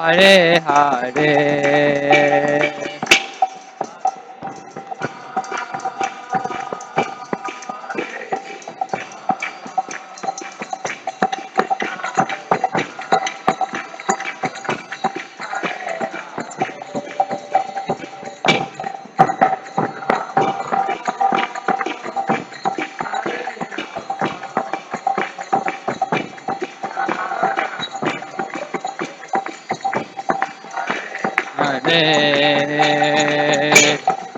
Hare Hare. Hare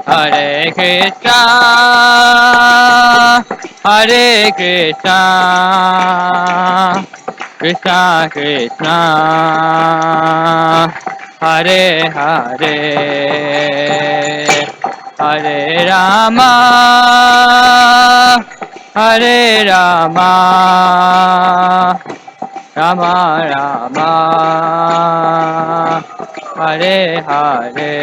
Hare Krishna, Hare Krishna, Krishna Krishna, Hare Hare, Hare Rama, Hare Rama, Rama Rama, Hare Hare.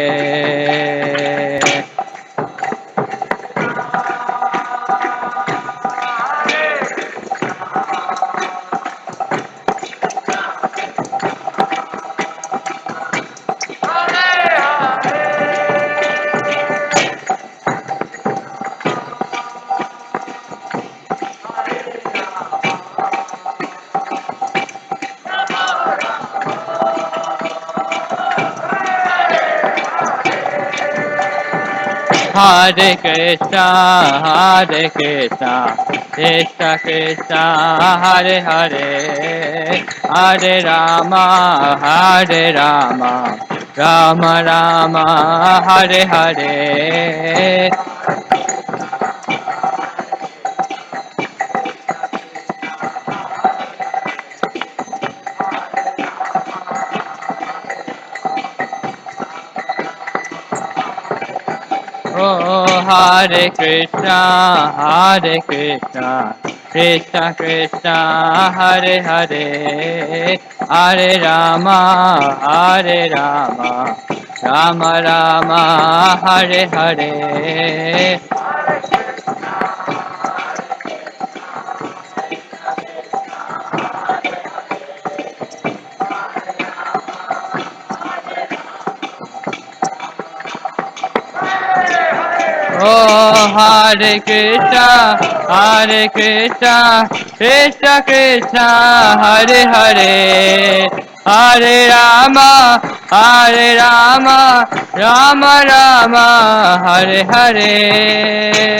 Hare Krishna, Hare Krishna, Krishna Krishna, Hare Hare, Hare Rama, Hare Rama, Rama Rama, Hare Hare. Oh, Hare Krishna, Hare Krishna, Krishna Krishna, Hare Hare, Hare Rama, Hare Rama, Rama Rama, Hare Hare. Oh, Hare Krishna, Hare Krishna, Krishna Krishna, Hare Hare, Hare Rama, Hare Rama, Rama Rama, Hare Hare.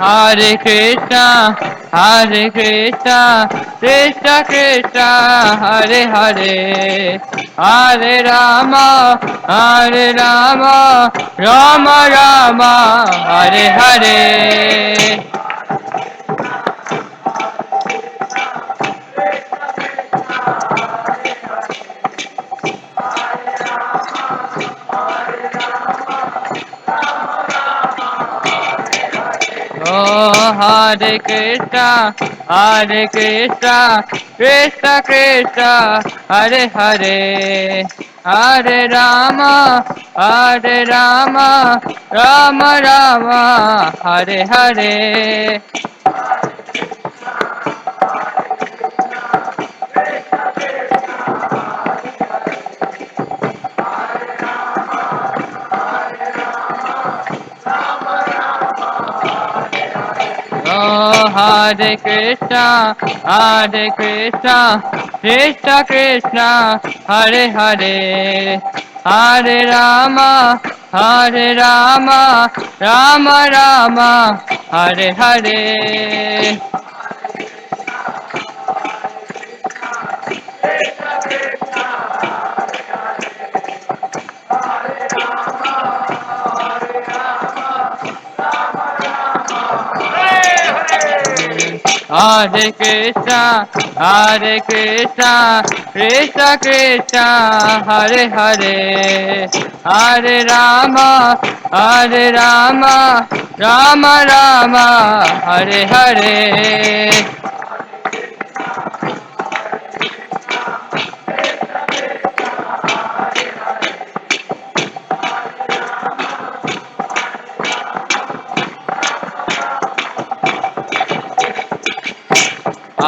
Hare Krishna, Hare Krishna, Krishna Krishna, Hare Hare, Hare Rama, Hare Rama, Rama Rama, Hare Hare. Oh, Hare Krishna, Hare Krishna, Krishna Krishna, Hare Hare, Hare Rama, Hare Rama, Rama Rama, Hare Hare. Oh, Hare Krishna, Hare Krishna, Krishna Krishna, Hare Hare, Hare Rama, Hare Rama, Rama Rama, Hare Hare. Hare Krishna, Hare Krishna, Krishna Krishna, Hare Hare, Hare Rama, Hare Rama, Rama Rama, Hare Hare.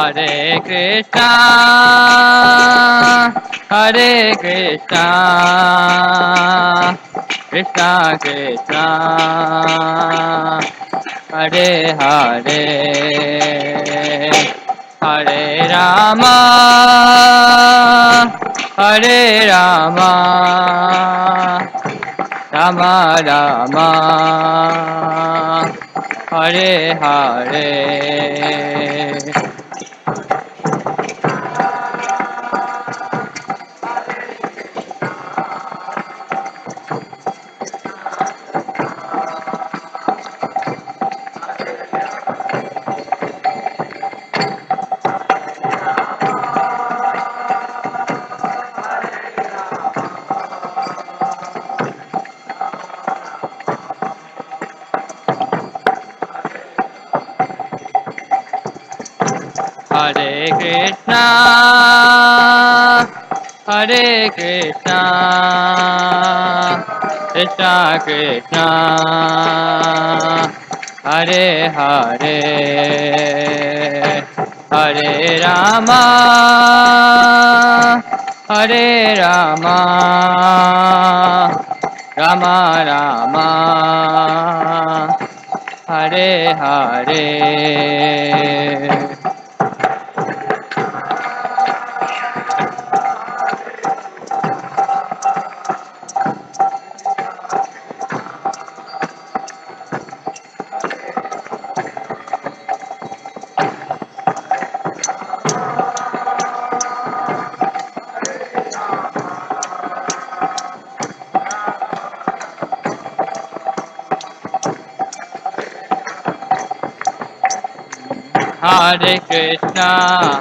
Hare Krishna, Hare Krishna, Krishna Krishna, Hare Hare, Hare Rama, Hare Rama, Rama Rama, Hare Hare. Hare Krishna, Hare Krishna, Krishna Krishna, Hare Hare, Hare Rama, Hare Rama, Rama Rama, Hare Hare. Hare Krishna,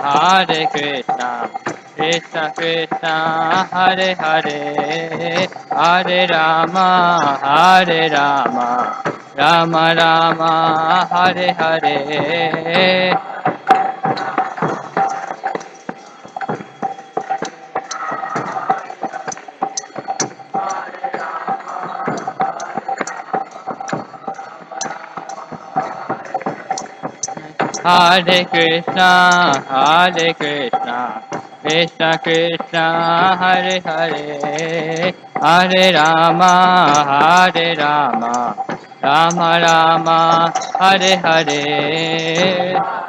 Hare Krishna, Krishna Krishna, Hare Hare, Hare Rama, Hare Rama, Rama Rama, Hare Hare. Hare Krishna, Hare Krishna, Krishna Krishna, Hare Hare, Hare Rama, Hare Rama, Rama Rama, Hare Hare.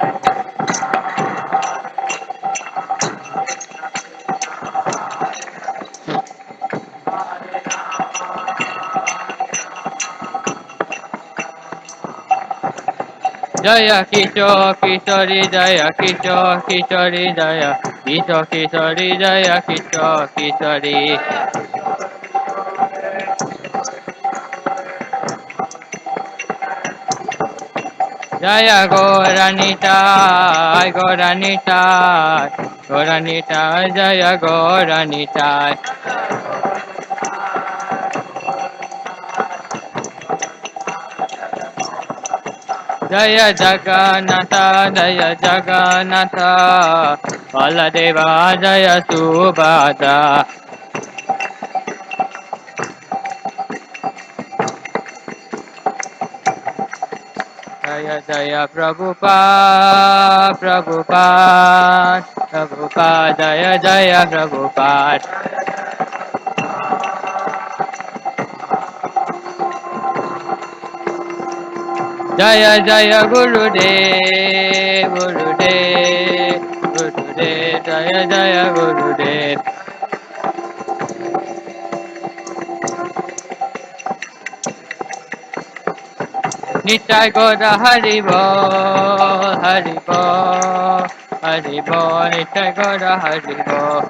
Jaya Kishore Kishori Jaya Kishore Kishori Jaya Kishore Kishori Jaya Kishore Kishori Jaya Goranita Goranita Goranita Jaya Goranita Jaya Jagannatha Jaya Jagannatha Baladeva Jaya Subhadra Jaya Jaya Prabhupada Prabhupada Prabhupada Jaya Jaya Prabhupada Jaya Jaya Gurudev Gurudev Gurudev Jaya Jaya Gurudev Nitai Gora Haribo Haribo Haribo Nitai Gora Haribo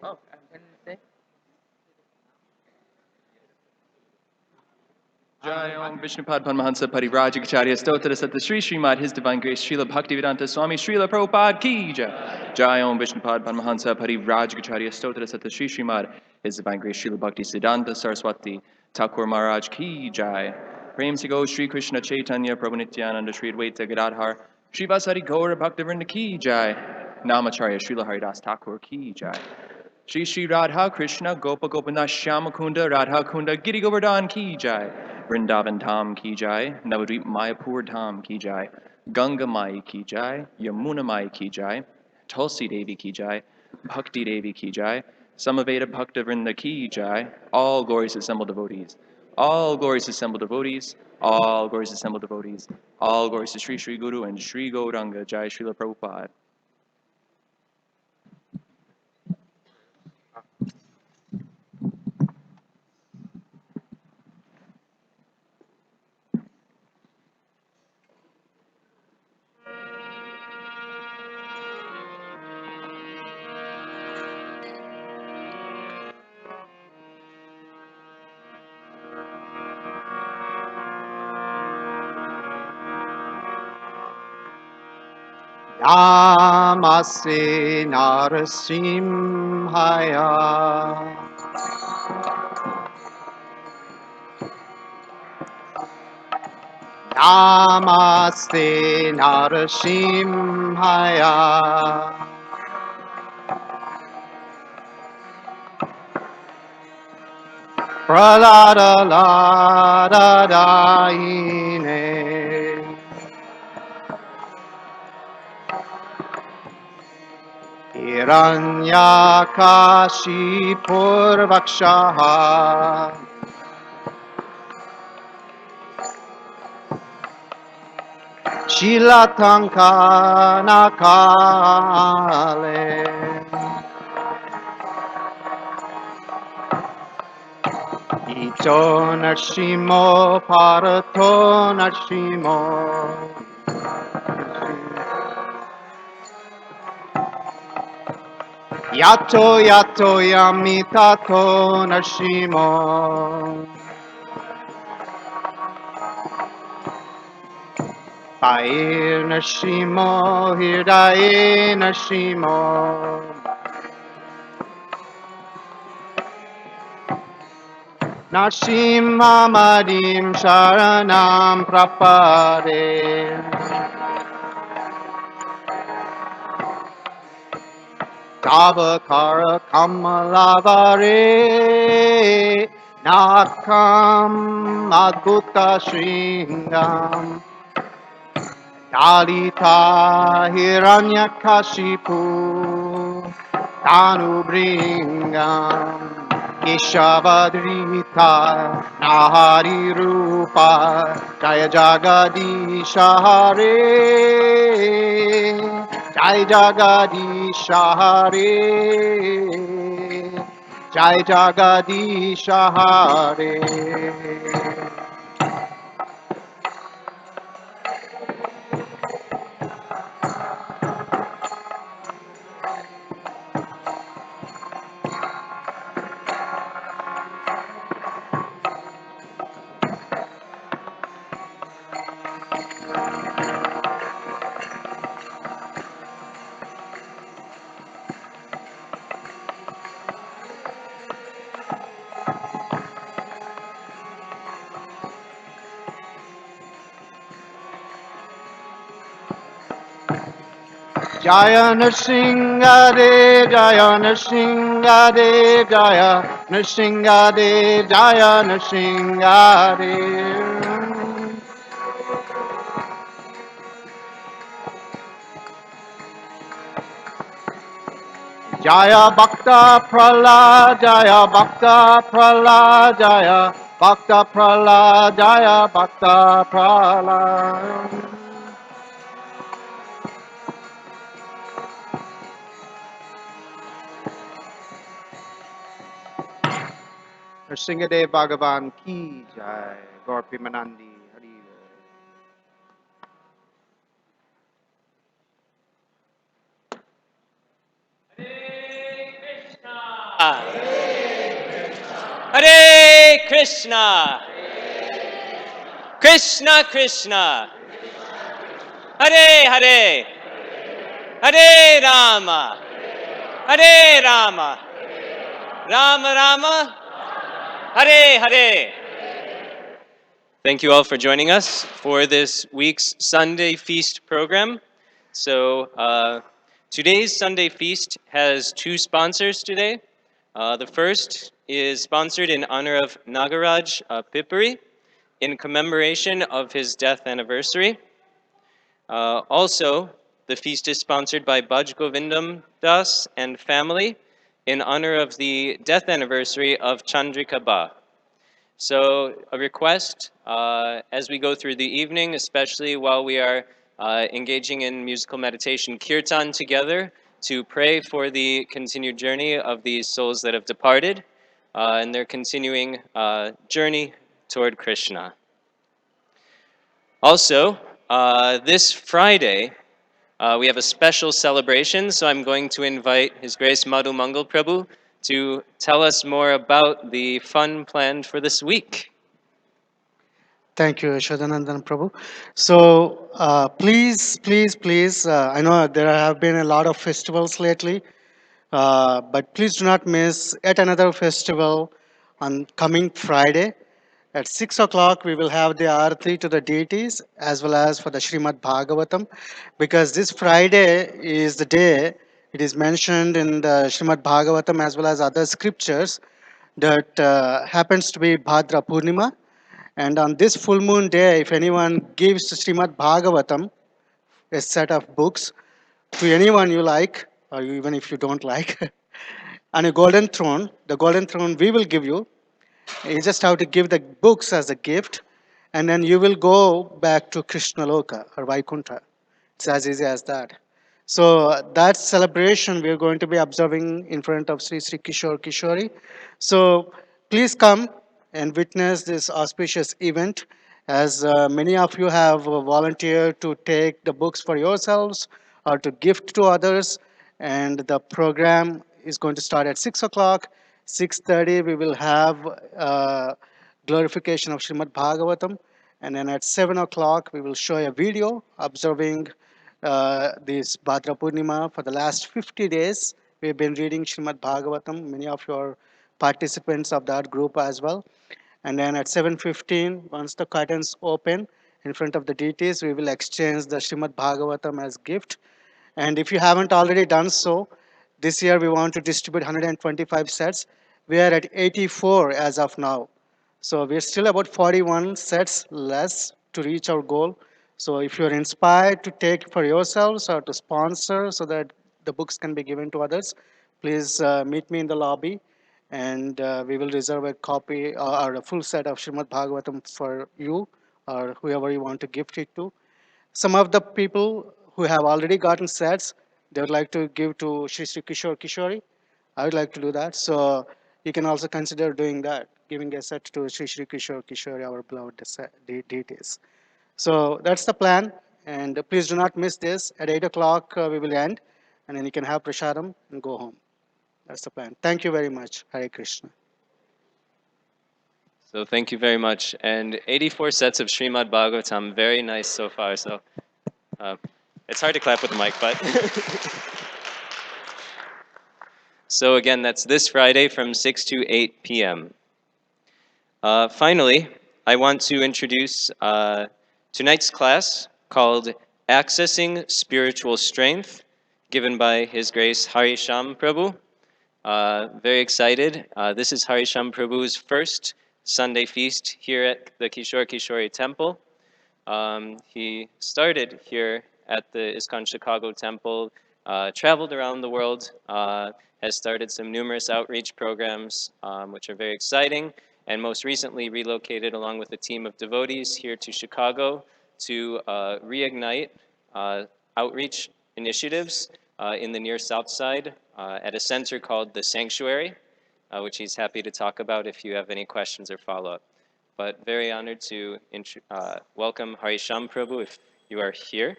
Oh, I'm gonna say Jai Om Vishnupad Paramahansa Parivrajacharya Stotra Satta Sri Srimad His Divine Grace Srila Bhaktivedanta Swami Srila Prabhupada Ki Jai. Jai Om Vishnupad Paramahansa Parivrajacharya Stotra Satta Sri Srimad His Divine Grace Srila Bhakti Siddhanta Saraswati Thakur Maharaj Ki Jai. Prem se go Sri Krishna Chaitanya Prabhu Nityananda Sri Advaita Gadadhar Sri Vasari Gaura Bhaktivinoda Ki Jai. Namacharya Srila Haridas Thakur Ki Jai. Shri Shri Radha Krishna Gopa Gopinath Shyamakunda Radha Kunda Giri Govardhan Ki Jai. Vrindavan Dham Ki Jai. Navadvip Mayapur Dham Ki Jai. Ganga Mai Ki Jai. Yamuna Mai Ki Jai. Tulsi Devi Ki Jai. Bhakti Devi Ki Jai. Samaveda Bhakta Vrinda Ki Jai. All glories assembled devotees. All glories assembled devotees. All glories assembled devotees. All glories to Sri Sri Guru and Sri Gauranga Jai Srila Prabhupada. Namaste Narasimhaya. Namaste Narasimhaya. Pralada Lada Daine. Hiranyakashipurvakshaha. Shilatankanakale. Ito Narshimo Parato Narshimo. Yato Yato Yamitato Narshimo. Pair Narshimo Hirdaye Narshimo. Narsimamadim Sharanam Prapade. Tavakara Kamalavare Nakam Adbhuta Shringam Dalita Hiranyakashipu Tanubringam Keshavadrita Nahari Rupa Jaya Jagadisha Hare Jai Jagadisha Hare Jai Jagadisha Hare. Jaya Nrsingadev, Jaya Nrsingadev, Jaya Nrsingadev, Jaya Nrsingadev. Jaya Bhakta Pralad, Jaya Bhakta Pralad, Jaya Bhakta Pralad, Jaya Bhakta Pralad. Nrsingadev Bhagavan Ki Jai, Gaur Premanandi Hari. Hare Krishna. Krishna Krishna, Hare Hare, Hare Rama, Hare Rama, Rama Rama, Hare Hare. Thank you all for joining us for this week's Sunday Feast program. So today's Sunday Feast has two sponsors today. The first is sponsored in honor of Nagaraj Pipari in commemoration of his death anniversary. Also, the feast is sponsored by Baj Govindam Das and family in honor of the death anniversary of Chandrika Ba. So a request as we go through the evening, especially while we are engaging in musical meditation kirtan together, to pray for the continued journey of these souls that have departed and their continuing journey toward Krishna. Also, this Friday, we have a special celebration, so I'm going to invite His Grace Madhu Mangal Prabhu to tell us more about the fun planned for this week. Thank you, Yashodanandan Prabhu. So please, I know there have been a lot of festivals lately, but please do not miss yet another festival on coming Friday. At 6 o'clock, we will have the Aarti to the deities as well as for the Srimad Bhagavatam, because this Friday is the day it is mentioned in the Srimad Bhagavatam as well as other scriptures that happens to be Bhadra Purnima. And on this full moon day, if anyone gives Srimad Bhagavatam, a set of books, to anyone you like, or even if you don't like, on a golden throne, the golden throne we will give you. You just have to give the books as a gift, and then you will go back to Krishna Loka or Vaikuntha. It's as easy as that. So that celebration we are going to be observing in front of Sri Sri Kishore Kishori. So please come and witness this auspicious event, as many of you have volunteered to take the books for yourselves or to gift to others. And the program is going to start at 6 o'clock. 6:30 we will have glorification of Srimad Bhagavatam, and then at 7 o'clock we will show a video observing this Bhadra Purnima. For the last 50 days we've been reading Srimad Bhagavatam, many of your participants of that group as well. And then at 7:15, once the curtains open in front of the deities, we will exchange the Srimad Bhagavatam as gift. And if you haven't already done so, this year we want to distribute 125 sets. We are at 84 as of now. So we're still about 41 sets less to reach our goal. So if you're inspired to take for yourselves or to sponsor so that the books can be given to others, please meet me in the lobby, and we will reserve a copy or a full set of Srimad Bhagavatam for you or whoever you want to gift it to. Some of the people who have already gotten sets, they would like to give to Shri Sri Kishore Kishori. I would like to do that. So you can also consider doing that, giving a set to Shri Sri Kishore Kishori, our beloved deities. So that's the plan. And please do not miss this. At 8 o'clock, we will end. And then you can have prasadam and go home. That's the plan. Thank you very much. Hare Krishna. So thank you very much. And 84 sets of Srimad Bhagavatam, very nice so far. So it's hard to clap with the mic, but. So again, that's this Friday from 6 to 8 p.m. Finally, I want to introduce tonight's class called Accessing Spiritual Strength, given by His Grace Harisham Prabhu. Very excited. This is Harisham Prabhu's first Sunday feast here at the Kishore Kishori Temple. He started here at the ISKCON Chicago Temple, traveled around the world, has started some numerous outreach programs, which are very exciting, and most recently relocated along with a team of devotees here to Chicago to reignite outreach initiatives in the near south side at a center called the Sanctuary, which he's happy to talk about if you have any questions or follow-up. But very honored to welcome Harisham Prabhu if you are here.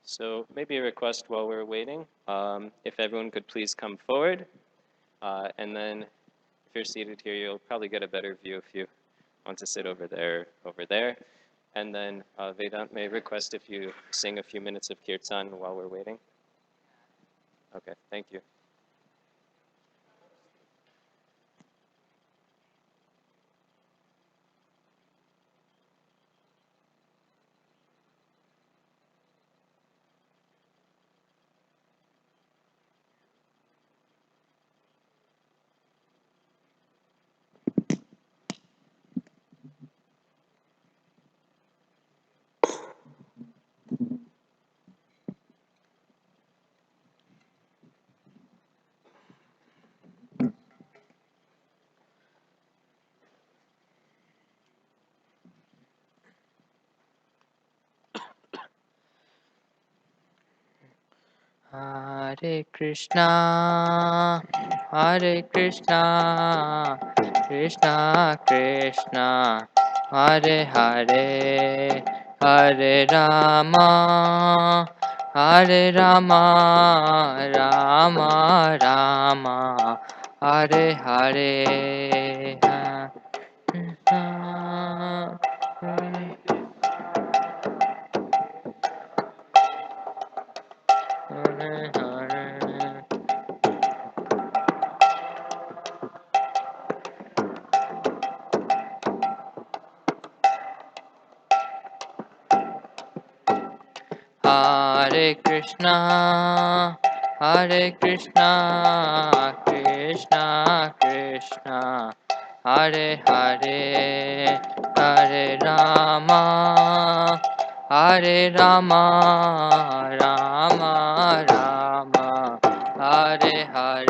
So maybe a request while we're waiting, if everyone could please come forward, and then if you're seated here, you'll probably get a better view if you want to sit over there, over there. And then Vedant may request if you sing a few minutes of kirtan while we're waiting. Okay, thank you. Hare Krishna, Hare Krishna, Krishna Krishna, Hare Hare, Hare Rama, Hare Rama, Rama Rama, Hare Hare. Krishna, Hare Hare Hare. Hare Krishna, Hare Krishna, Krishna Krishna, Hare Hare, Hare Rama, Hare Rama, Rama Rama, Hare Hare.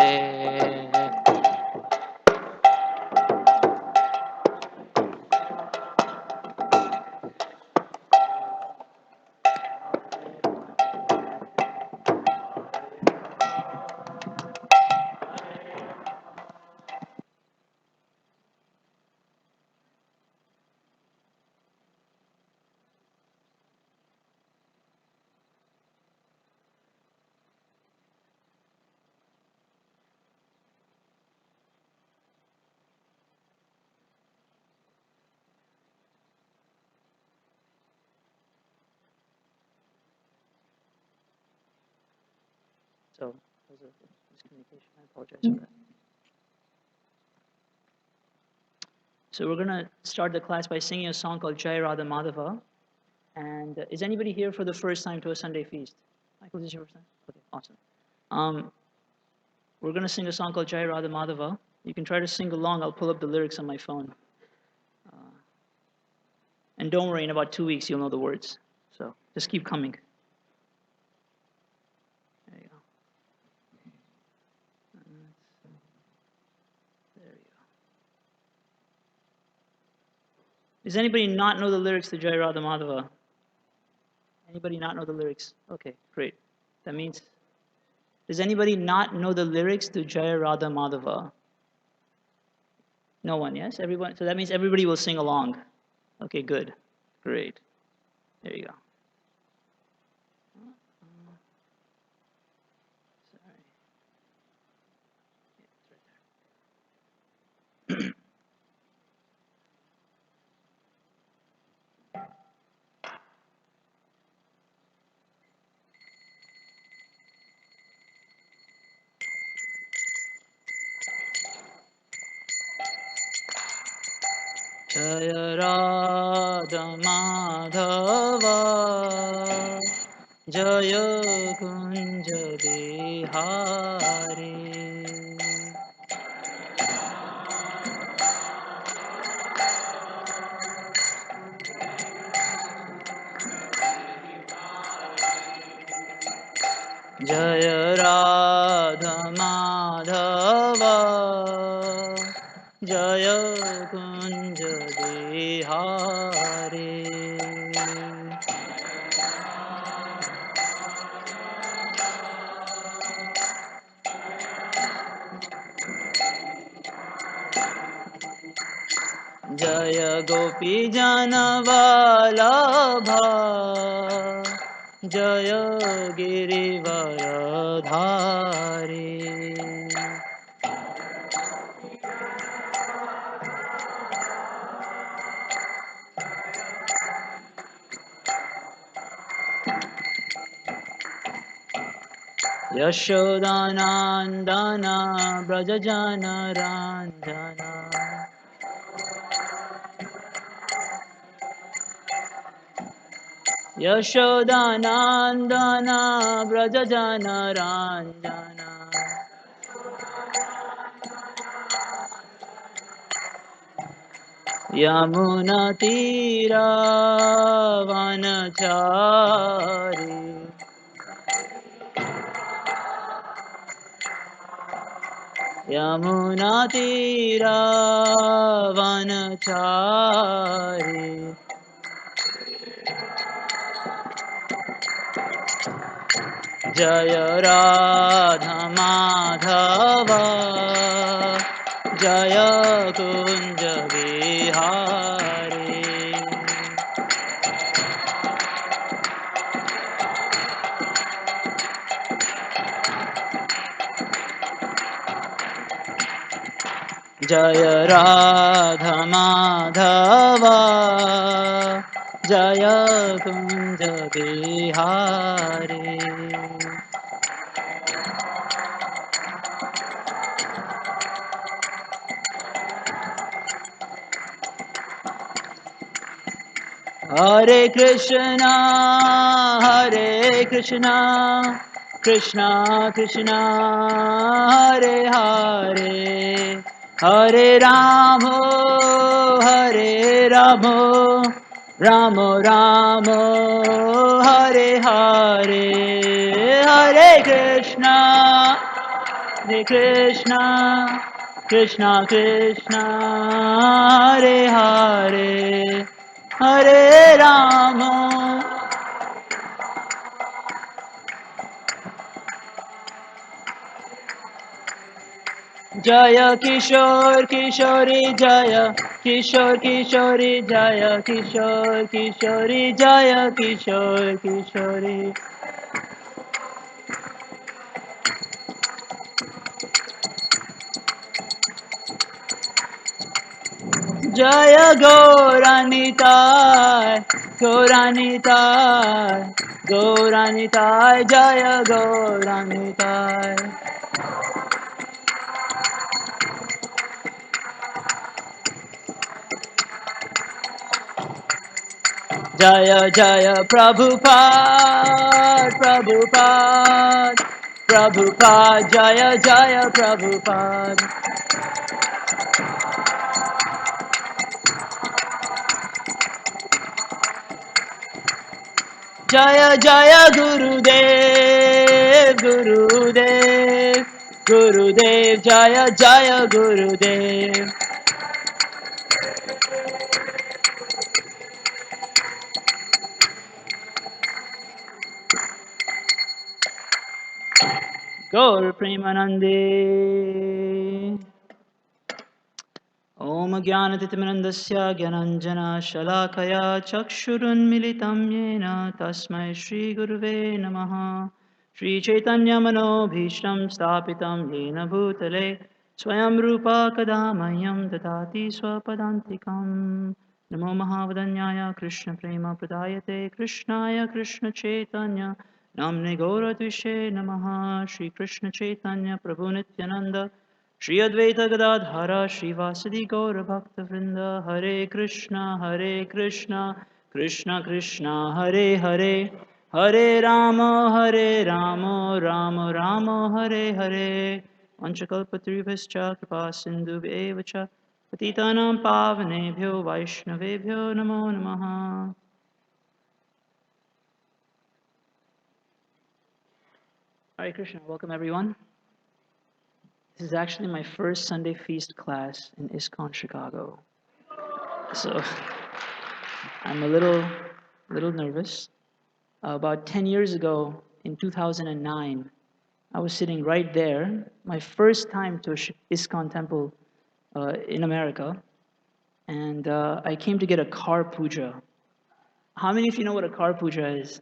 So, was a miscommunication. I apologize for that. So we're gonna start the class by singing a song called Jai Radha Madhava. And is anybody here for the first time to a Sunday feast? Michael, is this your first time? Okay, awesome. We're gonna sing a song called Jai Radha Madhava. You can try to sing along. I'll pull up the lyrics on my phone. And don't worry, in about 2 weeks you'll know the words. So just keep coming. There you go. There you go. Does anybody not know the lyrics to Jai Radha Madhava? Anybody not know the lyrics? Okay, great. That means, does anybody not know the lyrics to Jai Radha Madhava? No one, yes? Everyone? So that means everybody will sing along. Okay, good. Great. There you go. Sorry. Yeah, it's right there. Jaya Radha Madhava Jaya Kunja Bihari Jaya Radha Madhava Jaya Kunja Bihari Jaya Gopi Jana Vallabha जय गिरिवरधारी यशोदानन्दन व्रजजनरञ्जन यशोदानन्दन व्रजजनरञ्जन यमुनतीरावनचारि यमुनतीरावनचारि जय राधमाधव जय कुञ्जविहारी जय राधमाधव जय Kunjavihari Hare Krishna, Krishna Krishna, Hare Hare, Hare Ramo, Hare Ramo, Ramo Ramo, Hare Hare, Hare Krishna, Hare Krishna, Krishna Krishna, Hare Hare, Hare Rama. Jaya Kishore Kishori Jaya Kishore Kishori Jaya Kishore Kishori Jaya Kishore Kishori Jaya Gauranitai Gauranitai Gauranitai Jaya Gauranitai Jaya Jaya Prabhupada Prabhupada Prabhupada Jaya Jaya Prabhupada Jaya Jaya Gurudev Gurudev Gurudev Jaya Jaya Gurudev Gaur Premanande Om Jnanatimirandasya Gyananjana Shalakaya Chakshurunmilitam Yena Tasmai Shri Guruve Namaha Shri Chaitanya Mano Bhishtam Stapitam Yena Bhutale Swayam Rupa Kadamayam Dadati Swapadantikam Namo Mahavadanyaya Krishna Prema Pradayate Krishnaya Krishna Chaitanya Namne Gauratvishe Namaha Shri Krishna Chaitanya Prabhu Nityananda Shri Advaita Gadadhara Shivasadi Gaura Bhakta Vrinda Hare Krishna Krishna Krishna Hare Hare Hare Rama Rama Rama Hare Hare Vanchakalpatribhascha Kripa Sindhubheva Cha Patitanam Pavanebhyo Vaishnavebhyo Namo Namaha Hare Krishna, welcome everyone. This is actually my first Sunday Feast class in ISKCON Chicago. So I'm a little nervous. About 10 years ago, in 2009, I was sitting right there, my first time to a ISKCON temple in America, and I came to get a car puja. How many of you know what a car puja is?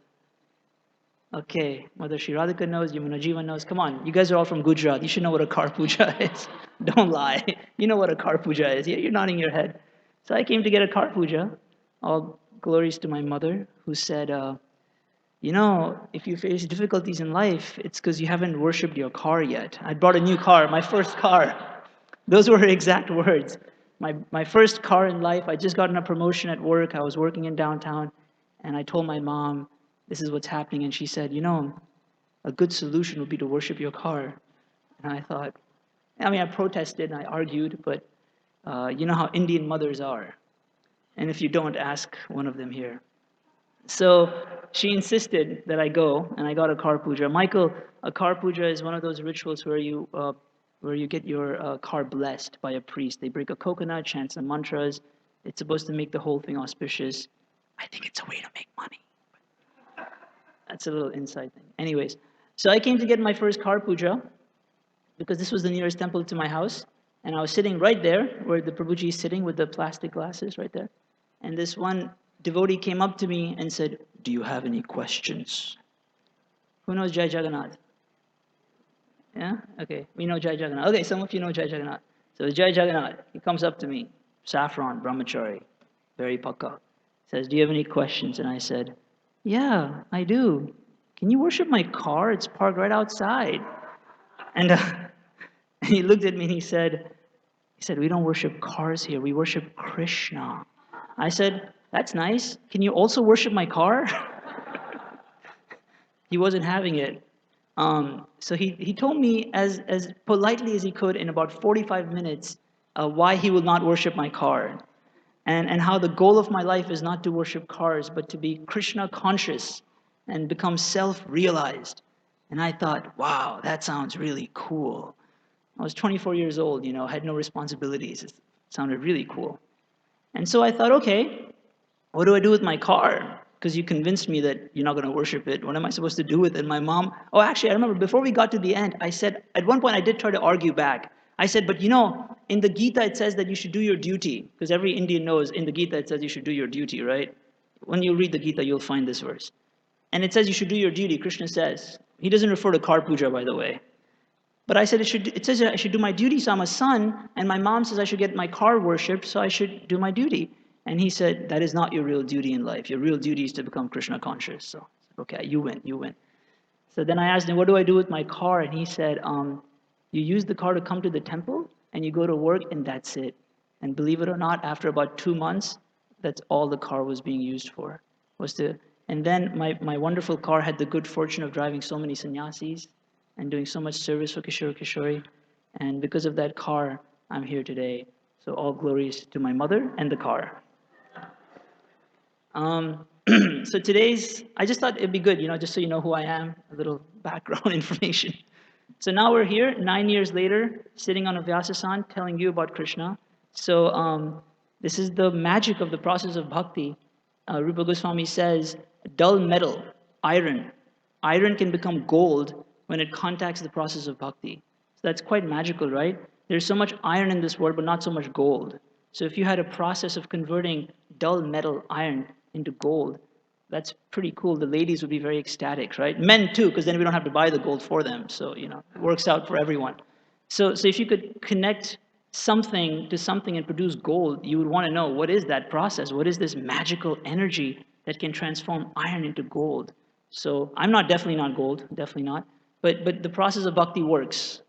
Okay, Mother Shri Radhika knows, Yamuna knows. Come on, you guys are all from Gujarat. You should know what a kar puja is. Don't lie. You know what a kar puja is. Yeah, you're nodding your head. So I came to get a kar puja. All glories to my mother, who said, you know, if you face difficulties in life, it's because you haven't worshipped your car yet. I brought a new car, my first car. Those were her exact words. My first car in life, I just gotten a promotion at work. I was working in downtown, and I told my mom, this is what's happening. And she said, you know, a good solution would be to worship your car. And I thought, I mean, I protested and I argued, but you know how Indian mothers are. And if you don't, ask one of them here. So she insisted that I go, and I got a car puja. Michael, a car puja is one of those rituals where you get your car blessed by a priest. They break a coconut, chant some mantras. It's supposed to make the whole thing auspicious. I think it's a way to make money. That's a little inside thing. Anyways, so I came to get my first car puja because this was the nearest temple to my house, and I was sitting right there where the Prabhuji is sitting with the plastic glasses right there. And this one devotee came up to me and said, do you have any questions? Who knows Jai Jagannath? Yeah? Okay, we know Jai Jagannath. Okay, some of you know Jai Jagannath. So Jai Jagannath, he comes up to me, saffron, brahmachari, very pakka. Says, do you have any questions? And I said, yeah, I do. Can you worship my car? It's parked right outside. And he looked at me and he said, we don't worship cars here. We worship Krishna. I said, that's nice. Can you also worship my car? He wasn't having it. So he told me as politely as he could in about 45 minutes why he will not worship my car. And how the goal of my life is not to worship cars, but to be Krishna conscious and become self-realized. And I thought, wow, that sounds really cool. I was 24 years old, you know, had no responsibilities. It sounded really cool. And so I thought, okay, what do I do with my car? Because you convinced me that you're not going to worship it. What am I supposed to do with it? My mom, oh, actually, I remember before we got to the end, I said, at one point I did try to argue back. I said, but you know, in the Gita it says that you should do your duty. Because every Indian knows in the Gita it says you should do your duty, right? When you read the Gita, you'll find this verse. And it says you should do your duty, Krishna says. He doesn't refer to car puja, by the way. But I said it says I should do my duty, so I'm a son, and my mom says I should get my car worshipped, so I should do my duty. And he said, that is not your real duty in life. Your real duty is to become Krishna conscious. So, okay, you win, you win. So then I asked him, what do I do with my car? And he said, you use the car to come to the temple, and you go to work, and that's it. And believe it or not, after about 2 months, that's all the car was being used for. Was to, and then my wonderful car had the good fortune of driving so many sannyasis and doing so much service for Kishore Kishori. And because of that car, I'm here today. So all glories to my mother and the car. So I just thought it'd be good, you know, just so you know who I am, a little background information. So now we're here, 9 years later, sitting on a Vyasasan, telling you about Krishna. So this is the magic of the process of bhakti. Rupa Goswami says, dull metal, iron. Iron can become gold when it contacts the process of bhakti. So that's quite magical, right? There's so much iron in this world, but not so much gold. So if you had a process of converting dull metal, iron, into gold, that's pretty cool. The ladies would be very ecstatic, right? Men too, because then we don't have to buy the gold for them. So, you know, it works out for everyone. So if you could connect something to something and produce gold, you would want to know, what is that process? What is this magical energy that can transform iron into gold? So I'm definitely not gold, definitely not. But the process of bhakti works.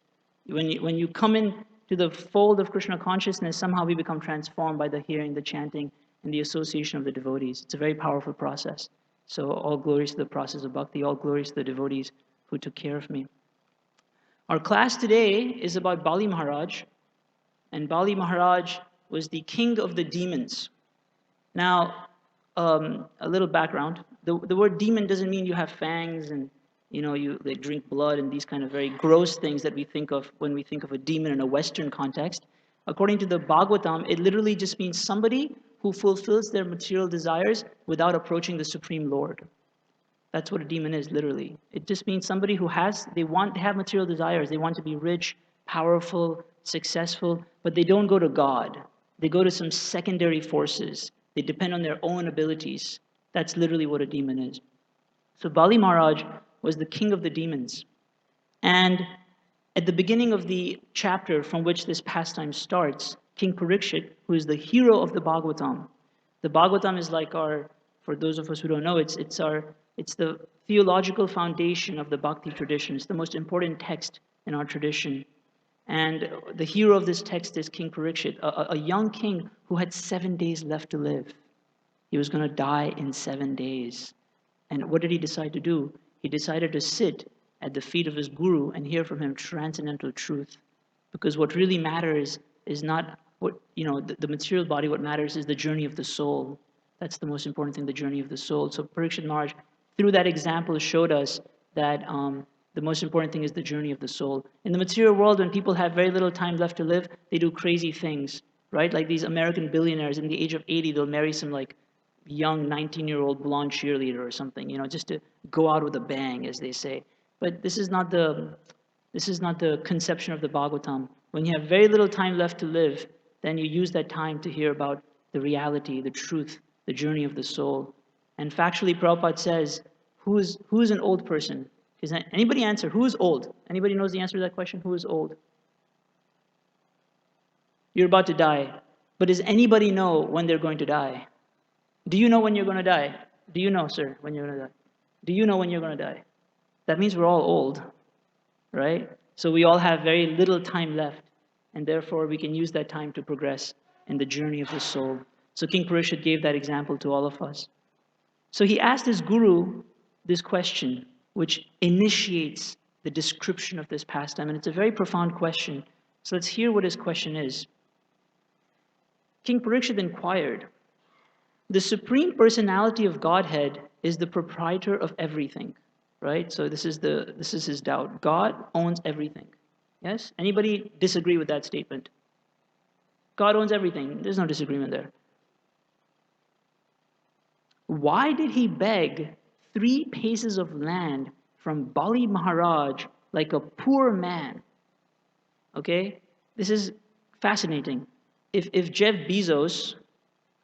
When you come in to the fold of Krishna consciousness, somehow we become transformed by the hearing, the chanting, and the association of the devotees. It's a very powerful process. So all glories to the process of bhakti, all glories to the devotees who took care of me. Our class today is about Bali Maharaj, and Bali Maharaj was the king of the demons. Now, a little background. The word demon doesn't mean you have fangs and they drink blood and these kind of very gross things that we think of when we think of a demon in a Western context. According to the Bhagavatam, it literally just means somebody who fulfills their material desires without approaching the Supreme Lord. That's what a demon is, literally. It just means somebody who they have material desires. They want to be rich, powerful, successful, but they don't go to God. They go to some secondary forces. They depend on their own abilities. That's literally what a demon is. So Bali Maharaj was the king of the demons. And at the beginning of the chapter from which this pastime starts, King Parikshit, who is the hero of the Bhagavatam is like for those of us who don't know, it's the theological foundation of the Bhakti tradition. It's the most important text in our tradition. And the hero of this text is King Parikshit, a young king who had 7 days left to live. He was going to die in 7 days. And what did he decide to do? He decided to sit at the feet of his guru and hear from him transcendental truth. Because what really matters is not what, the material body. What matters is the journey of the soul. That's the most important thing, the journey of the soul. So Parikshit Maharaj, through that example, showed us that the most important thing is the journey of the soul. In the material world, when people have very little time left to live, they do crazy things, right? Like these American billionaires, in the age of 80, they'll marry some like young 19-year-old blonde cheerleader or something, just to go out with a bang, as they say. But this is not the conception of the Bhagavatam. When you have very little time left to live, then you use that time to hear about the reality, the truth, the journey of the soul. And factually, Prabhupada says, who's an old person? Is anybody answer? Who is old? Anybody knows the answer to that question? Who is old? You're about to die. But does anybody know when they're going to die? Do you know when you're going to die? Do you know, sir, when you're going to die? Do you know when you're going to die? That means we're all old, right? So we all have very little time left, and therefore we can use that time to progress in the journey of the soul. So King Parikshit gave that example to all of us. So he asked his guru this question, which initiates the description of this pastime, and it's a very profound question. So let's hear what his question is. King Parikshit inquired, the Supreme Personality of Godhead is the proprietor of everything, right? So this is his doubt. God owns everything. Yes? Anybody disagree with that statement? God owns everything. There's no disagreement there. Why did he beg 3 paces of land from Bali Maharaj like a poor man? Okay? This is fascinating. If Jeff Bezos,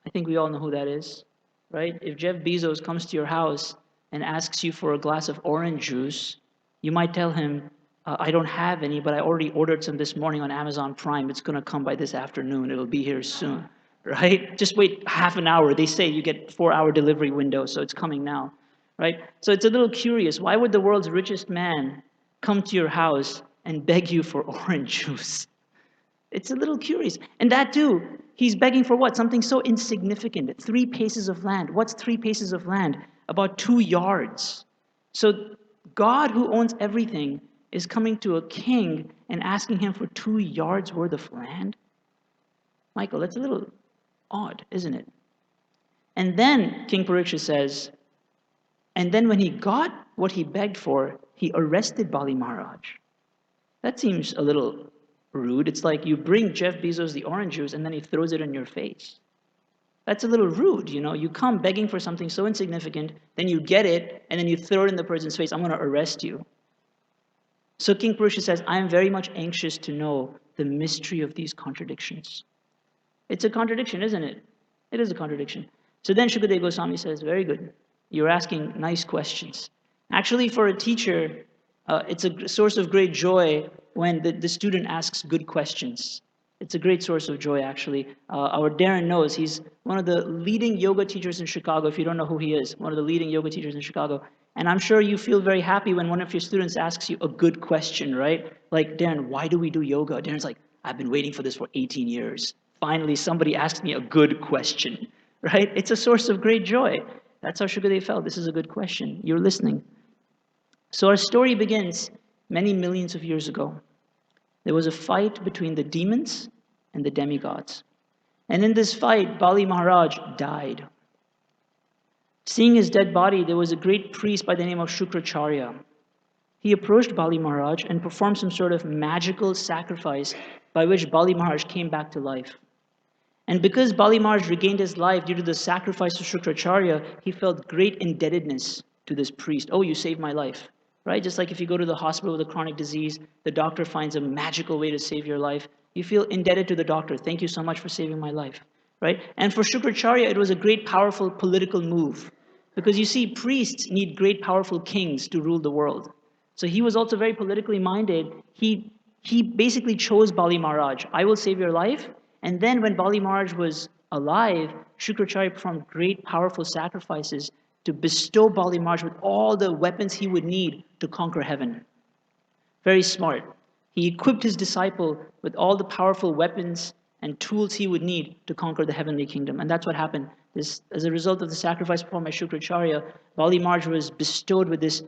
I think we all know who that is, right? If Jeff Bezos comes to your house and asks you for a glass of orange juice, you might tell him, I don't have any, but I already ordered some this morning on Amazon Prime. It's going to come by this afternoon. It'll be here soon, right? Just wait half an hour. They say you get 4-hour delivery window, so it's coming now, right? So it's a little curious. Why would the world's richest man come to your house and beg you for orange juice? It's a little curious. And that too, he's begging for what? Something so insignificant. 3 paces of land. What's 3 paces of land? About 2 yards. So God, who owns everything, is coming to a king and asking him for 2 yards worth of land? Michael, that's a little odd, isn't it? And then King Parikshit says, and then when he got what he begged for, he arrested Bali Maharaj. That seems a little rude. It's like you bring Jeff Bezos the orange juice and then he throws it in your face. That's a little rude, You come begging for something so insignificant, then you get it, and then you throw it in the person's face. I'm going to arrest you. So King Parikshit says, I am very much anxious to know the mystery of these contradictions. It's a contradiction, isn't it? It is a contradiction. So then Shukadeva Goswami says, very good. You're asking nice questions. Actually, for a teacher, it's a source of great joy when the student asks good questions. It's a great source of joy, actually. Our Darren knows he's one of the leading yoga teachers in Chicago. If you don't know who he is, one of the leading yoga teachers in Chicago. And I'm sure you feel very happy when one of your students asks you a good question, right? Like, Darren, why do we do yoga? Darren's like, I've been waiting for this for 18 years. Finally, somebody asked me a good question, right? It's a source of great joy. That's how Shukadeva felt. This is a good question. You're listening. So our story begins many millions of years ago. There was a fight between the demons and the demigods. And in this fight, Bali Maharaj died. Seeing his dead body, there was a great priest by the name of Shukracharya. He approached Bali Maharaj and performed some sort of magical sacrifice by which Bali Maharaj came back to life. And because Bali Maharaj regained his life due to the sacrifice of Shukracharya, he felt great indebtedness to this priest. Oh, you saved my life. Right? Just like if you go to the hospital with a chronic disease, the doctor finds a magical way to save your life. You feel indebted to the doctor. Thank you so much for saving my life. Right? And for Shukracharya, it was a great, powerful political move. Because you see, priests need great, powerful kings to rule the world. So he was also very politically minded. He basically chose Bali Maharaj. I will save your life. And then when Bali Maharaj was alive, Shukracharya performed great, powerful sacrifices to bestow Bali Maharaj with all the weapons he would need to conquer heaven. Very smart. He equipped his disciple with all the powerful weapons and tools he would need to conquer the heavenly kingdom. And that's what happened. As a result of the sacrifice performed by Shukracharya, Bali Maharaj was bestowed with this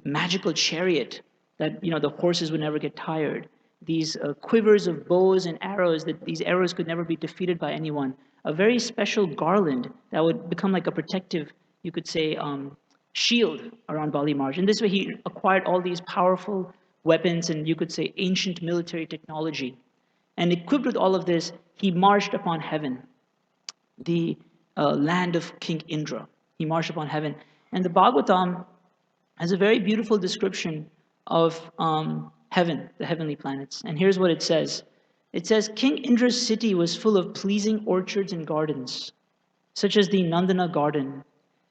magical chariot that the horses would never get tired. These quivers of bows and arrows, that these arrows could never be defeated by anyone. A very special garland that would become like a protective, you could say, shield around Bali Maharaj. And this way he acquired all these powerful weapons and, you could say, ancient military technology. And equipped with all of this, he marched upon heaven, the land of King Indra. He marched upon heaven. And the Bhagavatam has a very beautiful description of heaven, the heavenly planets. And here's what it says. It says, King Indra's city was full of pleasing orchards and gardens, such as the Nandana garden.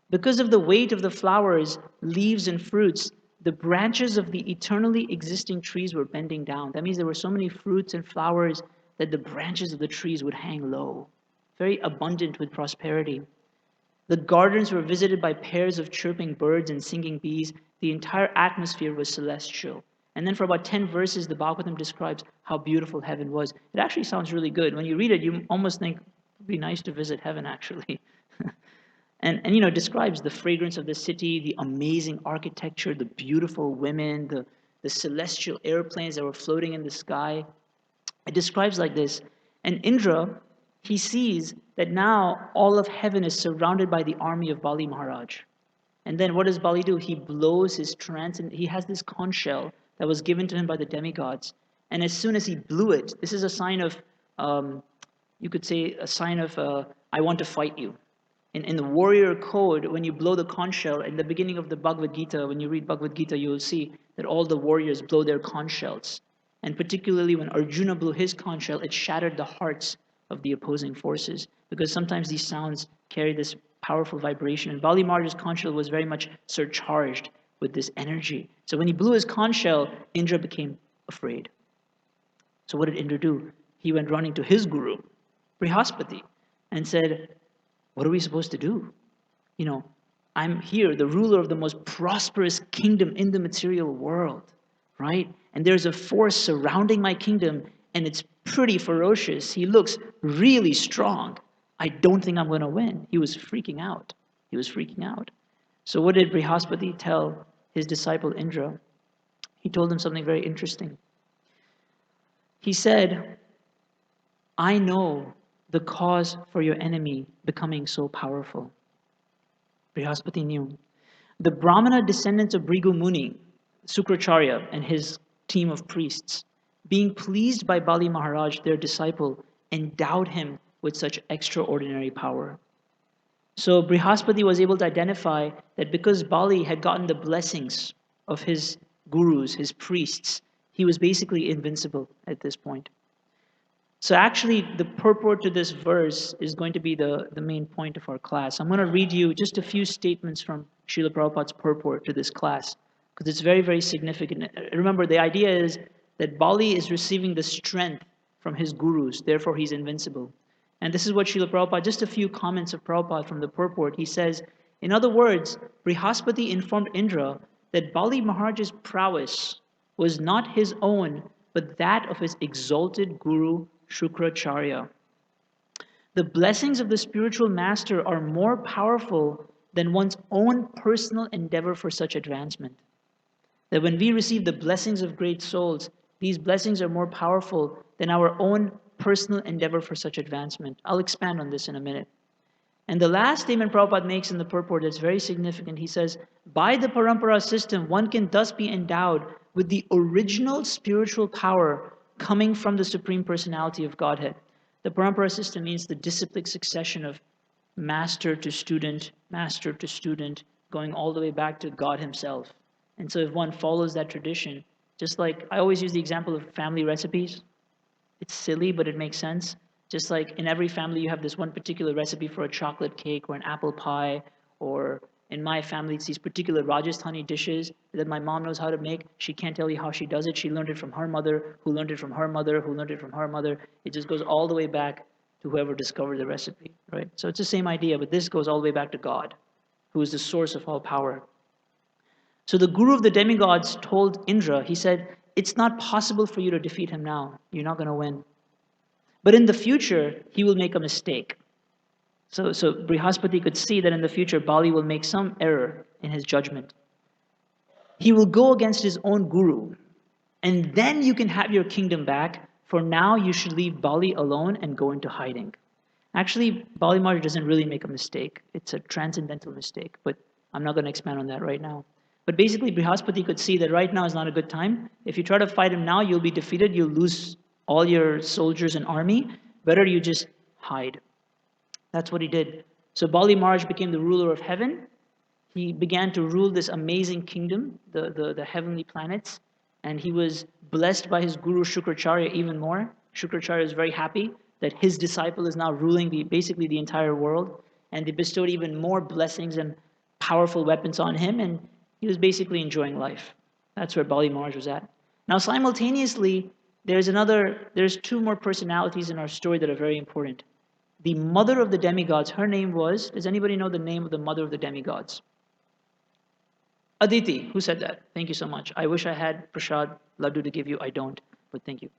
Because of the weight of the flowers, leaves, and fruits, the branches of the eternally existing trees were bending down. That means there were so many fruits and flowers that the branches of the trees would hang low, very abundant with prosperity. The gardens were visited by pairs of chirping birds and singing bees. The entire atmosphere was celestial. And then for about 10 verses, the Bhagavatam describes how beautiful heaven was. It actually sounds really good. When you read it, you almost think, it would be nice to visit heaven, actually. And it describes the fragrance of the city, the amazing architecture, the beautiful women, the celestial airplanes that were floating in the sky. It describes like this. And Indra, he sees that now all of heaven is surrounded by the army of Bali Maharaj. And then what does Bali do? He blows his trance, and he has this conch shell that was given to him by the demigods. And as soon as he blew it, this is a sign of, you could say, a sign of, I want to fight you. In the warrior code, when you blow the conch shell, in the beginning of the Bhagavad Gita, when you read Bhagavad Gita, you will see that all the warriors blow their conch shells. And particularly when Arjuna blew his conch shell, it shattered the hearts of the opposing forces, because sometimes these sounds carry this powerful vibration. And Bali Maharaj's conch shell was very much surcharged with this energy. So when he blew his conch shell, Indra became afraid. So what did Indra do? He went running to his guru, Brihaspati, and said, what are we supposed to do? I'm here, the ruler of the most prosperous kingdom in the material world, right? And there's a force surrounding my kingdom, and it's pretty ferocious. He looks really strong. I don't think I'm going to win. He was freaking out. He was freaking out. So what did Brihaspati tell his disciple Indra? He told him something very interesting. He said, I know the cause for your enemy becoming so powerful. Brihaspati knew. The Brahmana descendants of Bhrigu Muni, Sukracharya and his team of priests, being pleased by Bali Maharaj, their disciple, endowed him with such extraordinary power. So Brihaspati was able to identify that because Bali had gotten the blessings of his gurus, his priests, he was basically invincible at this point. So actually, the purport to this verse is going to be the main point of our class. I'm going to read you just a few statements from Srila Prabhupada's purport to this class, because it's very, very significant. Remember, the idea is that Bali is receiving the strength from his gurus, therefore he's invincible. And this is what Srila Prabhupada, just a few comments of Prabhupada from the purport. He says, in other words, Brihaspati informed Indra that Bali Maharaj's prowess was not his own, but that of his exalted guru, Shukracharya. The blessings of the spiritual master are more powerful than one's own personal endeavor for such advancement. That when we receive the blessings of great souls, these blessings are more powerful than our own personal endeavor for such advancement. I'll expand on this in a minute. And the last statement Prabhupada makes in the purport is very significant. He says, by the parampara system, one can thus be endowed with the original spiritual power coming from the Supreme Personality of Godhead. The parampara system means the disciplic succession of master to student, going all the way back to God himself. And so if one follows that tradition, just like I always use the example of family recipes. It's silly, but it makes sense. Just like in every family, you have this one particular recipe for a chocolate cake or an apple pie or in my family, it's these particular Rajasthani dishes that my mom knows how to make. She can't tell you how she does it. She learned it from her mother, who learned it from her mother, who learned it from her mother. It just goes all the way back to whoever discovered the recipe, right? So it's the same idea, but this goes all the way back to God, who is the source of all power. So the guru of the demigods told Indra, he said, it's not possible for you to defeat him now. You're not going to win. But in the future, he will make a mistake. So Brihaspati could see that in the future, Bali will make some error in his judgment. He will go against his own guru, and then you can have your kingdom back. For now, you should leave Bali alone and go into hiding. Actually, Bali Maharaj doesn't really make a mistake. It's a transcendental mistake, but I'm not going to expand on that right now. But basically, Brihaspati could see that right now is not a good time. If you try to fight him now, you'll be defeated. You'll lose all your soldiers and army. Better you just hide. That's what he did. So Bali Maharaj became the ruler of heaven. He began to rule this amazing kingdom, the heavenly planets, and he was blessed by his guru Shukracharya even more. Shukracharya is very happy that his disciple is now ruling basically the entire world, and they bestowed even more blessings and powerful weapons on him, and he was basically enjoying life. That's where Bali Maharaj was at. Now, simultaneously, there's two more personalities in our story that are very important. The mother of the demigods, her name was, does anybody know the name of the mother of the demigods? Aditi. Who said that? Thank you so much. I wish I had Prasad Laddu to give you. I don't, but thank you.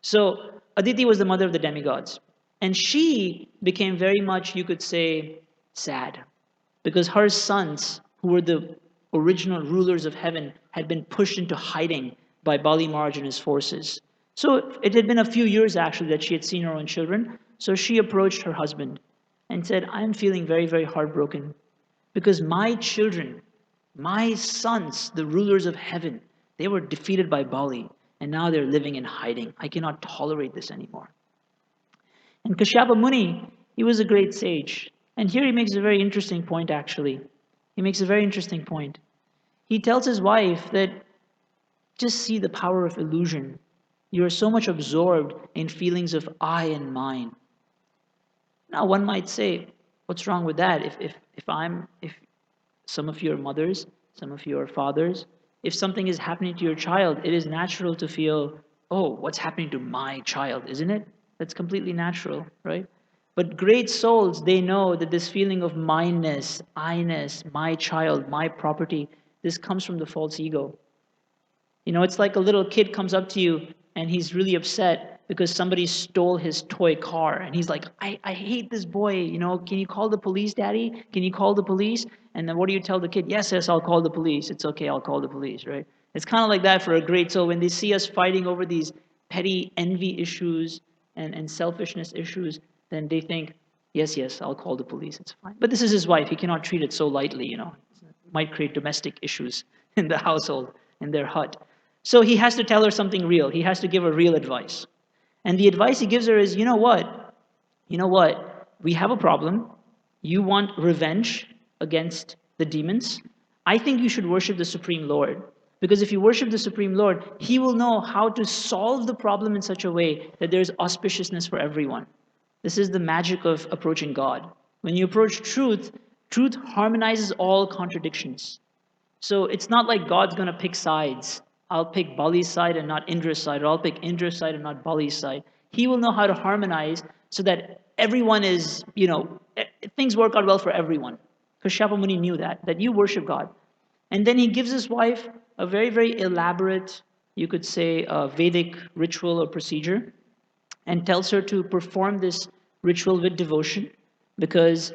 So Aditi was the mother of the demigods. And she became very much, you could say, sad. Because her sons, who were the original rulers of heaven, had been pushed into hiding by Bali Maharaj and his forces. So it had been a few years actually that she had seen her own children. So she approached her husband and said, I'm feeling very, very heartbroken because my children, my sons, the rulers of heaven, they were defeated by Bali and now they're living in hiding. I cannot tolerate this anymore. And Kashyapa Muni, he was a great sage. And here he makes a very interesting point actually. He makes a very interesting point. He tells his wife that just see the power of illusion. You are so much absorbed in feelings of I and mine. Now one might say, what's wrong with that? If some of you are mothers, some of you are fathers, if something is happening to your child, it is natural to feel, oh, what's happening to my child, isn't it? That's completely natural, right? But great souls, they know that this feeling of mineness, I-ness, my child, my property, this comes from the false ego. You know, it's like a little kid comes up to you and he's really upset because somebody stole his toy car. And he's like, I hate this boy. You know, can you call the police, daddy? Can you call the police? And then what do you tell the kid? Yes, yes, I'll call the police. It's okay, I'll call the police, right? It's kind of like that for a great soul. When they see us fighting over these petty envy issues and selfishness issues, then they think, yes, yes, I'll call the police. It's fine. But this is his wife. He cannot treat it so lightly, you know. It might create domestic issues in the household, in their hut. So he has to tell her something real. He has to give her real advice. And the advice he gives her is, you know what? You know what? We have a problem. You want revenge against the demons? I think you should worship the Supreme Lord. Because if you worship the Supreme Lord, he will know how to solve the problem in such a way that there's auspiciousness for everyone. This is the magic of approaching God. When you approach truth, truth harmonizes all contradictions. So it's not like God's going to pick sides. I'll pick Bali's side and not Indra's side, or I'll pick Indra's side and not Bali's side. He will know how to harmonize so that everyone is, you know, things work out well for everyone. Kashyapa Muni knew that you worship God. And then he gives his wife a very, very elaborate, you could say, Vedic ritual or procedure, and tells her to perform this ritual with devotion because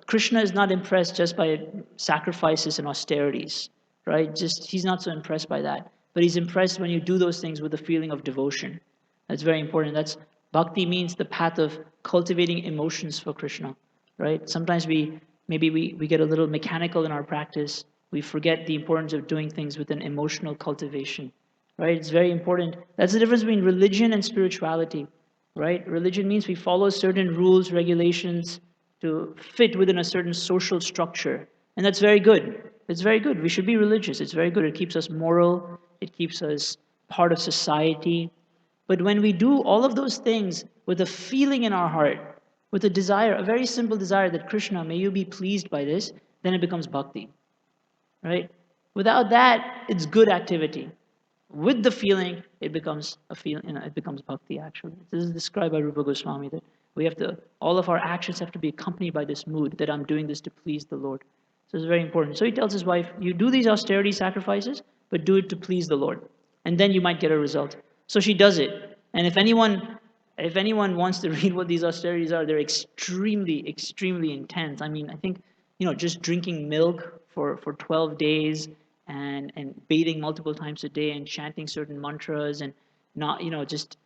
Krishna is not impressed just by sacrifices and austerities, right? Just he's not so impressed by that. But he's impressed when you do those things with a feeling of devotion. That's very important. That's bhakti means the path of cultivating emotions for Krishna, right? Sometimes we get a little mechanical in our practice. We forget the importance of doing things with an emotional cultivation, right? It's very important. That's the difference between religion and spirituality, right? Religion means we follow certain rules, regulations to fit within a certain social structure. And that's very good. It's very good. We should be religious. It's very good. It keeps us moral. It keeps us part of society. But when we do all of those things with a feeling in our heart, with a desire, a very simple desire that Krishna, may you be pleased by this, then it becomes bhakti, right? Without that, it's good activity. With the feeling, it becomes a feeling. It becomes bhakti. Actually, this is described by Rupa Goswami that we have to. All of our actions have to be accompanied by this mood that I'm doing this to please the Lord. So it's very important. So he tells his wife, "You do these austerity sacrifices, but do it to please the Lord, and then you might get a result." So she does it. And if anyone wants to read what these austerities are, they're extremely, extremely intense. I mean, I think just drinking milk for 12 days and bathing multiple times a day and chanting certain mantras and not just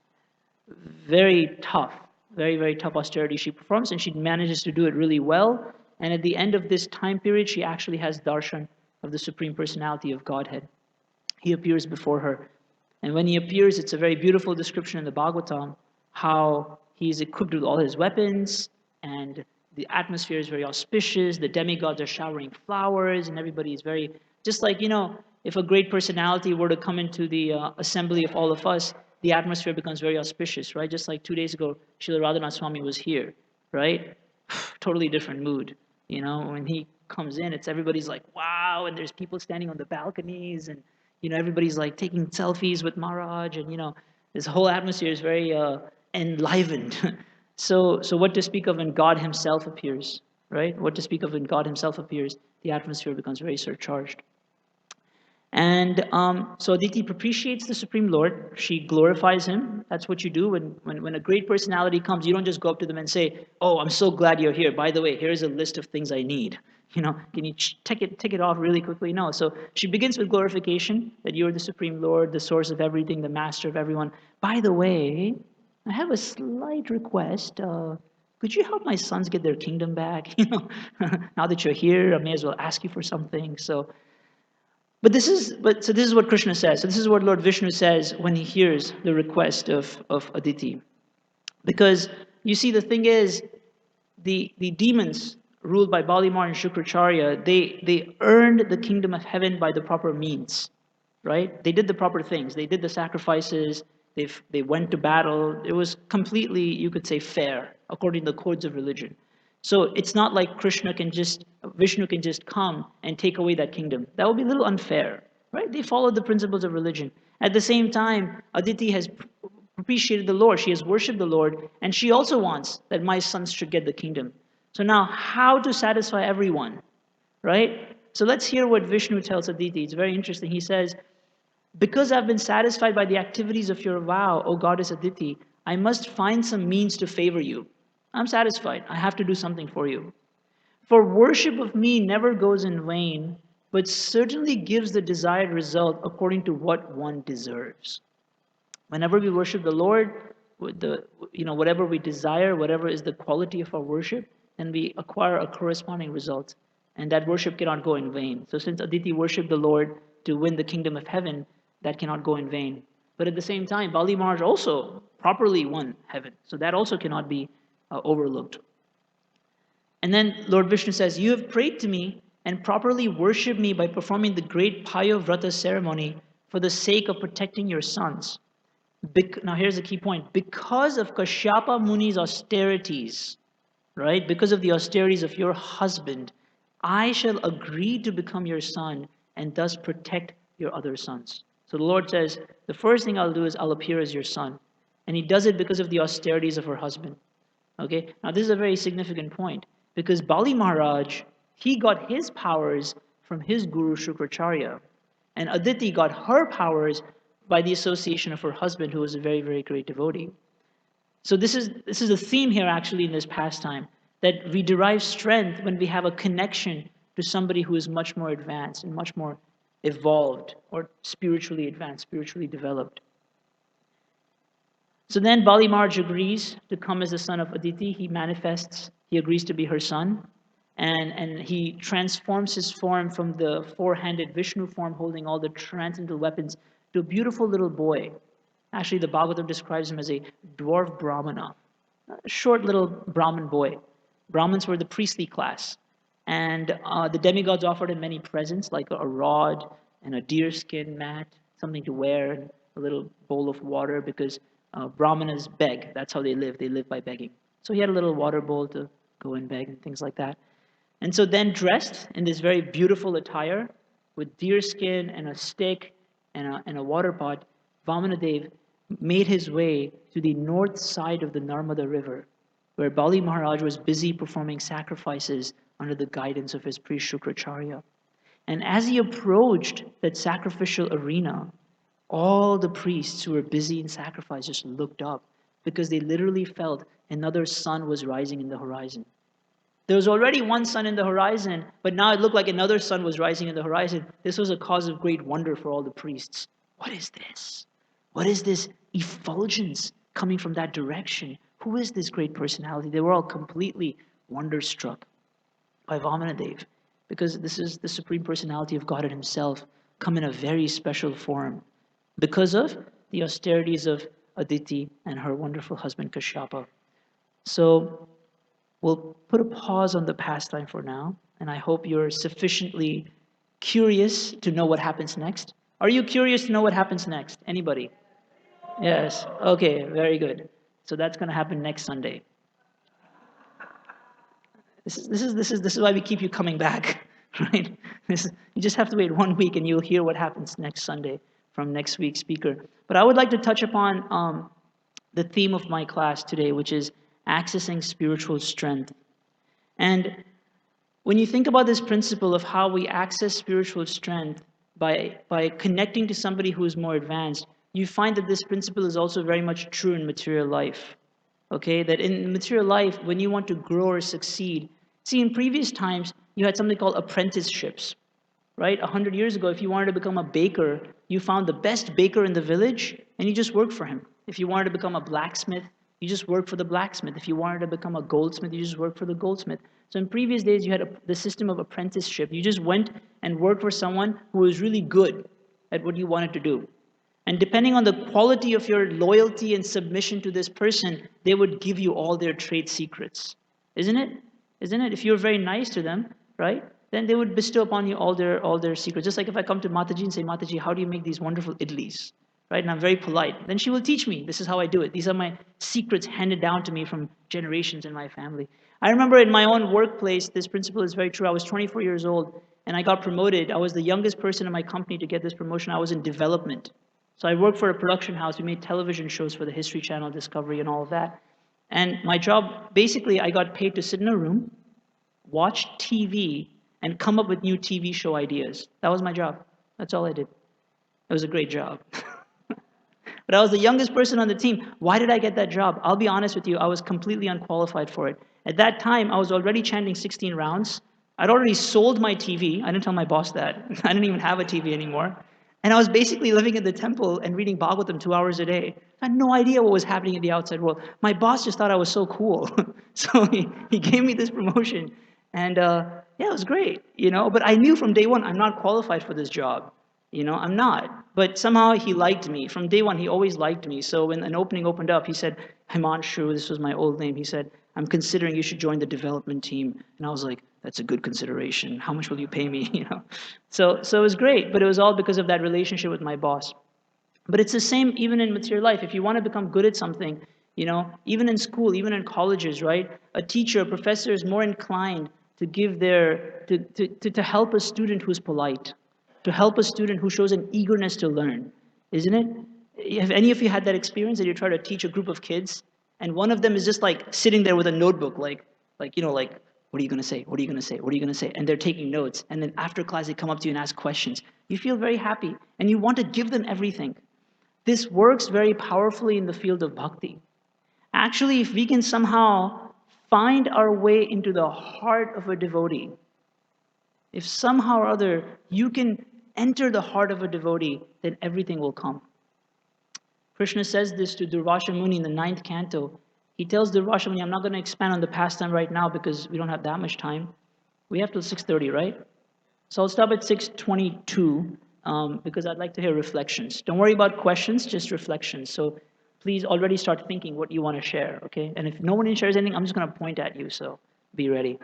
very tough, very, very tough austerity she performs, and she manages to do it really well. And at the end of this time period, she actually has darshan of the Supreme Personality of Godhead. He appears before her. And when he appears, it's a very beautiful description in the Bhagavatam, how he's equipped with all his weapons, and the atmosphere is very auspicious, the demigods are showering flowers, and everybody is very, just like, if a great personality were to come into the assembly of all of us, the atmosphere becomes very auspicious, right? Just like 2 days ago, Srila Radhanath Swami was here, right? Totally different mood, when he comes in, it's everybody's like, wow, and there's people standing on the balconies, and everybody's like taking selfies with Maharaj, and this whole atmosphere is very enlivened. So what to speak of when God Himself appears, right? What to speak of when God Himself appears? The atmosphere becomes very surcharged. And so Aditi propitiates the Supreme Lord. She glorifies Him. That's what you do when a great personality comes. You don't just go up to them and say, "Oh, I'm so glad you're here. By the way, here's a list of things I need. Can you tick it off really quickly?" No. So she begins with glorification, that you're the Supreme Lord, the source of everything, the master of everyone. By the way, I have a slight request. Could you help my sons get their kingdom back? Now that you're here, I may as well ask you for something. So this is what Krishna says. So this is what Lord Vishnu says when he hears the request of Aditi. Because you see, the thing is, the demons ruled by Balimar and Shukracharya, they earned the kingdom of heaven by the proper means, right? They did the proper things. They did the sacrifices. They went to battle. It was completely, you could say, fair according to the codes of religion. So it's not like Vishnu can just come and take away that kingdom. That would be a little unfair, right? They followed the principles of religion. At the same time, Aditi has propitiated the Lord. She has worshipped the Lord, and she also wants that my sons should get the kingdom. So now, how to satisfy everyone, right? So let's hear what Vishnu tells Aditi. It's very interesting. He says, "Because I've been satisfied by the activities of your vow, O goddess Aditi, I must find some means to favor you. I'm satisfied. I have to do something for you. For worship of me never goes in vain, but certainly gives the desired result according to what one deserves." Whenever we worship the Lord, with whatever we desire, whatever is the quality of our worship, then we acquire a corresponding result. And that worship cannot go in vain. So since Aditi worshipped the Lord to win the kingdom of heaven, that cannot go in vain. But at the same time, Bali Maharaj also properly won heaven. So that also cannot be overlooked. And then Lord Vishnu says, "You have prayed to me and properly worshipped me by performing the great Payo Vrata ceremony for the sake of protecting your sons. Now here's the key point. Because of Kashyapa Muni's austerities, right? Because of the austerities of your husband, I shall agree to become your son and thus protect your other sons." So the Lord says, the first thing I'll do is I'll appear as your son. And he does it because of the austerities of her husband. Okay, now this is a very significant point because Bali Maharaj, he got his powers from his guru Shukracharya, and Aditi got her powers by the association of her husband, who was a very, very great devotee. So this is a theme here actually in this pastime, that we derive strength when we have a connection to somebody who is much more advanced and much more evolved or spiritually advanced, spiritually developed. So then Bali Maharaj agrees to come as the son of Aditi. He manifests, he agrees to be her son. And he transforms his form from the four-handed Vishnu form holding all the transcendental weapons to a beautiful little boy. Actually, the Bhagavatam describes him as a dwarf Brahmana, a short little Brahmin boy. Brahmins were the priestly class. And the demigods offered him many presents, like a rod and a deerskin mat, something to wear, and a little bowl of water, because Brahmanas beg. That's how they live. They live by begging. So he had a little water bowl to go and beg and things like that. And so then dressed in this very beautiful attire with deer skin and a stick and a water pot, Vamanadev made his way to the north side of the Narmada River, where Bali Maharaj was busy performing sacrifices under the guidance of his priest Shukracharya. And as he approached that sacrificial arena, all the priests who were busy in sacrifice just looked up because they literally felt another sun was rising in the horizon. There was already one sun in the horizon, but now it looked like another sun was rising in the horizon. This was a cause of great wonder for all the priests. What is this? What is this effulgence coming from that direction? Who is this great personality? They were all completely wonderstruck by Vamanadev, because this is the Supreme Personality of Godhead Himself come in a very special form because of the austerities of Aditi and her wonderful husband Kashyapa. So we'll put a pause on the pastime for now, and I hope you're sufficiently curious to know what happens next. Are you curious to know what happens next? Anybody? Yes. Okay, very good. So that's going to happen next Sunday. This is why we keep you coming back, right? You just have to wait 1 week and you'll hear what happens next Sunday from next week's speaker. But I would like to touch upon the theme of my class today, which is accessing spiritual strength. And when you think about this principle of how we access spiritual strength by connecting to somebody who is more advanced, you find that this principle is also very much true in material life. Okay, that in material life, when you want to grow or succeed, see, in previous times, you had something called apprenticeships, right? 100 years ago, if you wanted to become a baker, you found the best baker in the village and you just worked for him. If you wanted to become a blacksmith, you just worked for the blacksmith. If you wanted to become a goldsmith, you just worked for the goldsmith. So in previous days, you had the system of apprenticeship. You just went and worked for someone who was really good at what you wanted to do. And depending on the quality of your loyalty and submission to this person, they would give you all their trade secrets. Isn't it? Isn't it? If you're very nice to them, right? Then they would bestow upon you all their secrets. Just like if I come to Mataji and say, Mataji, how do you make these wonderful idlis? Right? And I'm very polite. Then she will teach me. This is how I do it. These are my secrets handed down to me from generations in my family. I remember in my own workplace, this principle is very true. I was 24 years old and I got promoted. I was the youngest person in my company to get this promotion. I was in development. So I worked for a production house. We made television shows for the History Channel, Discovery, and all of that. And my job, basically, I got paid to sit in a room, watch TV, and come up with new TV show ideas. That was my job. That's all I did. It was a great job. But I was the youngest person on the team. Why did I get that job? I'll be honest with you, I was completely unqualified for it. At that time, I was already chanting 16 rounds. I'd already sold my TV. I didn't tell my boss that. I didn't even have a TV anymore. And I was basically living in the temple and reading Bhagavatam 2 hours a day. I had no idea what was happening in the outside world. My boss just thought I was so cool. So he gave me this promotion. And yeah, it was great, you know. But I knew from day one, I'm not qualified for this job. You know, I'm not. But somehow he liked me. From day one, he always liked me. So when an opening opened up, he said, Himanshu, this was my old name. He said, I'm considering you should join the development team. And I was like, that's a good consideration. How much will you pay me? You know. So it was great, but it was all because of that relationship with my boss. But it's the same even in material life. If you want to become good at something, you know, even in school, even in colleges, right? A teacher, a professor is more inclined to give to help a student who's polite, to help a student who shows an eagerness to learn, isn't it? Have any of you had that experience that you try to teach a group of kids and one of them is just like sitting there with a notebook, like, you know, like, what are you going to say? What are you going to say? What are you going to say? And they're taking notes. And then after class, they come up to you and ask questions. You feel very happy and you want to give them everything. This works very powerfully in the field of bhakti. Actually, if we can somehow find our way into the heart of a devotee, if somehow or other you can enter the heart of a devotee, then everything will come. Krishna says this to Durvasha Muni in the 9th canto. He tells Durvasha Muni, I'm not going to expand on the pastime right now because we don't have that much time. We have till 6:30, right? So I'll stop at 6:22 because I'd like to hear reflections. Don't worry about questions, just reflections. So please already start thinking what you want to share, okay? And if no one shares anything, I'm just going to point at you, so be ready.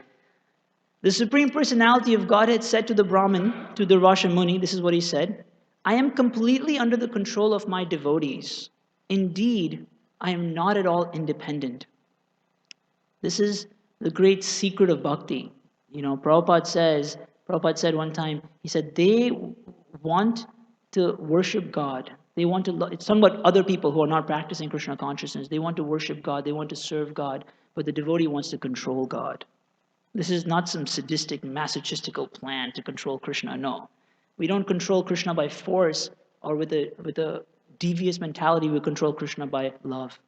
The Supreme Personality of Godhead said to the Brahmin, to Durvasha Muni, this is what he said, I am completely under the control of my devotees. Indeed, I am not at all independent. This is the great secret of bhakti. Prabhupada said one time, he said they want to worship God. They want to, it's somewhat other people who are not practicing Krishna consciousness. They want to worship God. They want to serve God. But the devotee wants to control God. This is not some sadistic, masochistical plan to control Krishna. No. We don't control Krishna by force or with a devious mentality. We control Krishna by love.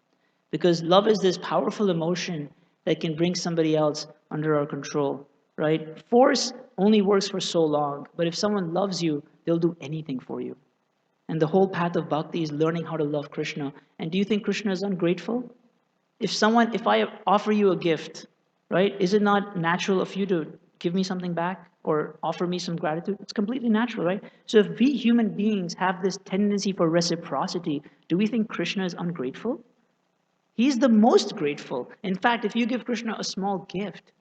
Because love is this powerful emotion that can bring somebody else under our control, right? Force only works for so long, but if someone loves you, they'll do anything for you. And the whole path of bhakti is learning how to love Krishna. And do you think Krishna is ungrateful? If I offer you a gift, right, is it not natural of you to give me something back or offer me some gratitude? It's completely natural, right? So if we human beings have this tendency for reciprocity, do we think Krishna is ungrateful? He's the most grateful. In fact, if you give Krishna a small gift,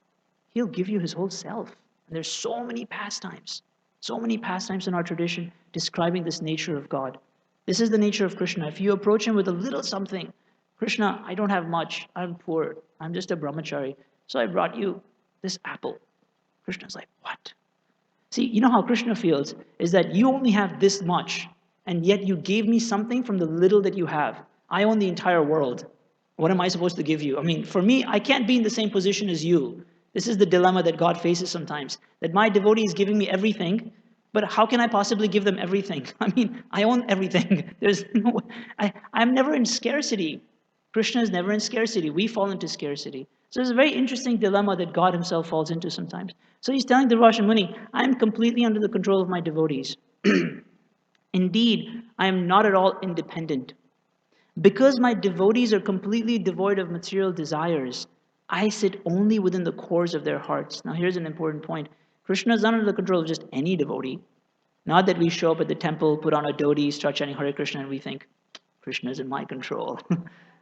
he'll give you his whole self. And there's so many pastimes in our tradition describing this nature of God. This is the nature of Krishna. If you approach him with a little something, Krishna, I don't have much. I'm poor. I'm just a brahmachari. So I brought you this apple. Krishna's like, what? See, you know how Krishna feels is that you only have this much, and yet you gave me something from the little that you have. I own the entire world. What am I supposed to give you? I mean, for me, I can't be in the same position as you. This is the dilemma that God faces sometimes, that my devotee is giving me everything, but how can I possibly give them everything? I mean, I own everything. I'm never in scarcity. Krishna is never in scarcity. We fall into scarcity. So it's a very interesting dilemma that God himself falls into sometimes. So he's telling Durvasha Muni, I am completely under the control of my devotees. Indeed, I am not at all independent. Because my devotees are completely devoid of material desires, I sit only within the cores of their hearts. Now, here's an important point. Krishna is not under the control of just any devotee. Not that we show up at the temple, put on a dhoti, start chanting Hare Krishna, and we think, Krishna is in my control.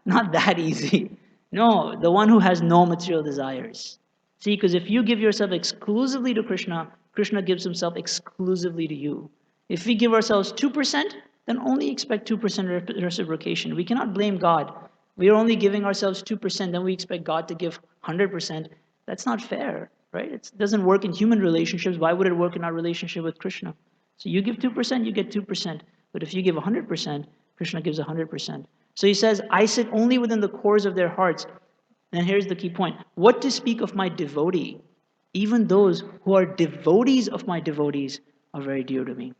Not that easy. No, the one who has no material desires. See, because if you give yourself exclusively to Krishna, Krishna gives himself exclusively to you. If we give ourselves 2%, then only expect 2% reciprocation. We cannot blame God. We are only giving ourselves 2%, then we expect God to give 100%. That's not fair, right? It doesn't work in human relationships. Why would it work in our relationship with Krishna? So you give 2%, you get 2%. But if you give 100%, Krishna gives 100%. So he says, I sit only within the cores of their hearts. And here's the key point. What to speak of my devotee? Even those who are devotees of my devotees are very dear to me.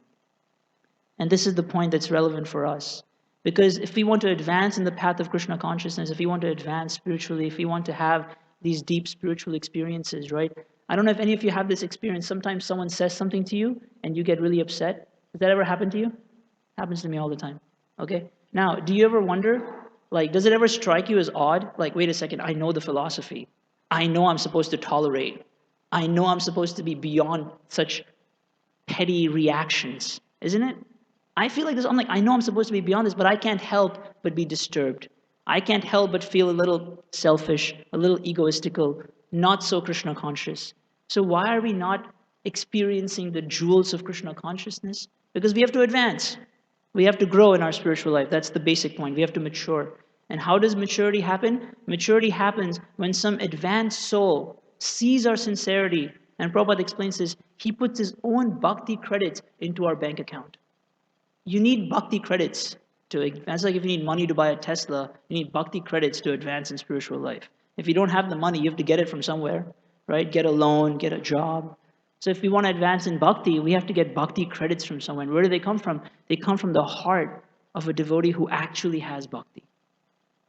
And this is the point that's relevant for us. Because if we want to advance in the path of Krishna consciousness, if we want to advance spiritually, if we want to have these deep spiritual experiences, right? I don't know if any of you have this experience. Sometimes someone says something to you and you get really upset. Has that ever happened to you? Happens to me all the time. Okay? Now, do you ever wonder, like, does it ever strike you as odd? Like, wait a second, I know the philosophy. I know I'm supposed to tolerate. I know I'm supposed to be beyond such petty reactions, isn't it? I feel like this. I'm like, I know I'm supposed to be beyond this, but I can't help but be disturbed. I can't help but feel a little selfish, a little egoistical, not so Krishna conscious. So why are we not experiencing the jewels of Krishna consciousness? Because we have to advance. We have to grow in our spiritual life. That's the basic point. We have to mature. And how does maturity happen? Maturity happens when some advanced soul sees our sincerity. And Prabhupada explains this. He puts his own bhakti credits into our bank account. You need bhakti credits to advance. Like if you need money to buy a Tesla, you need bhakti credits to advance in spiritual life. If you don't have the money, you have to get it from somewhere, right? Get a loan, get a job. So if we want to advance in bhakti, we have to get bhakti credits from somewhere. And where do they come from? They come from the heart of a devotee who actually has bhakti.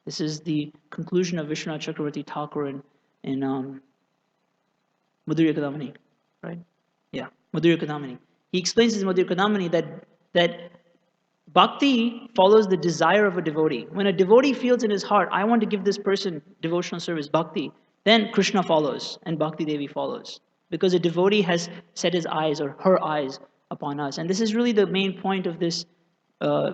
This is the conclusion of Vishwanath Chakravarti Thakur in Madhurya Kadamani, right? Yeah, Madhurya Kadamani. He explains in Madhurya Kadamani that bhakti follows the desire of a devotee. When a devotee feels in his heart, I want to give this person devotional service, bhakti, then Krishna follows and Bhakti Devi follows. Because a devotee has set his eyes or her eyes upon us. And this is really the main point of this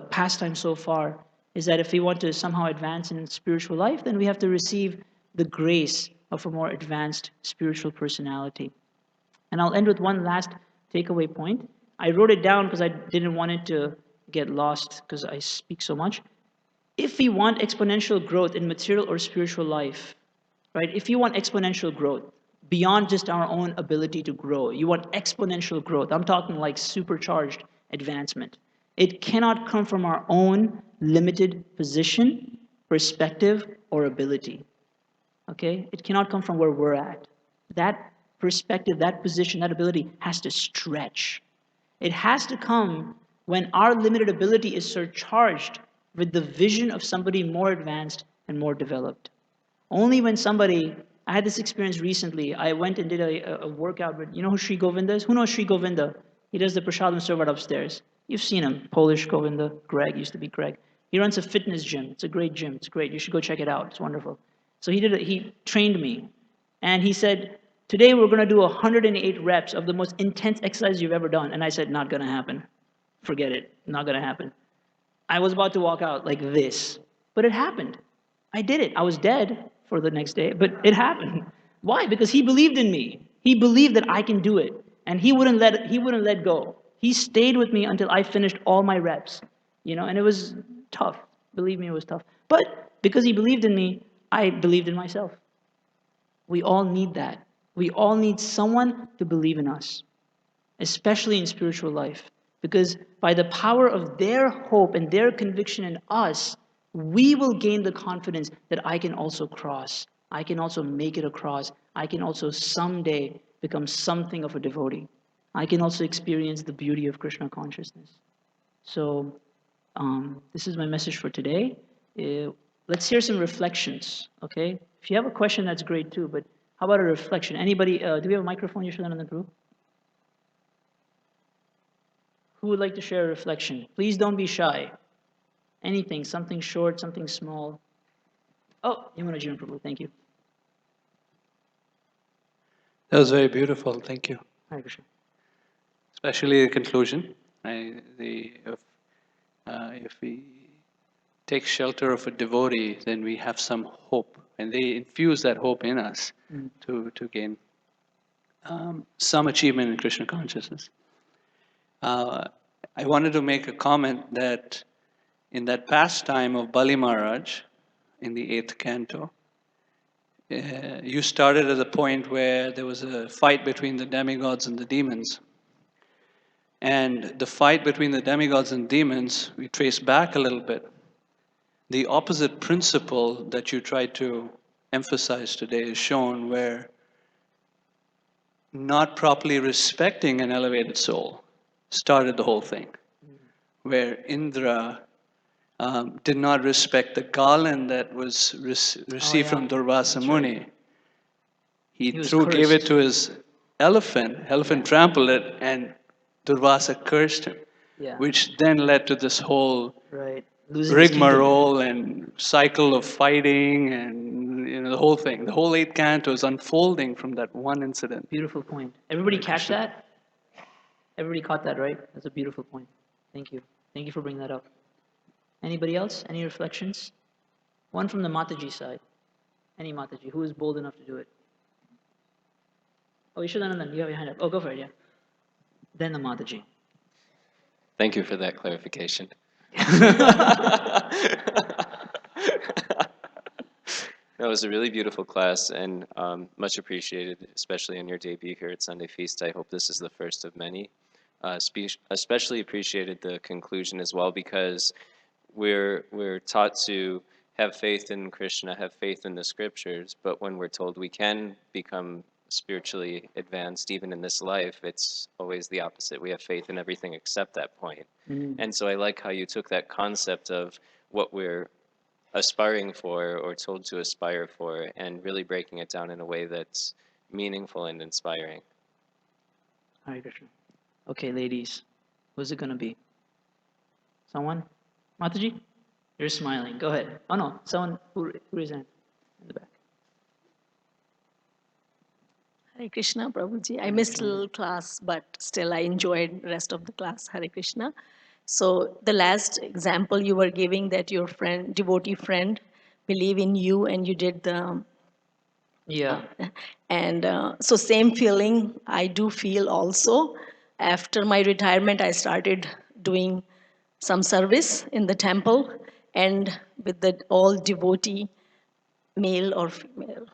pastime so far, is that if we want to somehow advance in spiritual life, then we have to receive the grace of a more advanced spiritual personality. And I'll end with one last takeaway point. I wrote it down because I didn't want it to get lost because I speak so much. If we want exponential growth in material or spiritual life, right? If you want exponential growth, beyond just our own ability to grow. You want exponential growth. I'm talking like supercharged advancement. It cannot come from our own limited position, perspective, or ability. Okay? It cannot come from where we're at. That perspective, that position, that ability has to stretch. It has to come when our limited ability is surcharged with the vision of somebody more advanced and more developed. Only when somebody, I had this experience recently. I went and did a workout with, you know who Sri Govinda is? Who knows Sri Govinda? He does the prasadam served upstairs. You've seen him, Polish Govinda. Greg used to be Greg. He runs a fitness gym. It's a great gym. It's great. You should go check it out. It's wonderful. So he trained me, and he said, today we're going to do 108 reps of the most intense exercise you've ever done. And I said, not going to happen. Forget it. Not going to happen. I was about to walk out like this, but it happened. I did it. I was dead for the next day, but it happened. Why? Because he believed in me. He believed that I can do it, and he wouldn't let go. He stayed with me until I finished all my reps, and it was tough. Believe me, it was tough. But because he believed in me, I believed in myself. We all need that. We all need someone to believe in us, especially in spiritual life. Because by the power of their hope and their conviction in us, we will gain the confidence that I can also cross. I can also make it across. I can also someday become something of a devotee. I can also experience the beauty of Krishna consciousness. So, this is my message for today. Let's hear some reflections, okay? If you have a question, that's great too, but how about a reflection? Anybody, do we have a microphone, Yashodan, in the group? Who would like to share a reflection? Please don't be shy. Anything, something short, something small. Oh, Yamuna Jivan Prabhu, thank you. That was very beautiful. Thank you. Hare Krishna. Especially the conclusion. If we take shelter of a devotee, then we have some hope, and they infuse that hope in us to gain some achievement in Krishna consciousness. I wanted to make a comment that in that pastime of Bali Maharaj, in the 8th canto, you started at a point where there was a fight between the demigods and the demons. And the fight between the demigods and demons, we trace back a little bit. The opposite principle that you tried to emphasize today is shown where not properly respecting an elevated soul started the whole thing. Where Indra did not respect the garland that was received from Durvasa Muni. He gave it to his elephant trampled it, and Durvasa cursed him, which then led to this whole rigmarole and cycle of fighting and the whole thing. The whole 8th canto is unfolding from that one incident. Beautiful point. Everybody catch that? Everybody caught that, right? That's a beautiful point. Thank you. Thank you for bringing that up. Anybody else? Any reflections? One from the Mataji side. Any Mataji. Who is bold enough to do it? Oh, Yashodanandan, you have your hand up. Oh, go for it, yeah. Then the Mataji. Thank you for that clarification. That was a really beautiful class and much appreciated, especially in your debut here at Sunday Feast. I hope this is the first of many. Especially appreciated the conclusion as well, because we're taught to have faith in Krishna, have faith in the scriptures, but when we're told we can become spiritually advanced even in this life, it's always the opposite. We have faith in everything except that point. And so I like how you took that concept of what we're aspiring for or told to aspire for and really breaking it down in a way that's meaningful and inspiring. Hare Krishna. Okay, ladies, who's it going to be? Someone? Mataji? You're smiling. Go ahead. Oh, no. Someone who raised hand in the back. Hare Krishna, Prabhuji. I missed a little class, but still I enjoyed the rest of the class. Hare Krishna. So the last example you were giving, that your friend, devotee friend, believe in you and you did the... Yeah. And so same feeling I do feel also. After my retirement, I started doing some service in the temple and with the all devotee, male or female,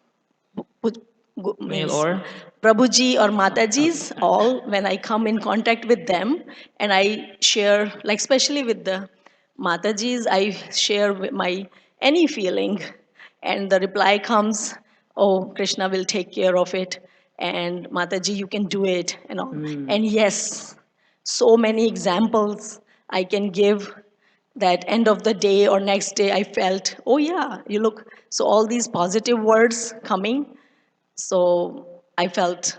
Male means or? Prabhuji or Mataji's, Okay. all when I come in contact with them and I share, like especially with the Mataji's, I share with my any feeling, and the reply comes, "Oh, Krishna will take care of it," and Mataji, you can do it, and all. And yes, so many examples I can give that end of the day or next day I felt, oh yeah, you look, so all these positive words coming, so I felt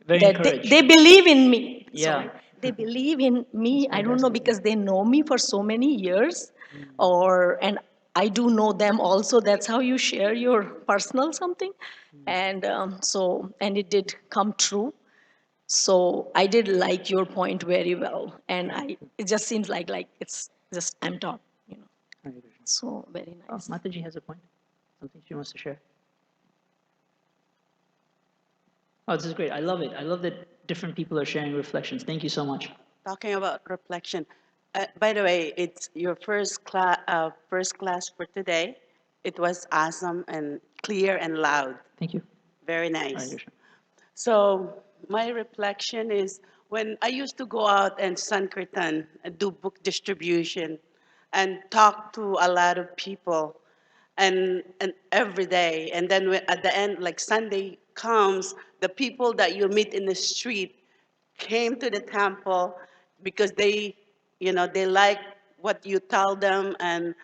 Very that encouraged. they believe in me. Yeah. Sorry. They believe in me. That's I don't know, fantastic. because they know me for so many years, and I do know them also. That's how you share your personal something. And and it did come true. So I did like your point very well. And it just seems like it's just, I'm taught, you know. Hare Krishna. So very Oh, nice. Mataji has a point. Something she wants to share. Oh, this is great. I love it. I love that different people are sharing reflections. Thank you so much. Talking about reflection. By the way, it's your first class for today. It was awesome and clear and loud. Thank you. Very Hare nice. Krishna. So my reflection is when I used to go out and Sankirtan, do book distribution, and talk to a lot of people, and every day, and then at the end, like Sunday comes, the people that you meet in the street came to the temple because they like what you tell them, and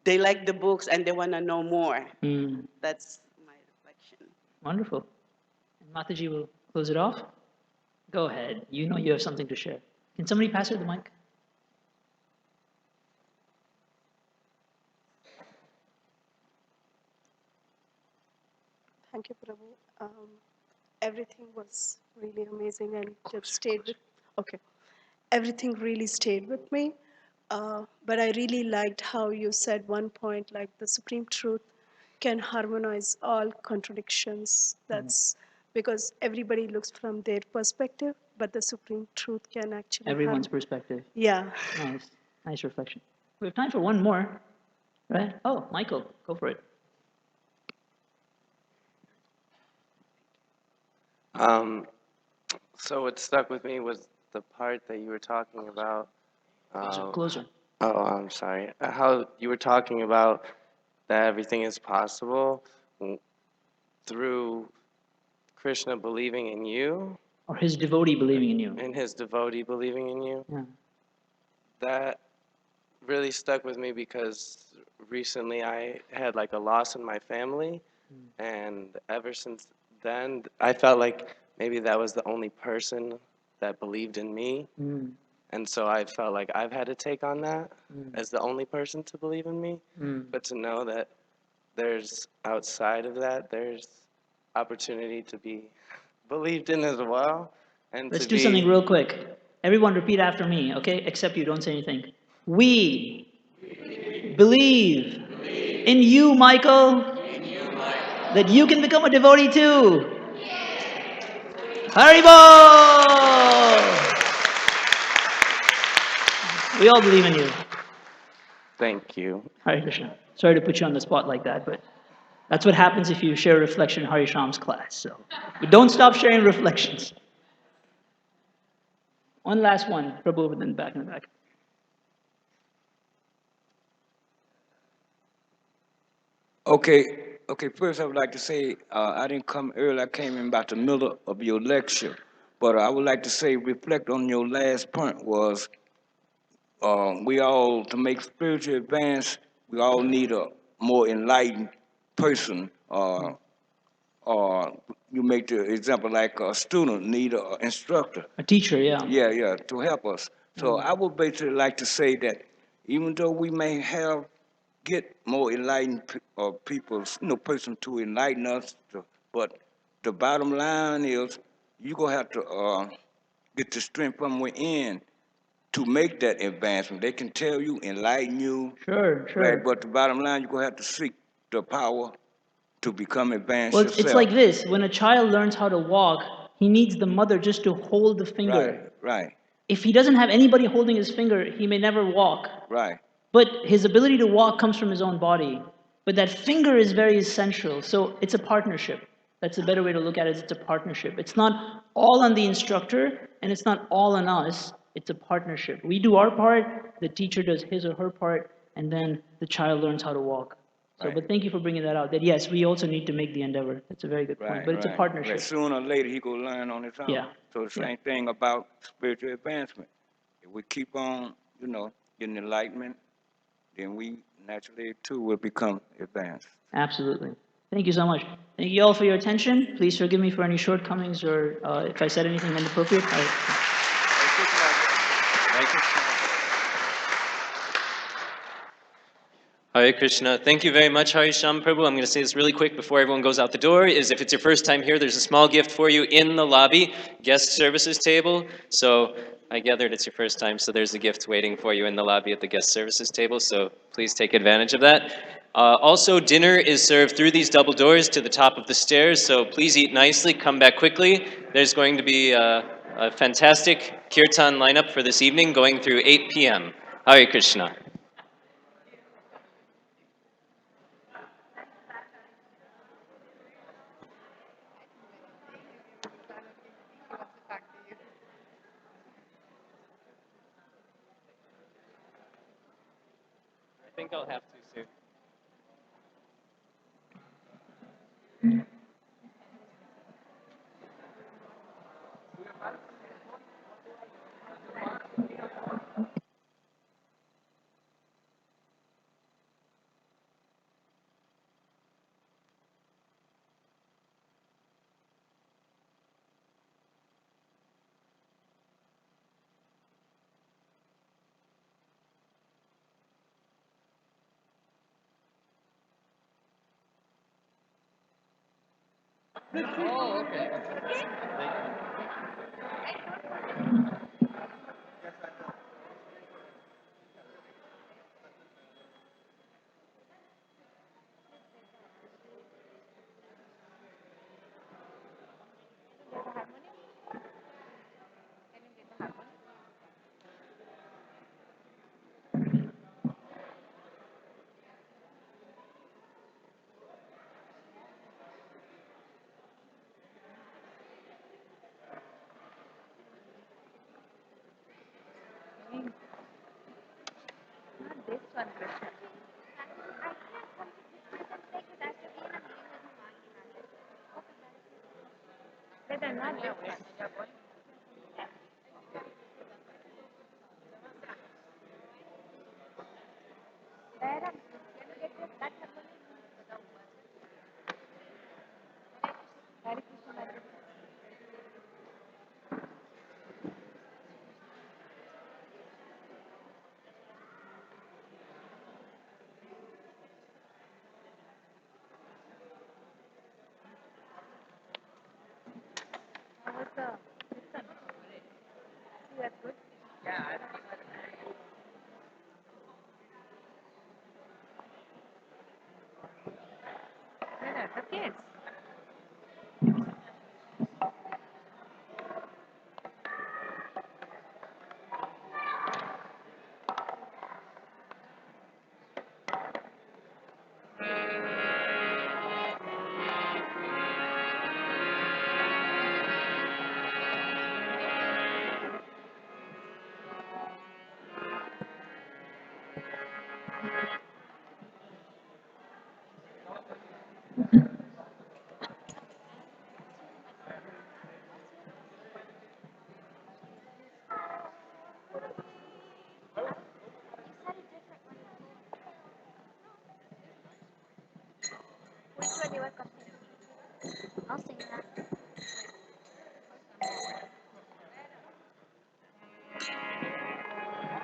they like the books and they want to know more. Mm, That's my reflection. wonderful. And Mataji will close it off. Go ahead. You know you have something to share. Can somebody pass her the mic? Thank you, Prabhu. Everything was really amazing and just stayed with. Okay, everything really stayed with me. But I really liked how you said one point, like the supreme truth can harmonize all contradictions. That's because everybody looks from their perspective, but the supreme truth can actually Everyone's perspective. Yeah. Nice. Nice reflection. We have time for one more, right? Oh, Michael, go for it. Um, so what stuck with me was the part that you were talking about. Closer, Uh, closer. oh, I'm sorry. How you were talking about that everything is possible through Krishna believing in you Or his devotee believing in you. and his devotee believing in you. Yeah. That really stuck with me because recently I had like a loss in my family, and ever since then I felt like maybe that was the only person that believed in me. Mm, And so I felt like I've had to take on that mm, as the only person to believe in me. mm. But to know that there's outside of that, there's opportunity to be believed in as well. And Let's to do something be, real quick. Everyone repeat after me, okay? Except you, don't say anything. We believe in you, Michael, that you can become a devotee too. Haribo! We all believe in you. thank you. Hare Krishna. Sorry to put you on the spot like that, but that's what happens if you share reflection in Hari Sham's class. So, but don't stop sharing reflections. One last one. Prabhu over in the back, in the back. Okay. First, I would like to say I didn't come early. I came in about the middle of your lecture. But I would like to say, reflect on your last point was we all, to make spiritual advance, we all need a more enlightened person. Or you make the example like a student need an instructor. A teacher, yeah. Yeah, to help us. So I would basically like to say that even though we may have get more enlightened people, person to enlighten us, but the bottom line is you gonna have to get the strength from within to make that advancement. They can tell you, enlighten you, Sure, right? sure. But the bottom line, you're gonna have to seek the power to become advanced Well, it's yourself. like this. When a child learns how to walk, he needs the mother just to hold the finger. Right. If he doesn't have anybody holding his finger, he may never walk. Right. But his ability to walk comes from his own body. But that finger is very essential. So it's a partnership. That's a better way to look at it. It's a partnership. It's not all on the instructor and it's not all on us. It's a partnership. We do our part, the teacher does his or her part, and then the child learns how to walk. So, Right. but thank you for bringing that out. That yes, we also need to make the endeavor. That's a very good point. Right, But it's a right. partnership. But sooner or later he gonna learn on his own. Yeah. So the Yeah. same thing about spiritual advancement. If we keep on, getting enlightenment, then we naturally too will become advanced. Absolutely. Thank you so much. Thank you all for your attention. Please forgive me for any shortcomings or if I said anything inappropriate. Hare Krishna. Thank you very much, Harisham Prabhu. I'm going to say this really quick before everyone goes out the door, is if it's your first time here, there's a small gift for you in the lobby, guest services table. So I gathered it's your first time, so there's a gift waiting for you in the lobby at the guest services table, so please take advantage of that. Also, dinner is served through these double doors to the top of the stairs, so please eat nicely, come back quickly. There's going to be a fantastic kirtan lineup for this evening going through 8 p.m. Hare Krishna. I think I'll have to soon. Oh, okay. Thank you.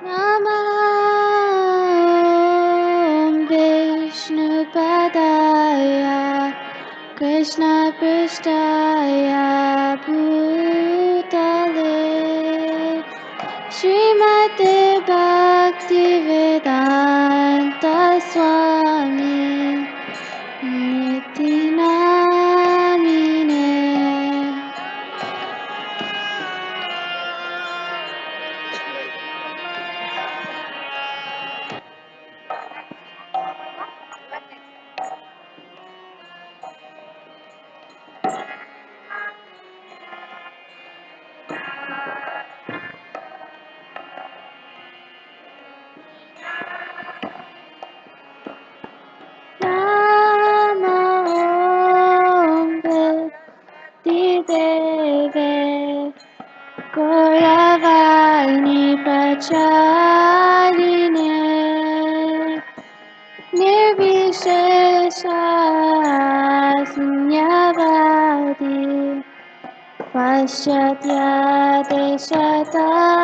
Namo Vishnupadaya Krishna Pristaya Bhutale Srimate Bhaktivedanta Swami Nitinamine Nirvishesha Sunyavadi Paschatya Deshatayine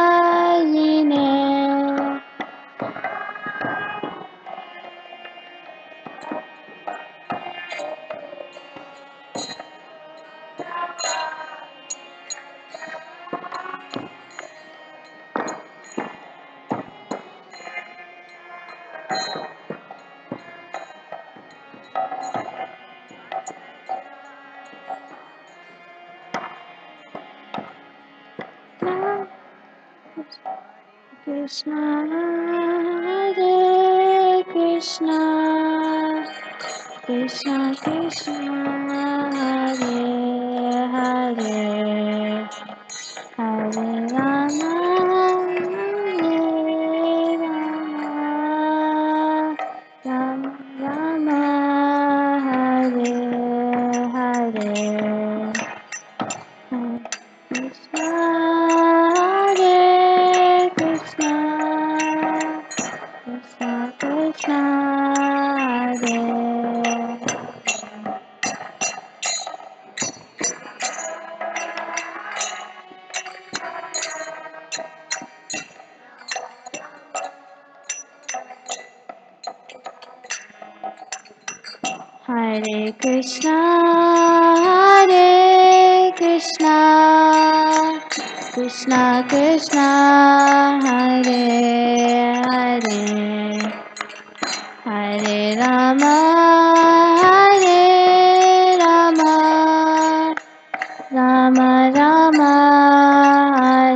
Krishna Hare Krishna Krishna Krishna Hare Hare Hare Rama Hare Rama Rama Rama Hare Hare Krishna Hare Krishna Krishna Krishna Hare Hare Krishna Krishna Krishna Hare Hare Hare Rama Hare Rama Rama Rama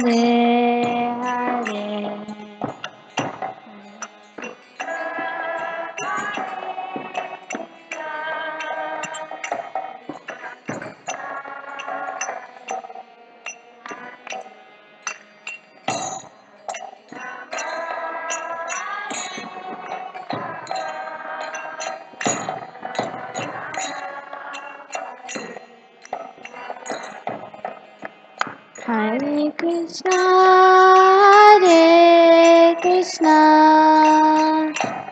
Hare Hare Hare Krishna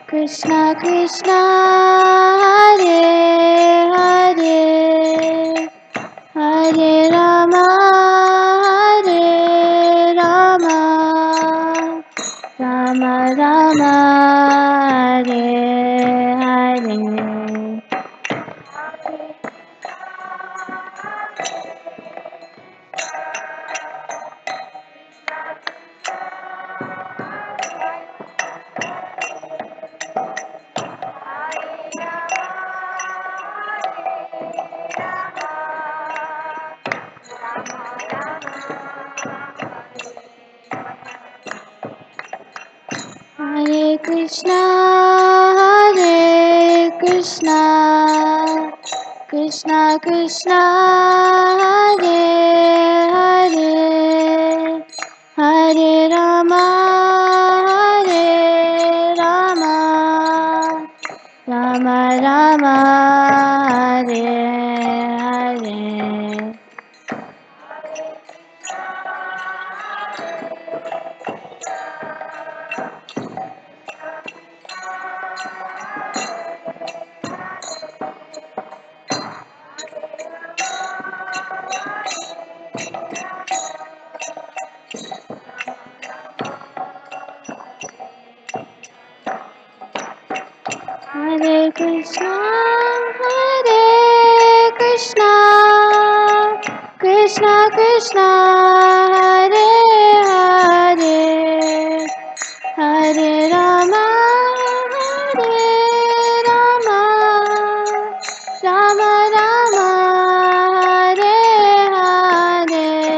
Krishna Krishna Hare Hare Hare Rama Hare Rama Rama Rama Hare Hare Hare Krishna Krishna Krishna Hare Hare Hare Rama Hare Rama Rama Rama Hare Hare Hare Krishna Krishna Krishna Hare Hare Hare Rama Hare Rama Rama Rama Hare Hare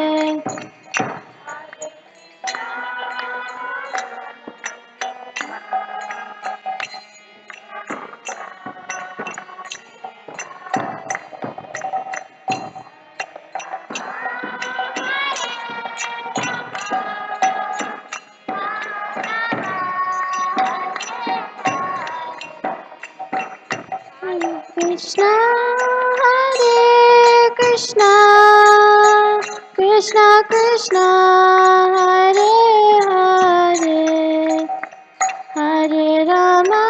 Krishna Hare Krishna Krishna Krishna Hare Hare Hare Rama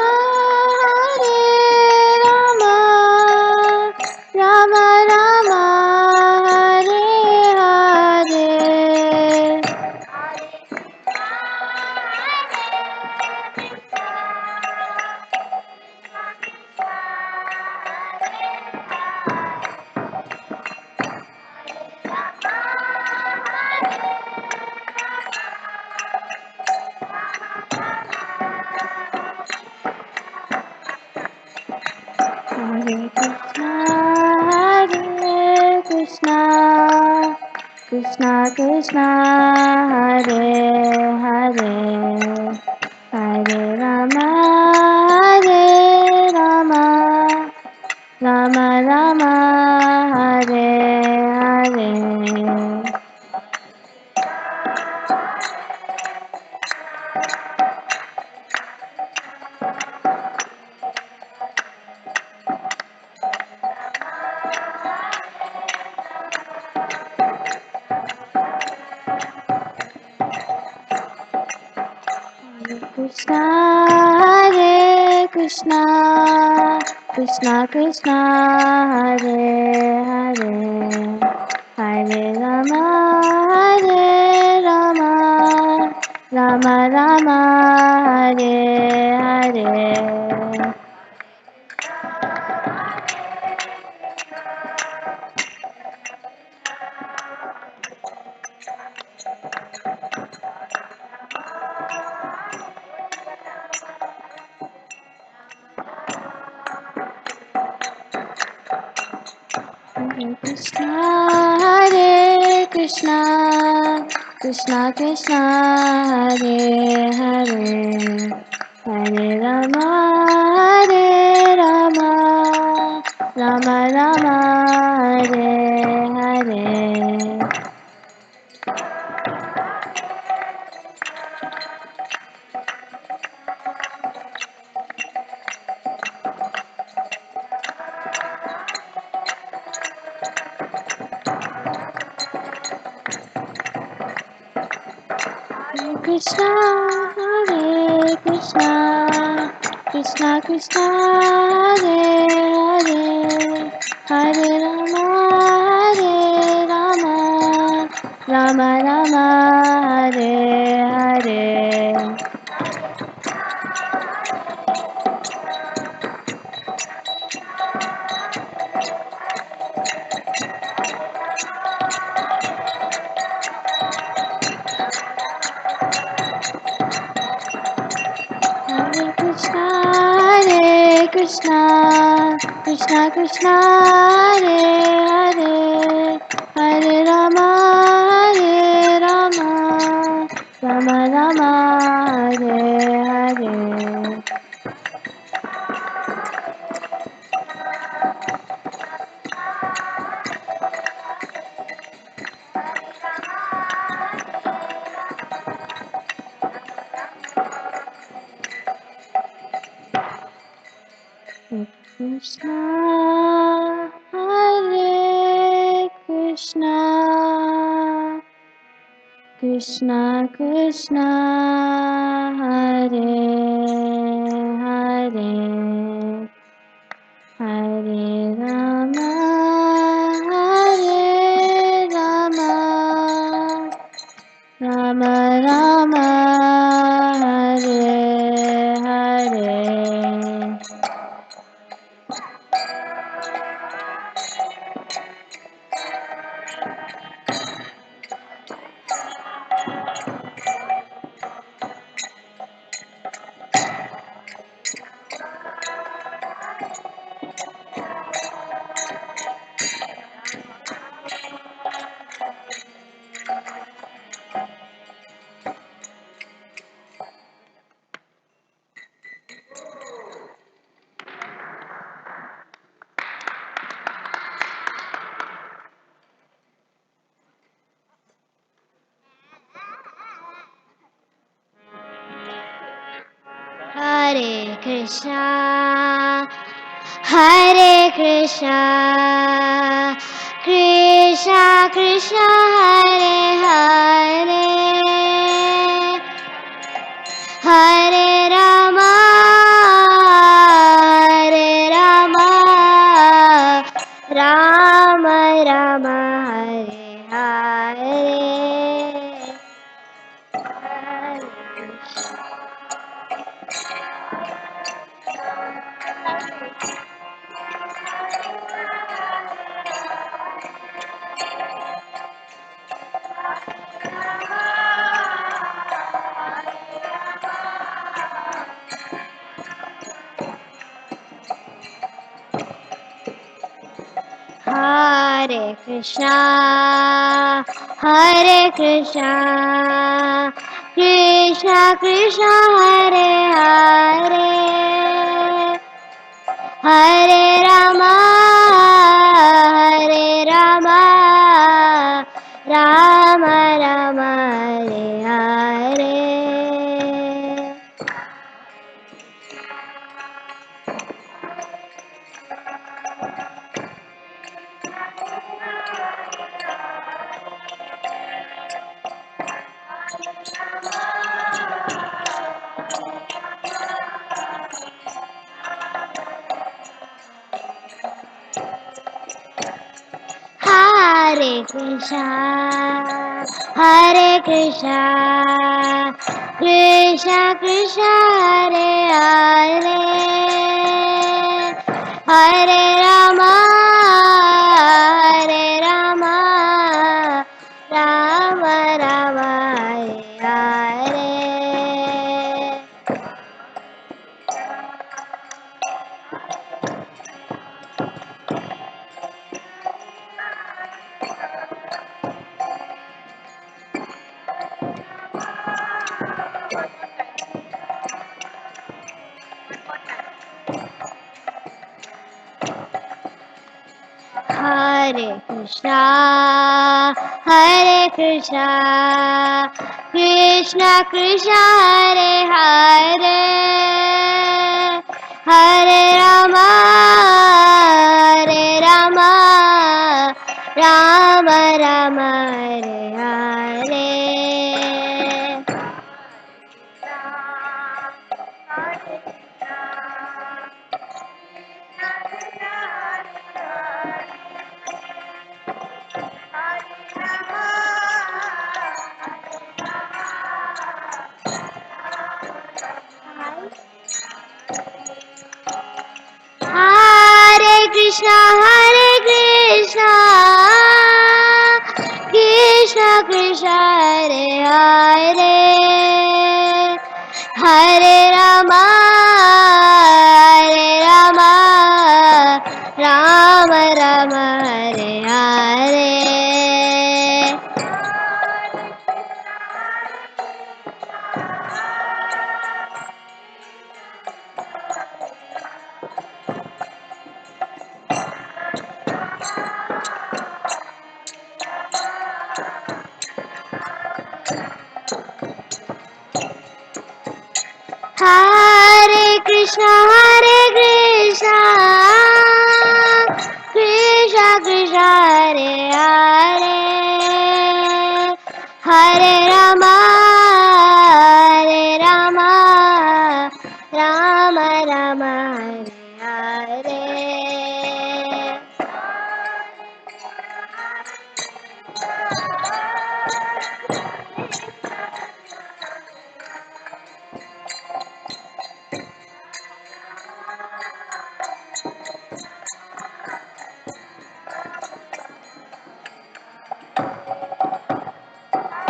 Krishna Krishna Hare Hare Hare Rama Hare Rama Rama Rama Hare Hare Krishna Hare Krishna Krishna Krishna Hare Hare Hare Rama Hare Rama Rama Rama Hare Hare Hare Krishna, Hare Krishna, Krishna Krishna, Hare Hare, Hare Rama, Hare Rama, Rama Rama, Hare Hare. Hare Krishna, Hare Krishna, Krishna Krishna, Hare Hare, Hare Rama, Hare Rama, Rama Rama, Hare Hare. Hare Krishna, Hare Krishna, Krishna Krishna, Hare Hare, Hare Rama, Hare Rama, Rama Rama, Hare Hare. Krishna, Hare Krishna, Krishna Krishna, Hare Hare, Hare Rama, Hare Rama, Rama Rama, Hare Hare. Hare Krishna, Hare Krishna, Krishna Krishna, Hare Hare, Hare Rama, Hare Rama, Rama Rama, Hare Hare. Hare Krishna, Hare Krishna, Krishna Krishna, Hare Hare, Hare Rama, Hare Rama, Rama Rama, Hare Hare. Hare Krishna, Hare Krishna, Krishna Krishna, Hare Hare, Hare Rama, Hare Rama, Rama Rama, Hare Hare. Hare Krishna, Hare Krishna, Krishna Krishna, Hare Hare, Hare Rama, Hare Rama, Rama Rama, Hare Hare. Hare Krishna, Hare Krishna, Krishna Krishna, Hare Hare, Hare Rama, Hare Rama, Rama Rama, Hare Hare. Hare Krishna, Hare Krishna, Krishna Krishna, Hare Hare, Hare Rama, Hare Rama, Rama Rama, Hare Hare.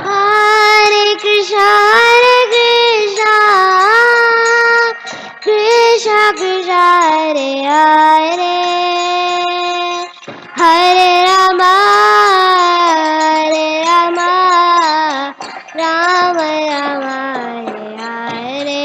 Hare Krishna, Hare Krishna, Krishna Krishna, Hare Hare, Hare Rama, Hare Rama, Rama Rama, Hare Hare.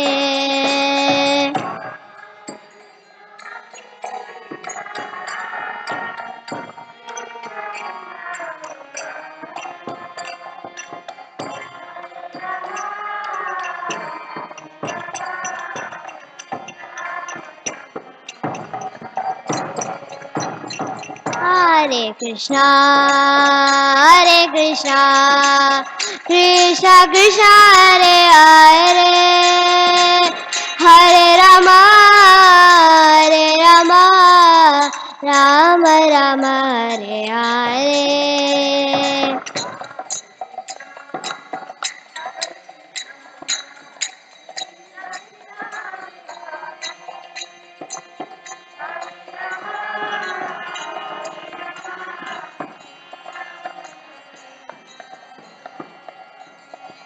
Hare Krishna, Hare Krishna, Krishna Krishna, Hare Hare, Hare Rama, Hare Rama, Rama Rama, Hare Hare.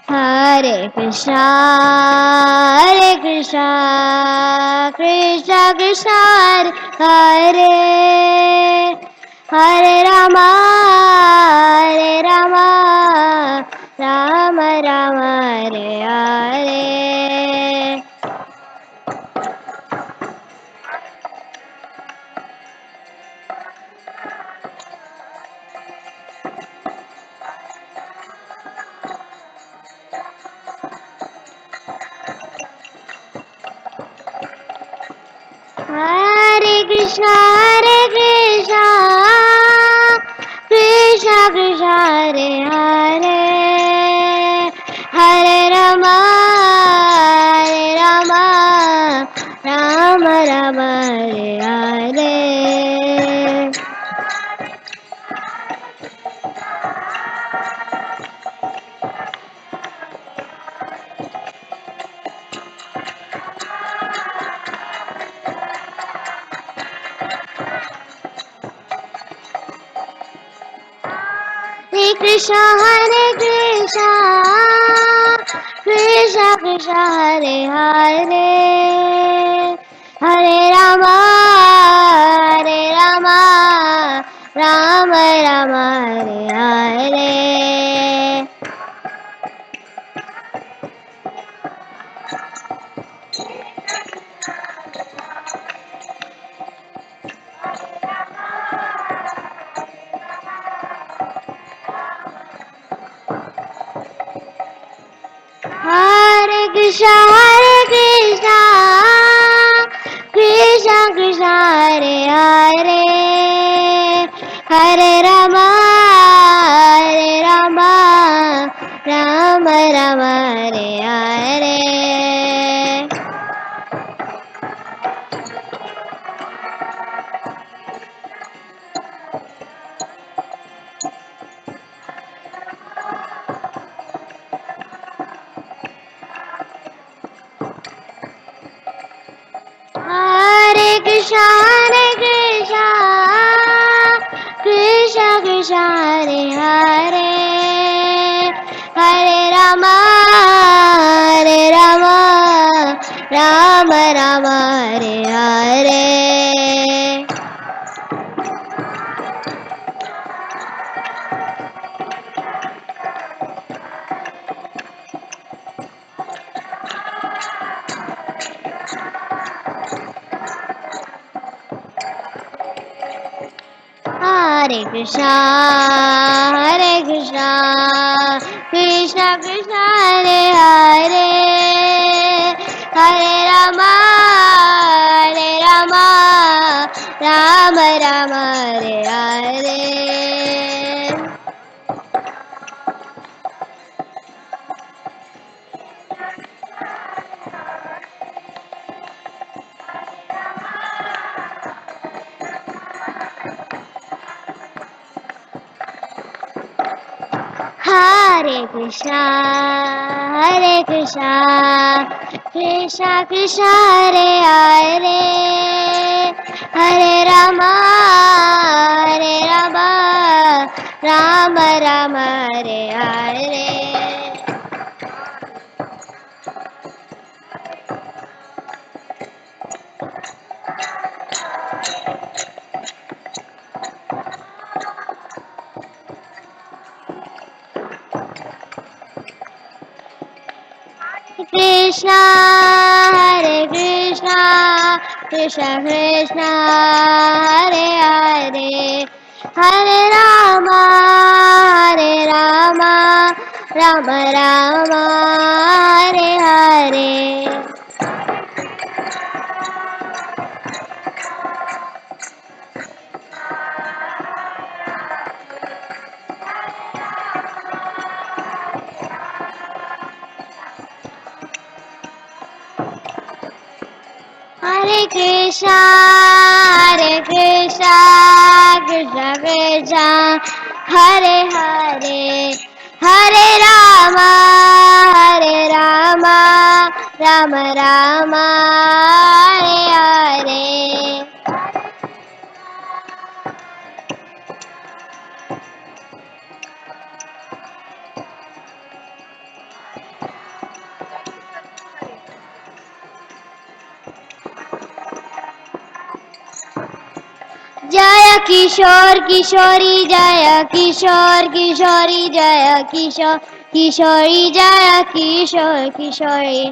Hare Krishna, Hare Krishna, Krishna Krishna, Hare Hare, Hare Rama, Hare Rama, Rama Rama, Hare Hare. Hare Krishna, Krishna Krishna, Hare Hare, Hare Rama, Hare Rama, Rama Rama, Hare Hare. Hare Krishna, Krishna Krishna, Hare Hare, Hare Rama, Hare Rama, Rama Rama, Hare Hare. Hare Krishna, Krishna Krishna, Hare Hare, Hare Rama, Hare Rama, Rama Rama, Hare Hare. Hare Krishna, Krishna Krishna, Hare Hare, Hare Rama, Hare Rama, Rama Rama, Hare Hare. Hare Krishna, Krishna Krishna, Hare Hare, Hare Rama, Hare Rama, Rama Rama, Hare Hare. Hare Krishna, Krishna Krishna, Hare Hare, Hare Rama, Hare Rama, Rama Rama, Hare Hare. Krishna, Hare Krishna, Krishna Krishna, Hare Hare, Hare Rama, Hare Rama, Rama Rama, Hare Hare. Hare Krishna, Krishna Krishna, Hare Hare, Hare Rama, Hare Rama, Rama Rama, Hare Hare. Jaya किशोर किशोरी जय किशोर किशोरी जय किशोर किशोरी जय किशोर किशोरी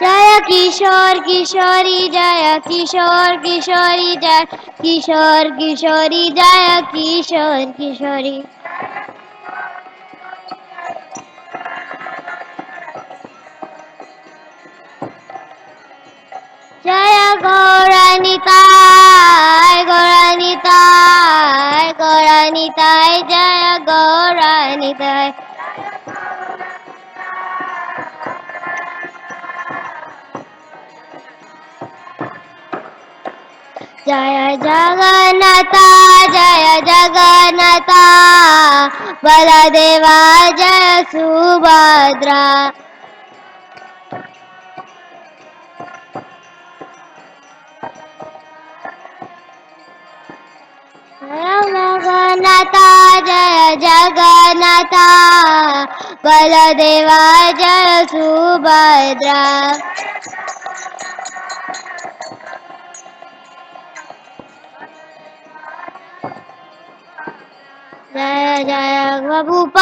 जय किशोर किशोरी जय किशोर किशोरी जय किशोर किशोरी जय किशोर किशोरी जय गौरानिताय गौरानिताय गौरानिताय जय गौरानिताय जय जगन्नाथ जय जगन्नाथ बलदेवा जय सुभद्रा जगन्नाथ जय जगन्नाथ बलदेवा जय सुभद्रा जय जय प्रभुपाद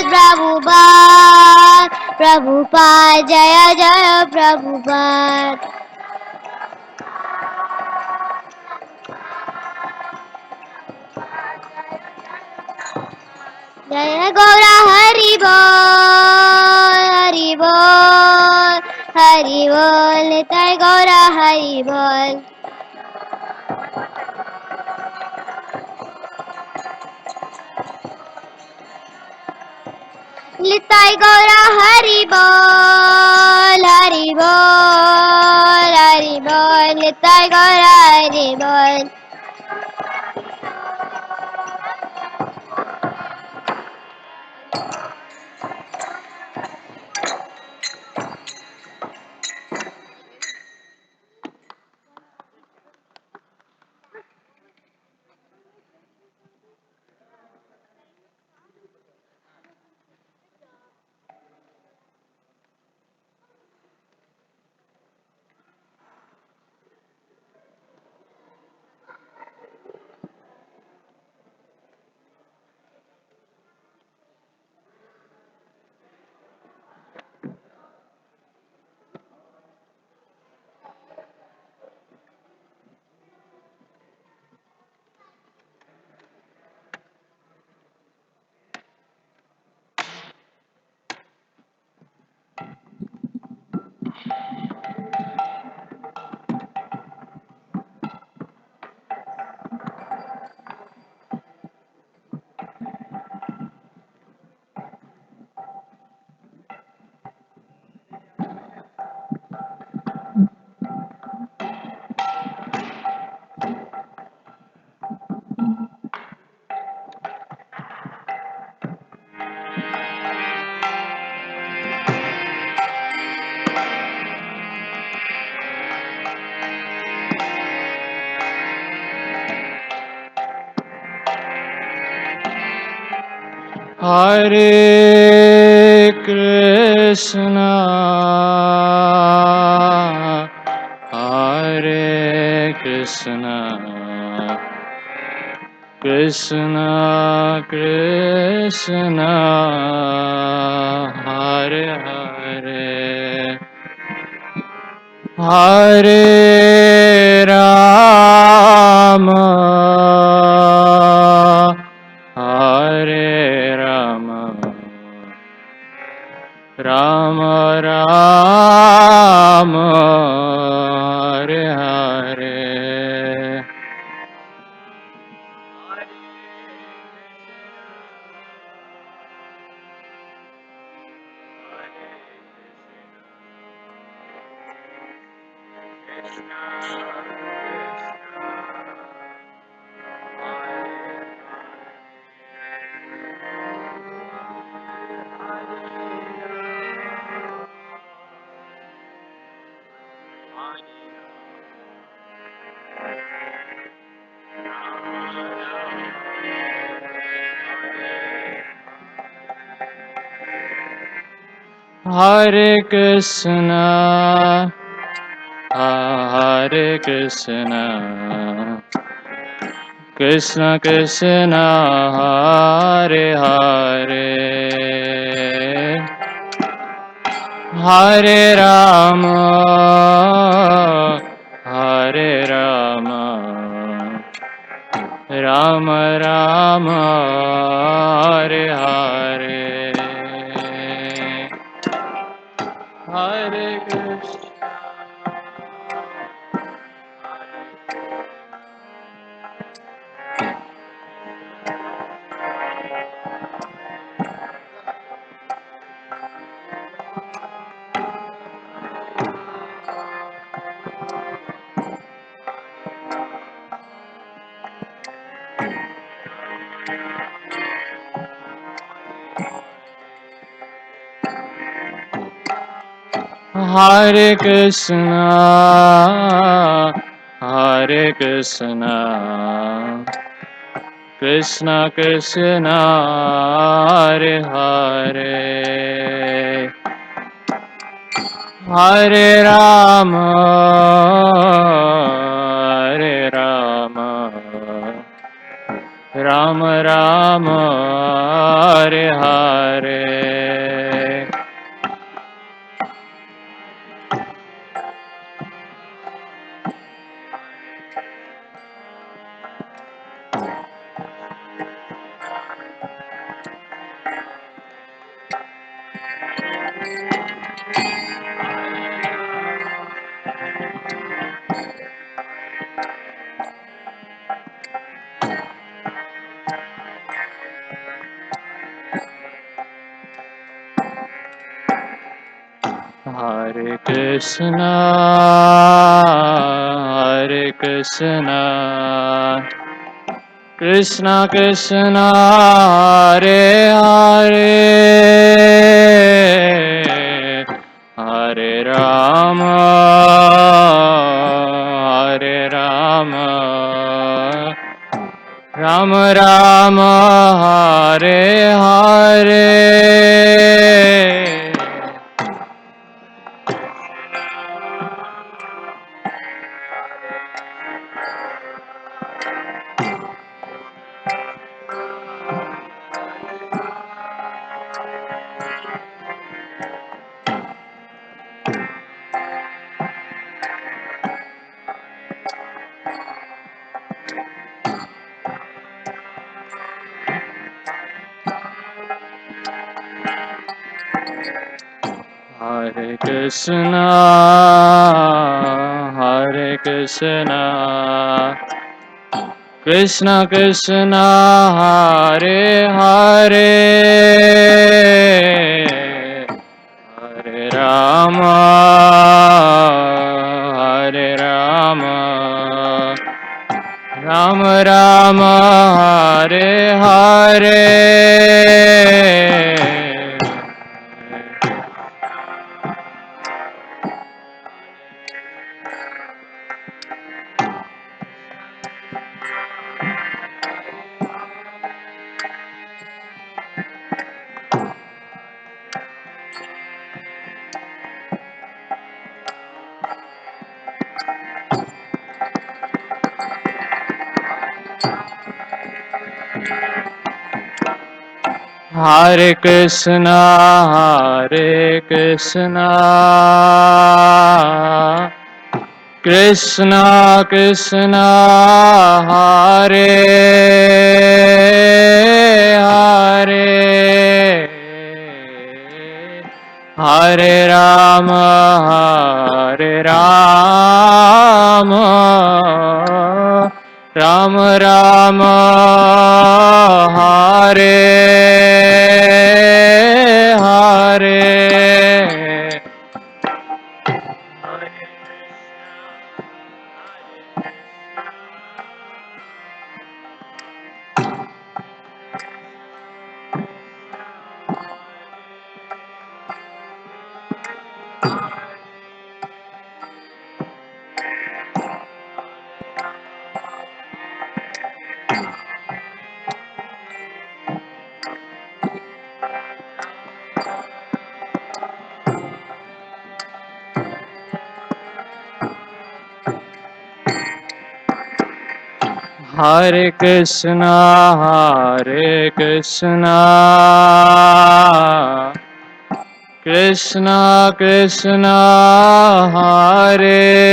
प्रभुपाद प्रभुपाद जय जय प्रभुपाद जय गौरा हरि बोल हरि बोल हरि बोल निताय गौरा हरि बोल निताय गौरा हरि बोल हरि बोल हरि बोल निताय गौरा हरि बोल Hare Krishna, Hare Krishna, Krishna Krishna, Hare Hare, Hare Rama, Hare Rama, Rama Rama, Hare Hare. Hare Krishna, Hare Krishna, Krishna Krishna, Hare Hare, Hare Rama, Hare Rama, Rama Rama, Hare Hare, Hare Krishna. Hare Krishna, Hare Krishna, Krishna Krishna, Hare Hare, Hare Rama, Hare Rama, Rama Rama, Hare Hare. Hare Krishna, Hare Krishna, Krishna Krishna, Hare Hare, Hare Rama, Hare Rama, Rama Rama, Hare Hare. Hare Krishna, Hare Krishna, Krishna Krishna, Hare Hare, Hare Rama, Hare Rama, Rama Rama, Hare Hare. Hare Krishna, Hare Krishna, Krishna Krishna, Hare Hare, Hare Rama, Hare Rama, Rama Rama, Hare Hare. Hare Krishna, Hare Krishna, Krishna Krishna, Hare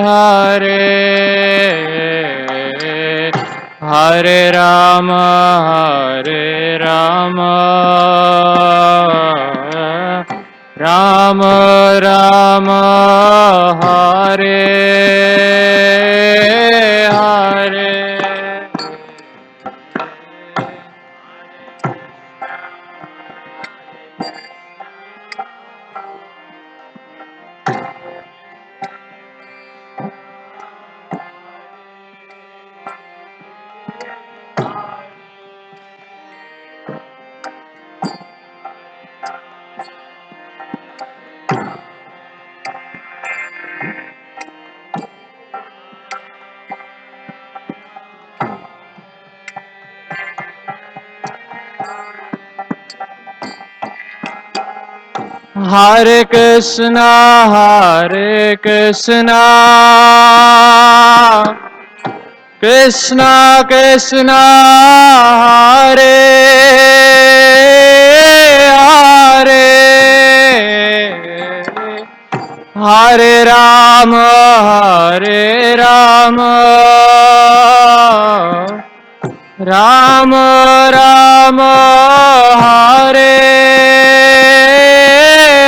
Hare, Hare Rama, Hare Rama, Rama Rama, Hare Hare. Hare Krishna, Hare Krishna, Krishna Krishna, Hare Hare, Hare Rama, Hare Rama, Rama Rama, Hare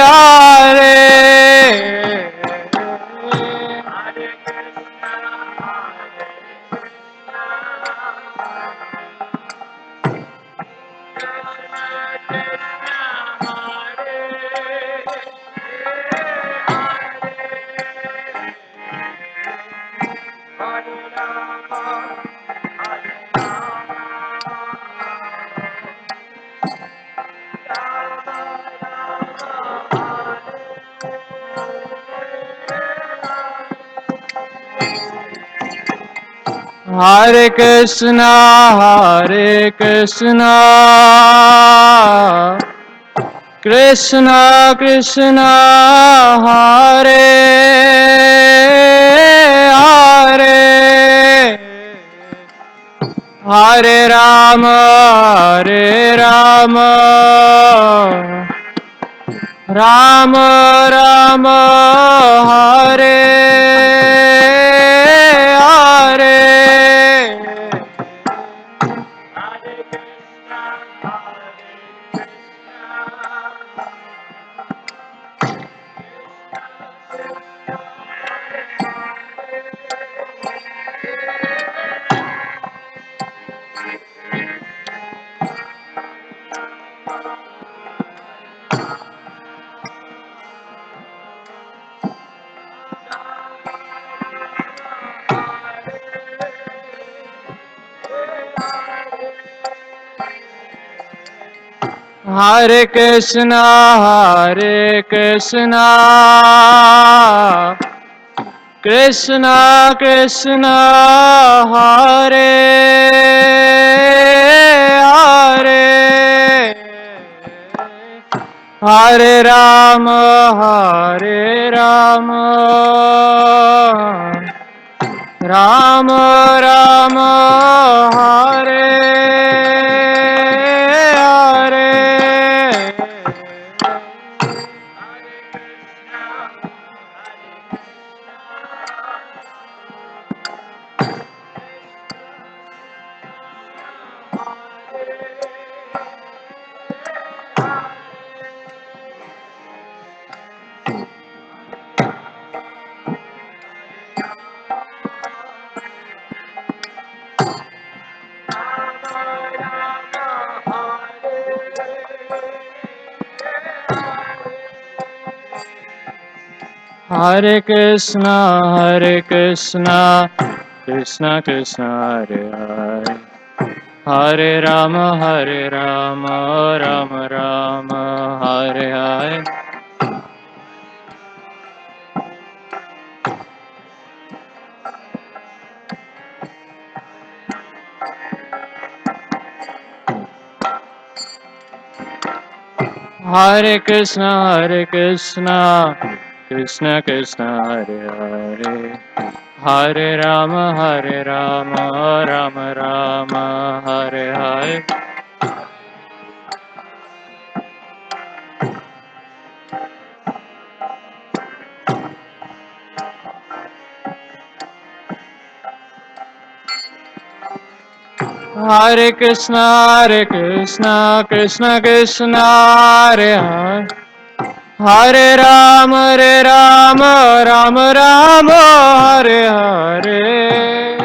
Hare. Hare Krishna, Hare Krishna, Krishna Krishna, Hare Hare, Hare Rama, Hare Rama, Rama Rama, Hare Hare. Hare Krishna, Hare Krishna, Krishna Krishna, Hare Hare, Hare Rama, Hare Rama, Rama Rama, Hare Hare. Hare Krishna, Hare Krishna, Krishna Krishna, Hare Hare, Hare Rama, Hare Rama, Rama Rama, Hare Hare. Hare Krishna, Krishna Krishna, Hare Hare, Hare Rama, Rama Rama, Hare Hare. Hare Krishna, Krishna Krishna, Hare Hare. Hare Rama, Rama Rama, Hare Hare.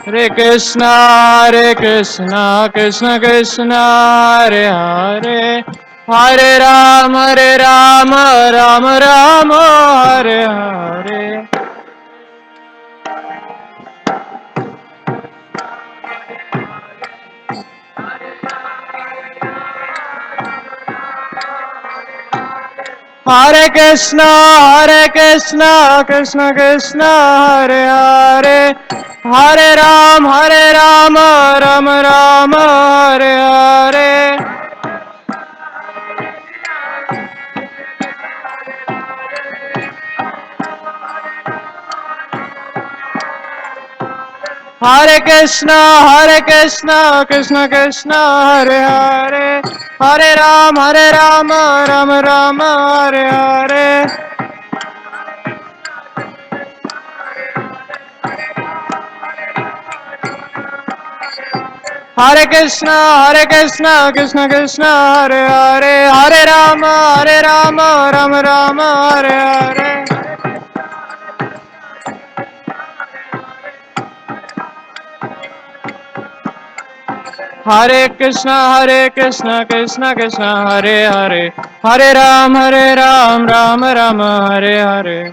Hare Krishna, Krishna Krishna, Hare Hare. Hare Rama, Rama Rama, Hare Hare. Hare Krishna, Krishna Krishna, Hare Hare. Hare Rama, Rama Rama, Hare Hare. Hare Krishna, Krishna Krishna, Hare Hare. Hare Rama, Rama Rama, Hare Hare. Hare Krishna, Krishna Krishna, Hare Hare. Hare Rama, Rama Rama, Hare Hare. Hare Krishna, Krishna Krishna, Hare Hare. Hare Rama, Rama Rama, Hare Hare.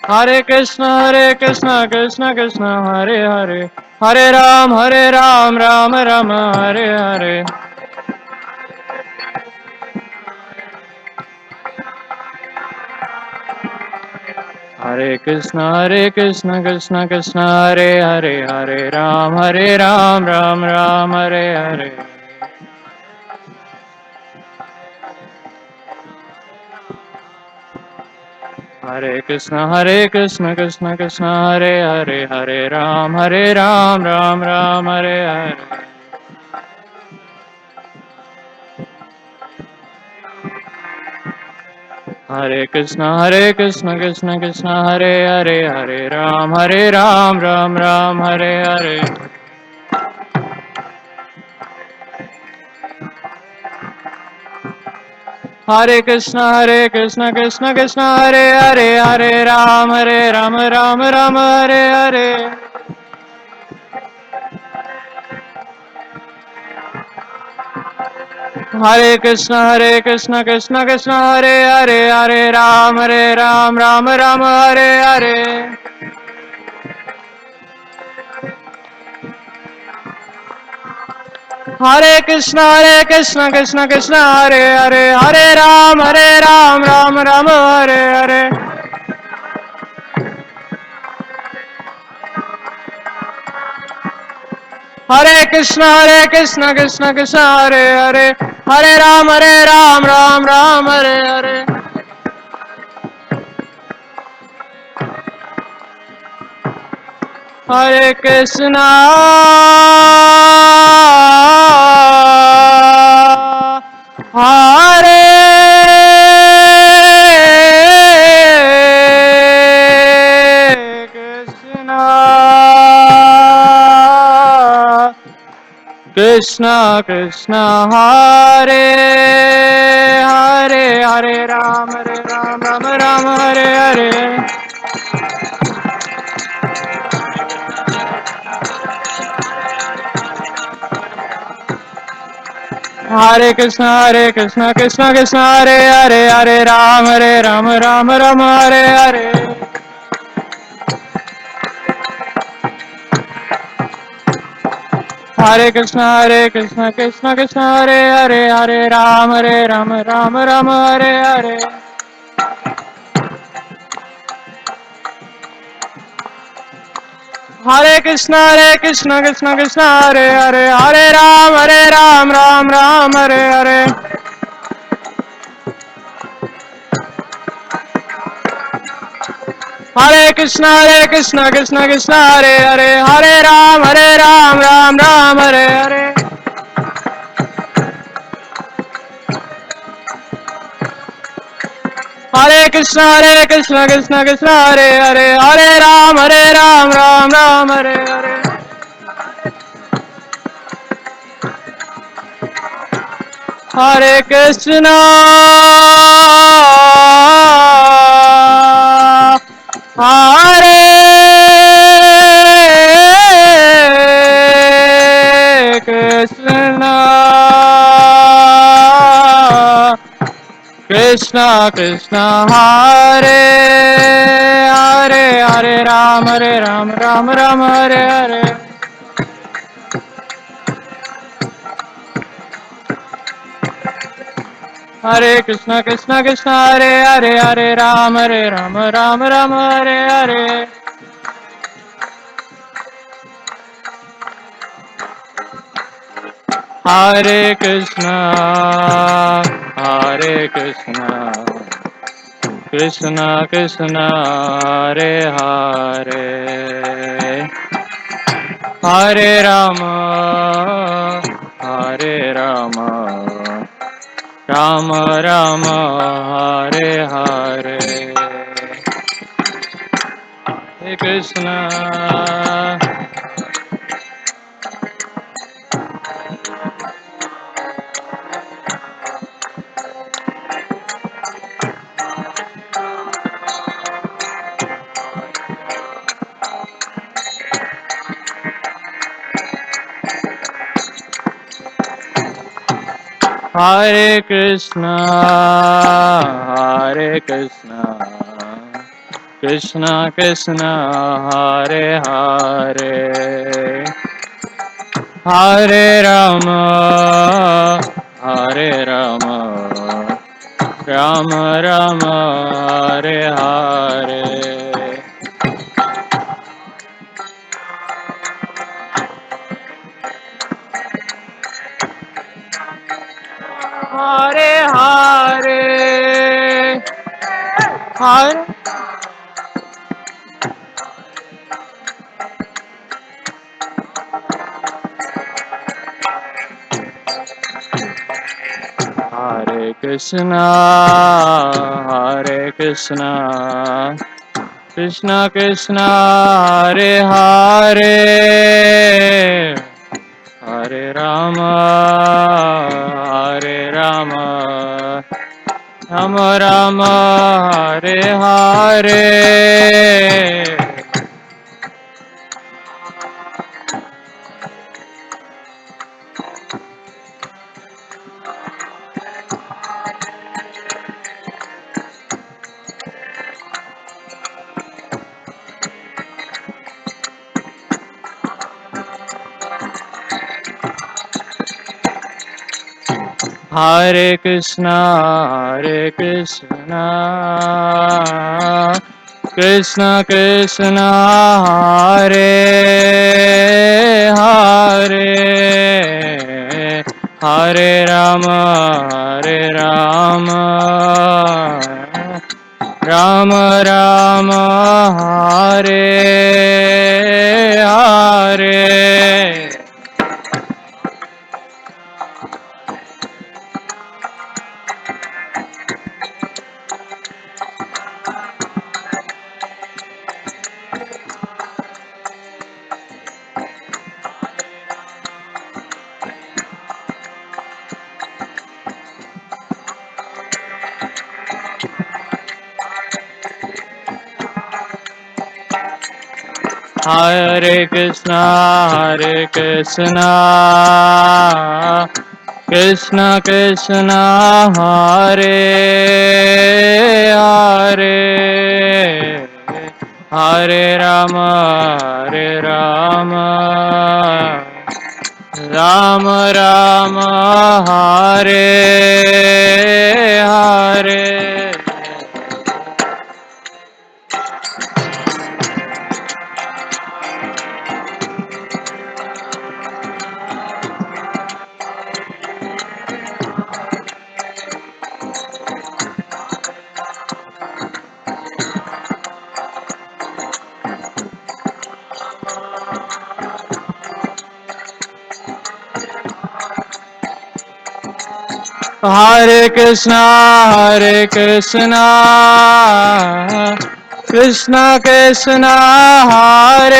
Hare Krishna, Krishna Krishna, Hare Hare. Hare Rama, Rama Rama, Hare Hare. Hare Krishna, Krishna Krishna, Hare Hare. Hare Rama, Rama Rama, Hare Hare. Hare Krishna, Krishna Krishna, Hare Hare. Hare Rama, Rama Rama, Hare Hare. Hare Krishna, Krishna Krishna, Hare Hare. Hare Rama, Rama Rama, Hare Hare. Hare Krishna, Krishna Krishna, Hare Hare. Hare Rama, Rama Rama, Hare Hare. Hare Krishna, Krishna Krishna, Hare Hare. Hare Rama, Rama Rama, Hare Hare. Hare Krishna, Krishna Hare Hare. Hare Rama, Rama Rama, Hare Hare. Hare Krishna, Krishna Hare Hare. Hare Rama, Rama Hare Hare. Hare Krishna, Hare Krishna, Krishna Krishna, Hare Hare. Hare Rama, Rama Rama, Hare Hare. Hare Krishna, Krishna Krishna, Hare Hare. Hare Rama, Rama Hare Hare. Hare Krishna, Krishna Hare Hare. Hare Rama, Rama Rama, Hare Hare. Hare Krishna Krishna Krishna Hare Hare, Hare Ram, Ram Ram, Hare Hare. Hare Krishna Krishna Krishna Hare Hare, Hare Ram, Ram Ram, Hare Hare. Hare Krishna Krishna Hare Hare, Hare Ram, Ram Ram, Hare Hare. Hare Krishna, Hare Krishna, Krishna Krishna, Hare Hare, Hare Ram, Ram Ram, Hare Hare. Hare Krishna Hare Hare, Hare Ram, Ram Ram, Hare Hare. Hare Krishna, Krishna Krishna, Hare Hare, Hare Rama, Hare Rama, Rama Rama, Hare Hare. Hare Krishna. Hare Krishna, Krishna Krishna, Hare Hare, Hare Rama, Hare Rama, Rama Rama, Hare Hare. Hare Hare, Hare Hare Krishna, Krishna Krishna, Hare Hare, Hare Rama, Hare Rama, Rama Rama, Hare Hare. Hare Krishna, Krishna Krishna, Hare Hare, Hare Rama, Hare Rama, Rama Rama, Hare Hare. Hare Krishna, Krishna Krishna, Hare Hare, Hare Rama, Hare Rama, Rama Rama, Hare Hare. Hare Krishna, Krishna Krishna, Hare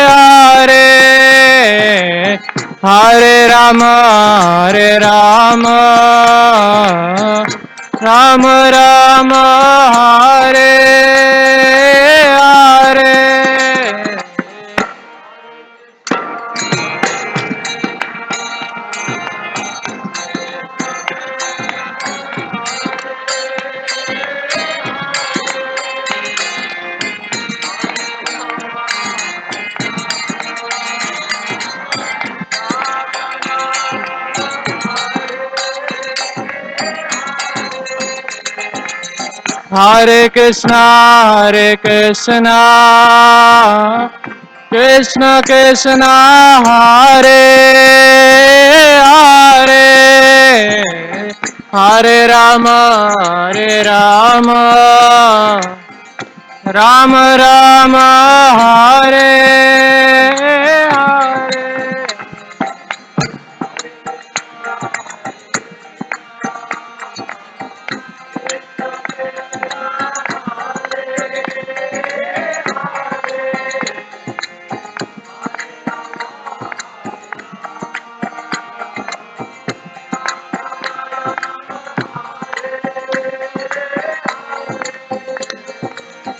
Hare, Hare Rama, Rama Rama, Hare Hare. Hare Krishna, Krishna Krishna, Hare Hare, Hare Rama, Rama Rama, Hare Hare.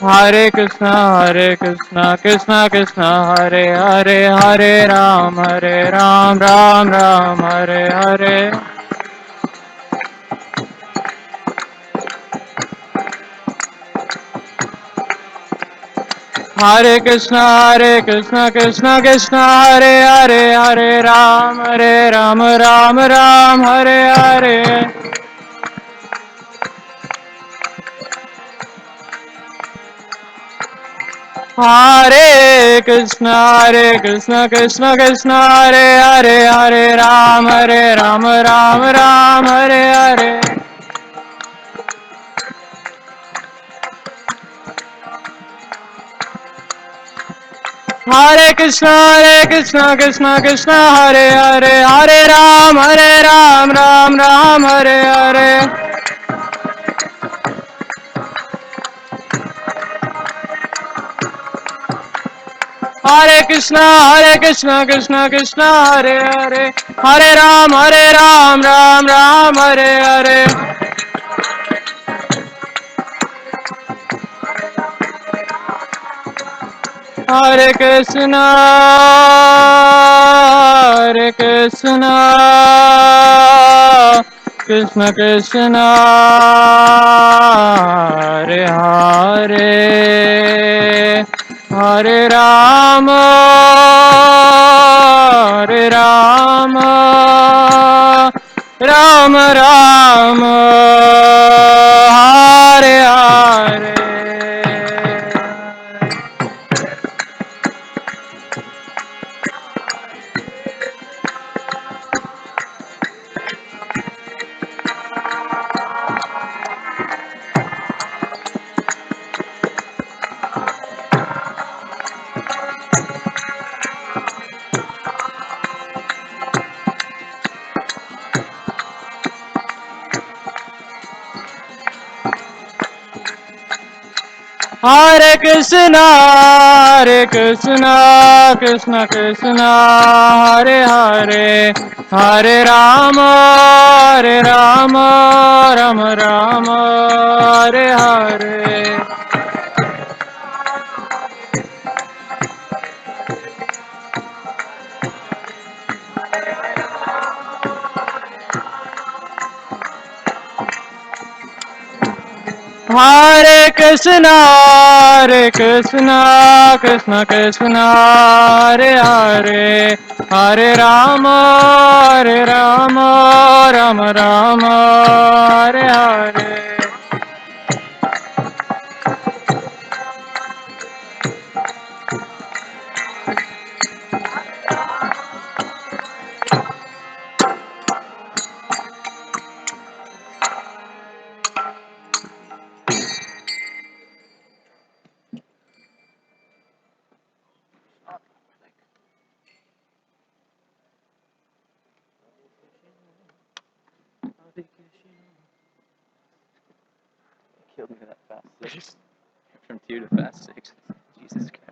Hare Krishna, Krishna Krishna, Hare Hare, Hare Ram, Ram Ram, Hare Hare. Hare Krishna, Krishna Krishna, Hare Hare, Hare Ram, Ram Ram, Hare Hare. Hare Krishna, Krishna Krishna, Hare Hare, Hare Ram, Ram Hare Hare. Hare Krishna, Krishna, Hare Hare, Hare Ram, Ram Hare Hare. Hare Krishna, Krishna, Hare Hare, Hare Ram, Ram Hare Hare. Hare Krishna, Krishna Krishna, Hare Hare, Hare Rama, Rama Rama, Hare Hare. Hare Krishna, Krishna Krishna, Hare Hare, Hare Rama, Rama Rama, Hare Hare. Hare Krishna, Krishna Krishna, Hare Hare, Hare Rama, Rama Rama, Hare Hare. Look at that fast six. From 2 to fast 6. Jesus Christ.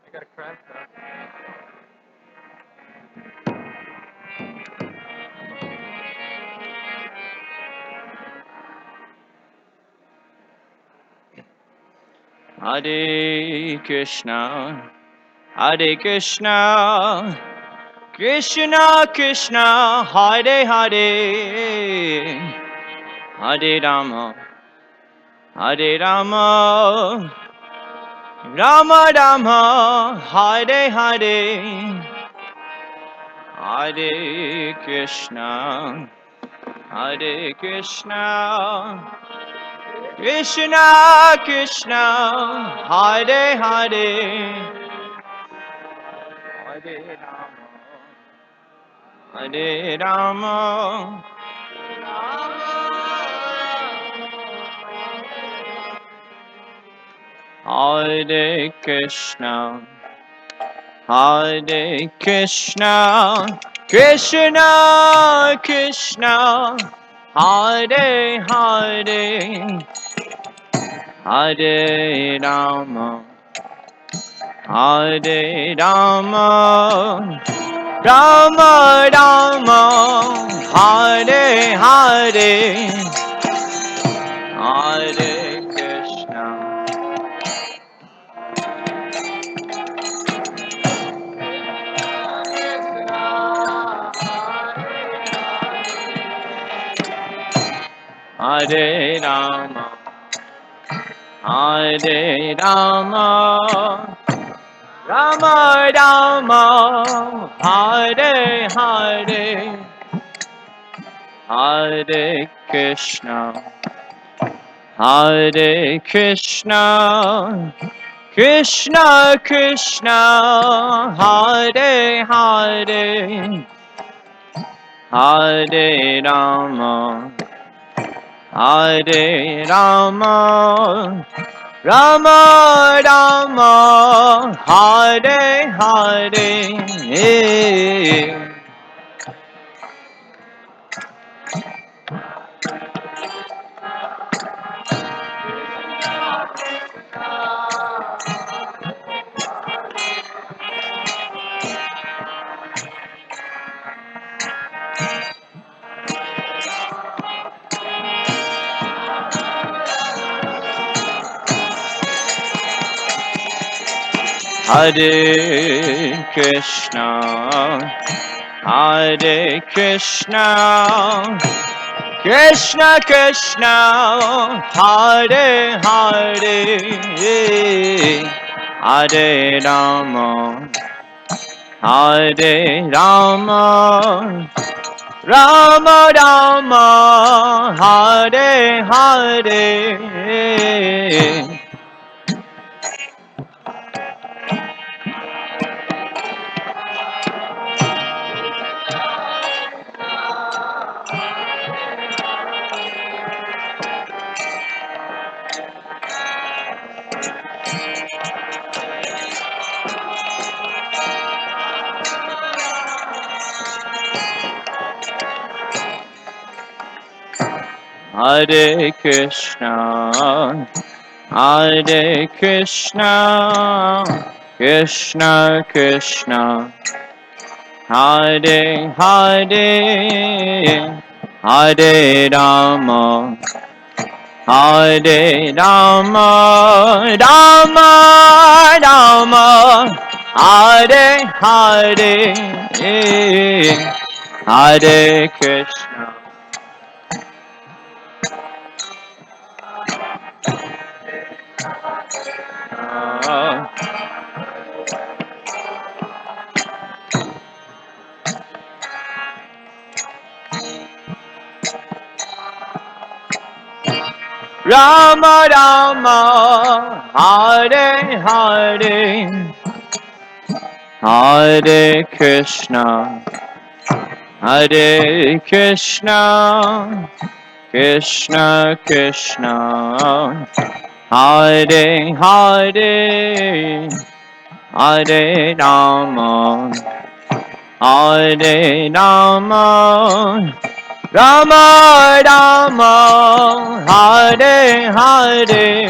I got a cramp now. Hare Krishna, Hare Krishna, Krishna Krishna, Hare Hare, Hare Rama, Hare Rama, Rama Rama, Hare Hare, Hare Krishna, Hare Krishna, Krishna Krishna, Hare Hare, Hare Rama, Hare Rama, Hare Krishna, Hare Krishna, Krishna Krishna, Hare Hare, Hare Rama, Hare Rama, Rama Rama, Hare Hare, Hare Krishna, Hare Rama, Hare Rama, Rama Rama, Hare Hare, Hare Krishna, Hare Krishna, Krishna Krishna, Hare Hare, Hare Rama, Hare Rama, Rama Rama, Hare Hare. Hare Krishna, Hare Krishna, Krishna Krishna, Hare Hare, Hare Rama, Hare Rama, Rama Rama, Hare Hare, Hare Krishna, Hare Krishna, Krishna Krishna, Hare Hare, Hare Rama, Hare Rama, Rama Rama, Hare Hare, Hare Krishna. Rama Rama, Hare Hare, Hare Krishna, Hare Krishna, Krishna Krishna, Hare Hare, Hare Rama, Hare Rama, Rama Rama, Hare Hare.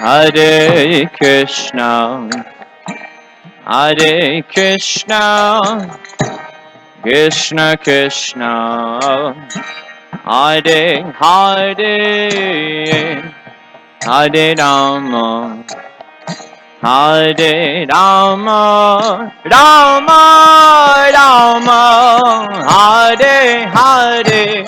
Hare Krishna, Hare Krishna, Krishna Krishna, Hare Hare, Hare Rama, Hare Rama, Rama Rama, Hare Hare.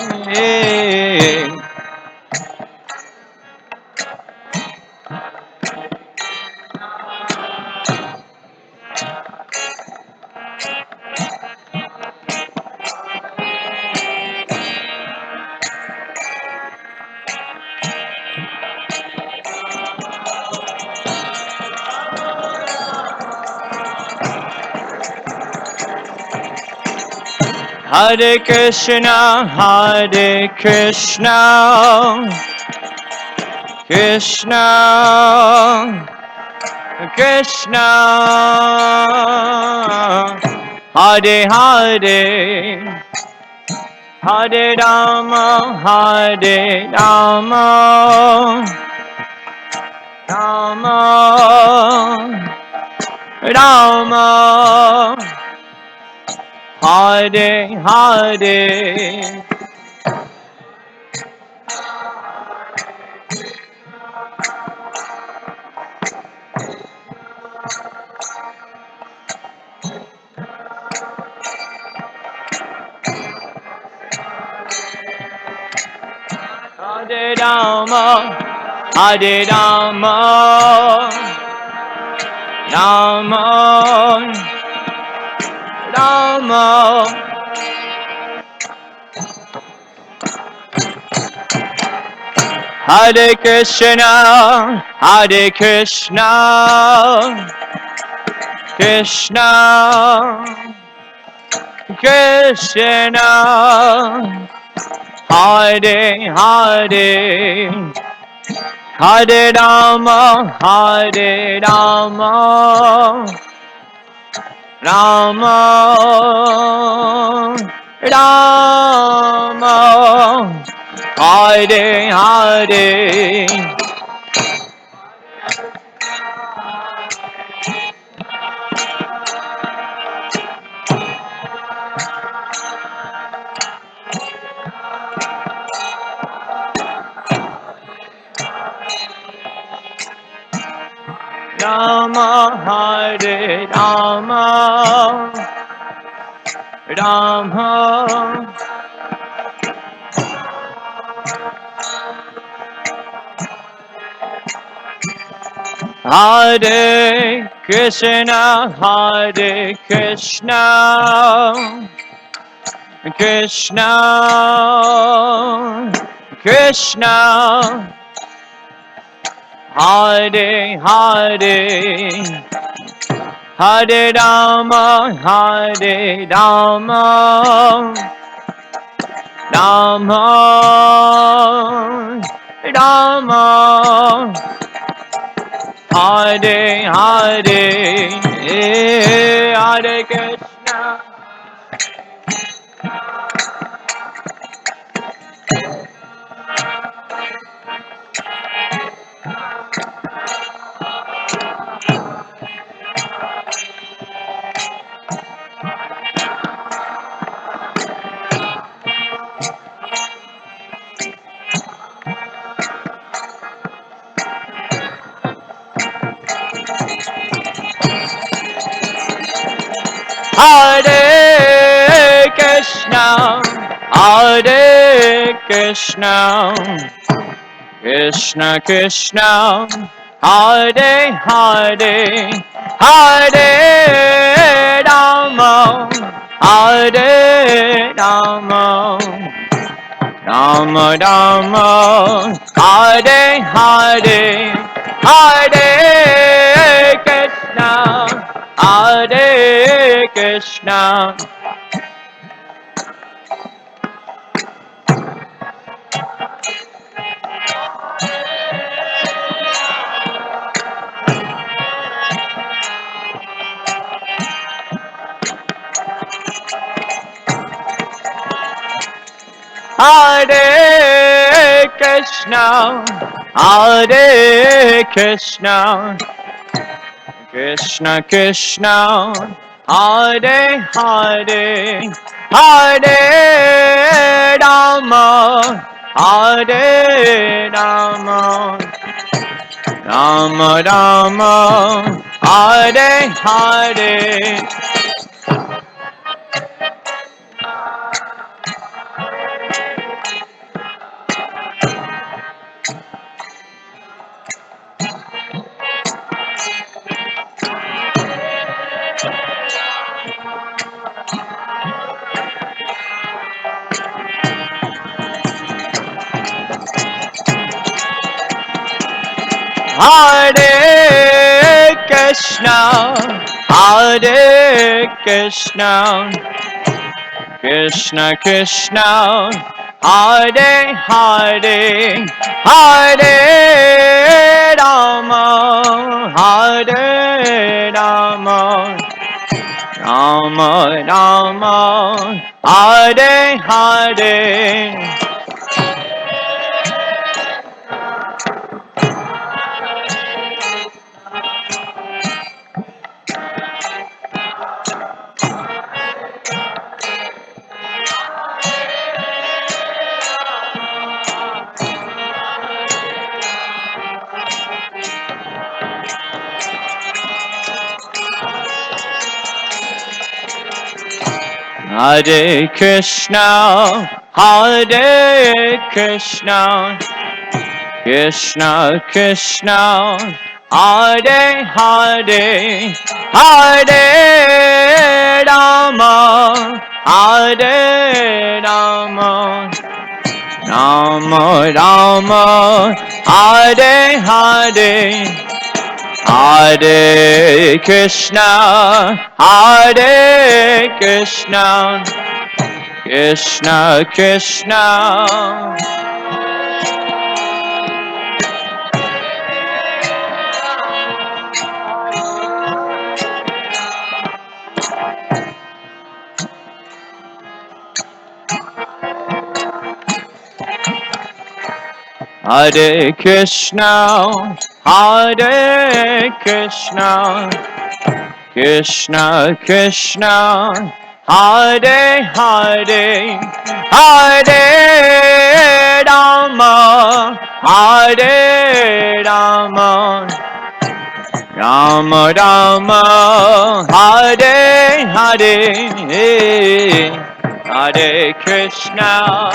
Hare Krishna, Hare Krishna, Krishna, Krishna, Hare Hare, Hare Rama, Hare Rama, Rama, Rama, Hare Hare. Hare Rama, Hare Rama, Rama, Rama, Hare Krishna, Hare Krishna, Krishna, Krishna, Hare Hare, Hare Rama, Hare Rama, Rama, Rama, Hare Hare. Rama, Hare Rama, Rama, Hare Krishna, Hare Krishna, Krishna, Krishna, Hare Hare, Hare Rama, Hare Rama, Rama, Rama, Hare Hare, Hare Krishna. Hare Krishna, Hare Krishna, Krishna Krishna, Hare Hare, Hare Rama, Hare Rama, Rama Rama, Hare Hare, Hare Krishna, Hare Krishna. Hare Krishna, Hare Krishna, Krishna Krishna, Hare Hare, Hare Rama, Hare Rama, Rama Rama, Hare Hare. Hare Krishna, Hare Krishna, Krishna Krishna, Hare Hare, Hare Rama, Hare Rama, Rama Rama, Hare Hare. Hare Krishna, Hare Krishna, Krishna Krishna, Hare Hare, Hare Rama, Hare Rama, Rama Rama, Hare Hare. Hare Krishna, Hare Krishna, Krishna Krishna. Hare Krishna, Hare Krishna, Krishna Krishna, Hare Hare, Hare Rama, Hare Rama, Rama Rama, Hare Hare, Hare Krishna,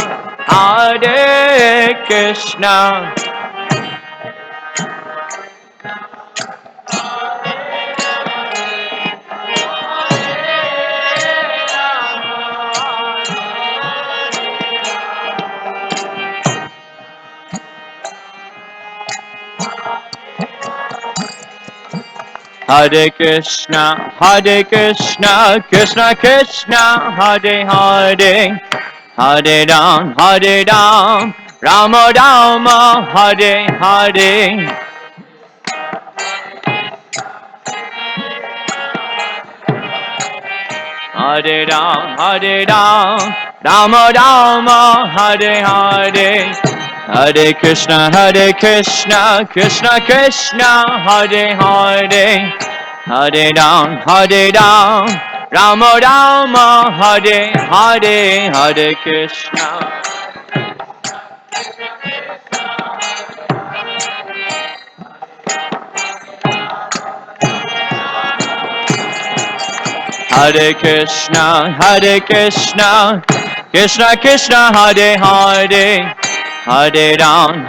Hare Krishna. Hare Krishna, Hare Krishna, Krishna Krishna, Hare Hare, Hare Ram, Rama Rama, Hare Hare. Hare Ram, Rama Rama, Hare Hare. Hare Krishna, Krishna Krishna, Hare Hare. Hare Ram, Rama Rama, Hare Hare, Hare Krishna. Hare Krishna, Krishna Krishna, Hare Hare, Hare Ram,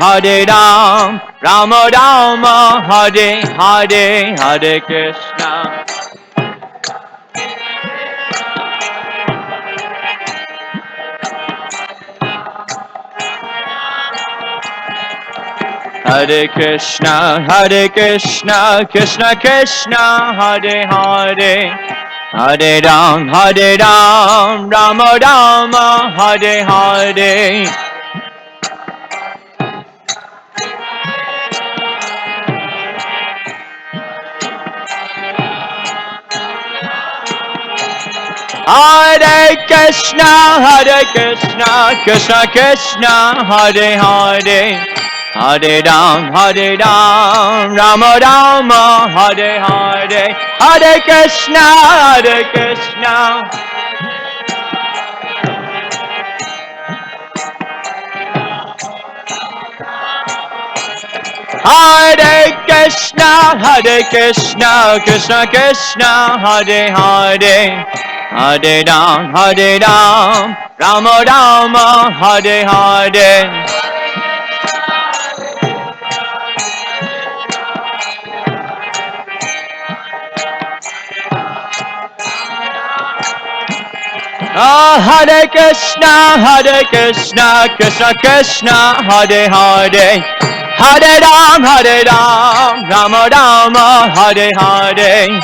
Rama Rama, Hare Hare, Hare Krishna. Hare Krishna, Krishna Krishna, Hare Hare, Hare Ram, Rama Rama, Hare Hare. Hare Krishna, Krishna Krishna, Hare Hare, Hare Ram, Rama Rama, Hare Hare, Hare Krishna, Krishna. Hare Krishna, Krishna Krishna, Hare Hare, Hare Ram, Rama Rama, Hare Hare. Hare Krishna, Krishna Krishna, Hare Hare, Hare Ram, Rama Rama, Hare Hare.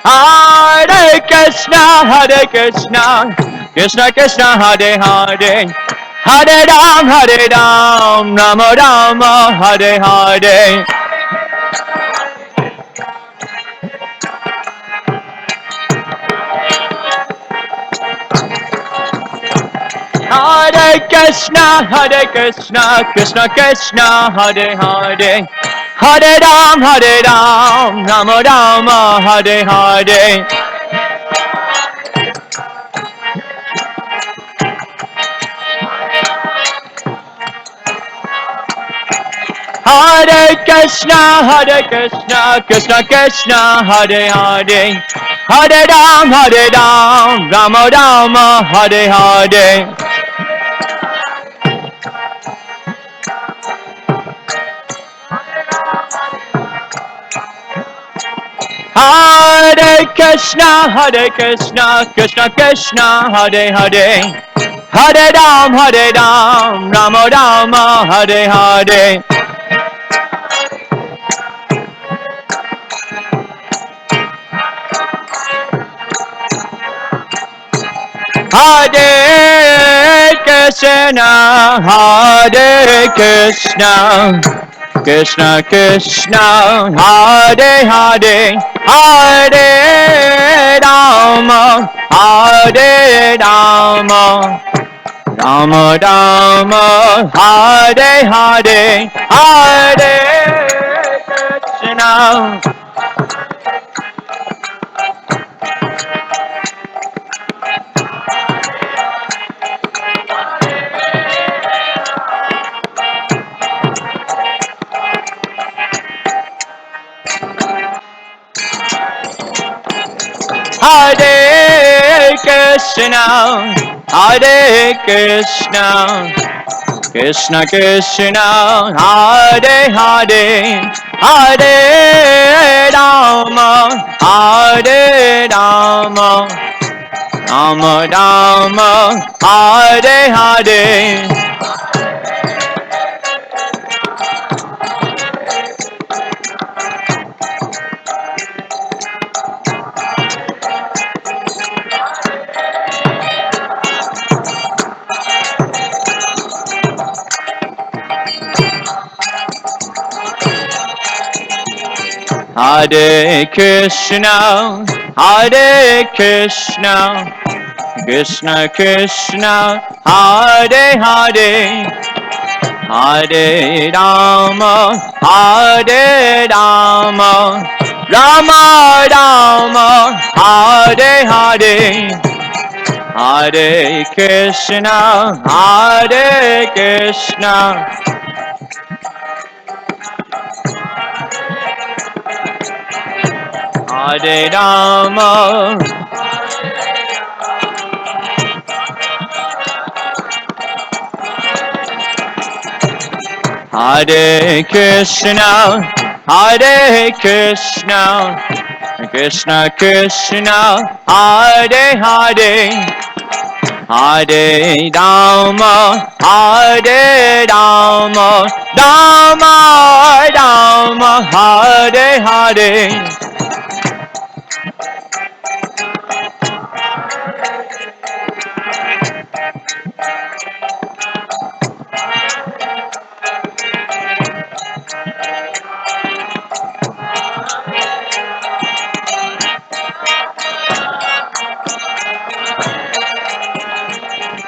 Hare Krishna, Krishna Krishna, Hare Hare, Hare Ram, Rama Rama, Hare Hare. Hare Krishna, Krishna Krishna, Hare Hare, Hare Ram, Rama Rama, Hare Hare. Hare Krishna, Krishna Krishna, Hare Hare, Hare Ram, Rama Rama, Hare Hare. Hare Krishna, Krishna Krishna, Hare Hare, Hare Ram, Rama Rama, Hare Hare. Hare Krishna, Hare Krishna, Krishna Krishna, Hare Hare, Hare Rama, Hare Rama, Rama Rama, Hare Hare, Hare Krishna. Hare Krishna, Hare Krishna, Krishna Krishna, Hare Hare, Hare Rama, Hare Rama, Rama Rama, Hare Hare. Hare Krishna, Hare Krishna, Krishna Krishna, Hare Hare, Hare Rama, Hare Rama, Rama Rama, Hare Hare, Hare Krishna, Hare Krishna, Hare Rama, Hare Krishna, Hare Krishna, Krishna Krishna, Hare Hare, Hare Rama, Hare Rama, Rama Rama, Hare Hare.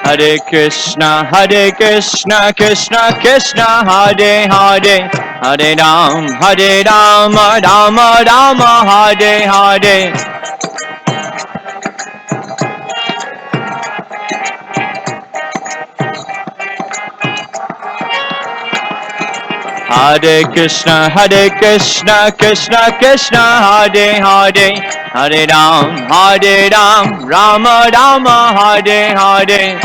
Hare Krishna, Krishna Krishna, Hare Hare, Hare Rama, Rama Rama, Hare Hare. Hare Krishna, Krishna Krishna, Hare Hare, Hare Ram, Rama Rama, Hare Hare.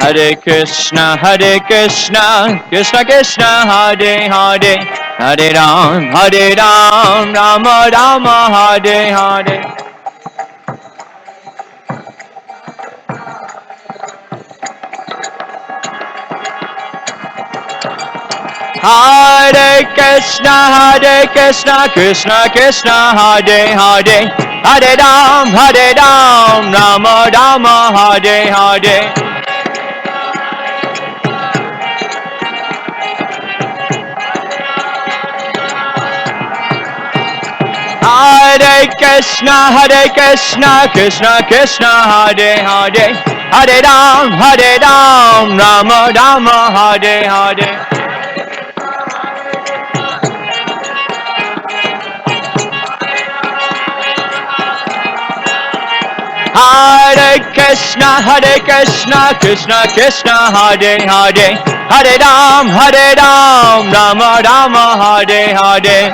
Hare Krishna, Krishna Krishna, Hare Hare, Hare Ram, Rama Rama, Hare Hare. Hare Krishna, Krishna Krishna, Hare Hare, Hare Ram, Rama Rama, Hare Hare. Hare Krishna, Krishna Krishna, Hare Hare, Hare Ram, Rama Rama, Hare Hare. Hare Krishna, Krishna Krishna, Hare Hare, Hare Ram, Rama Rama, Hare Hare.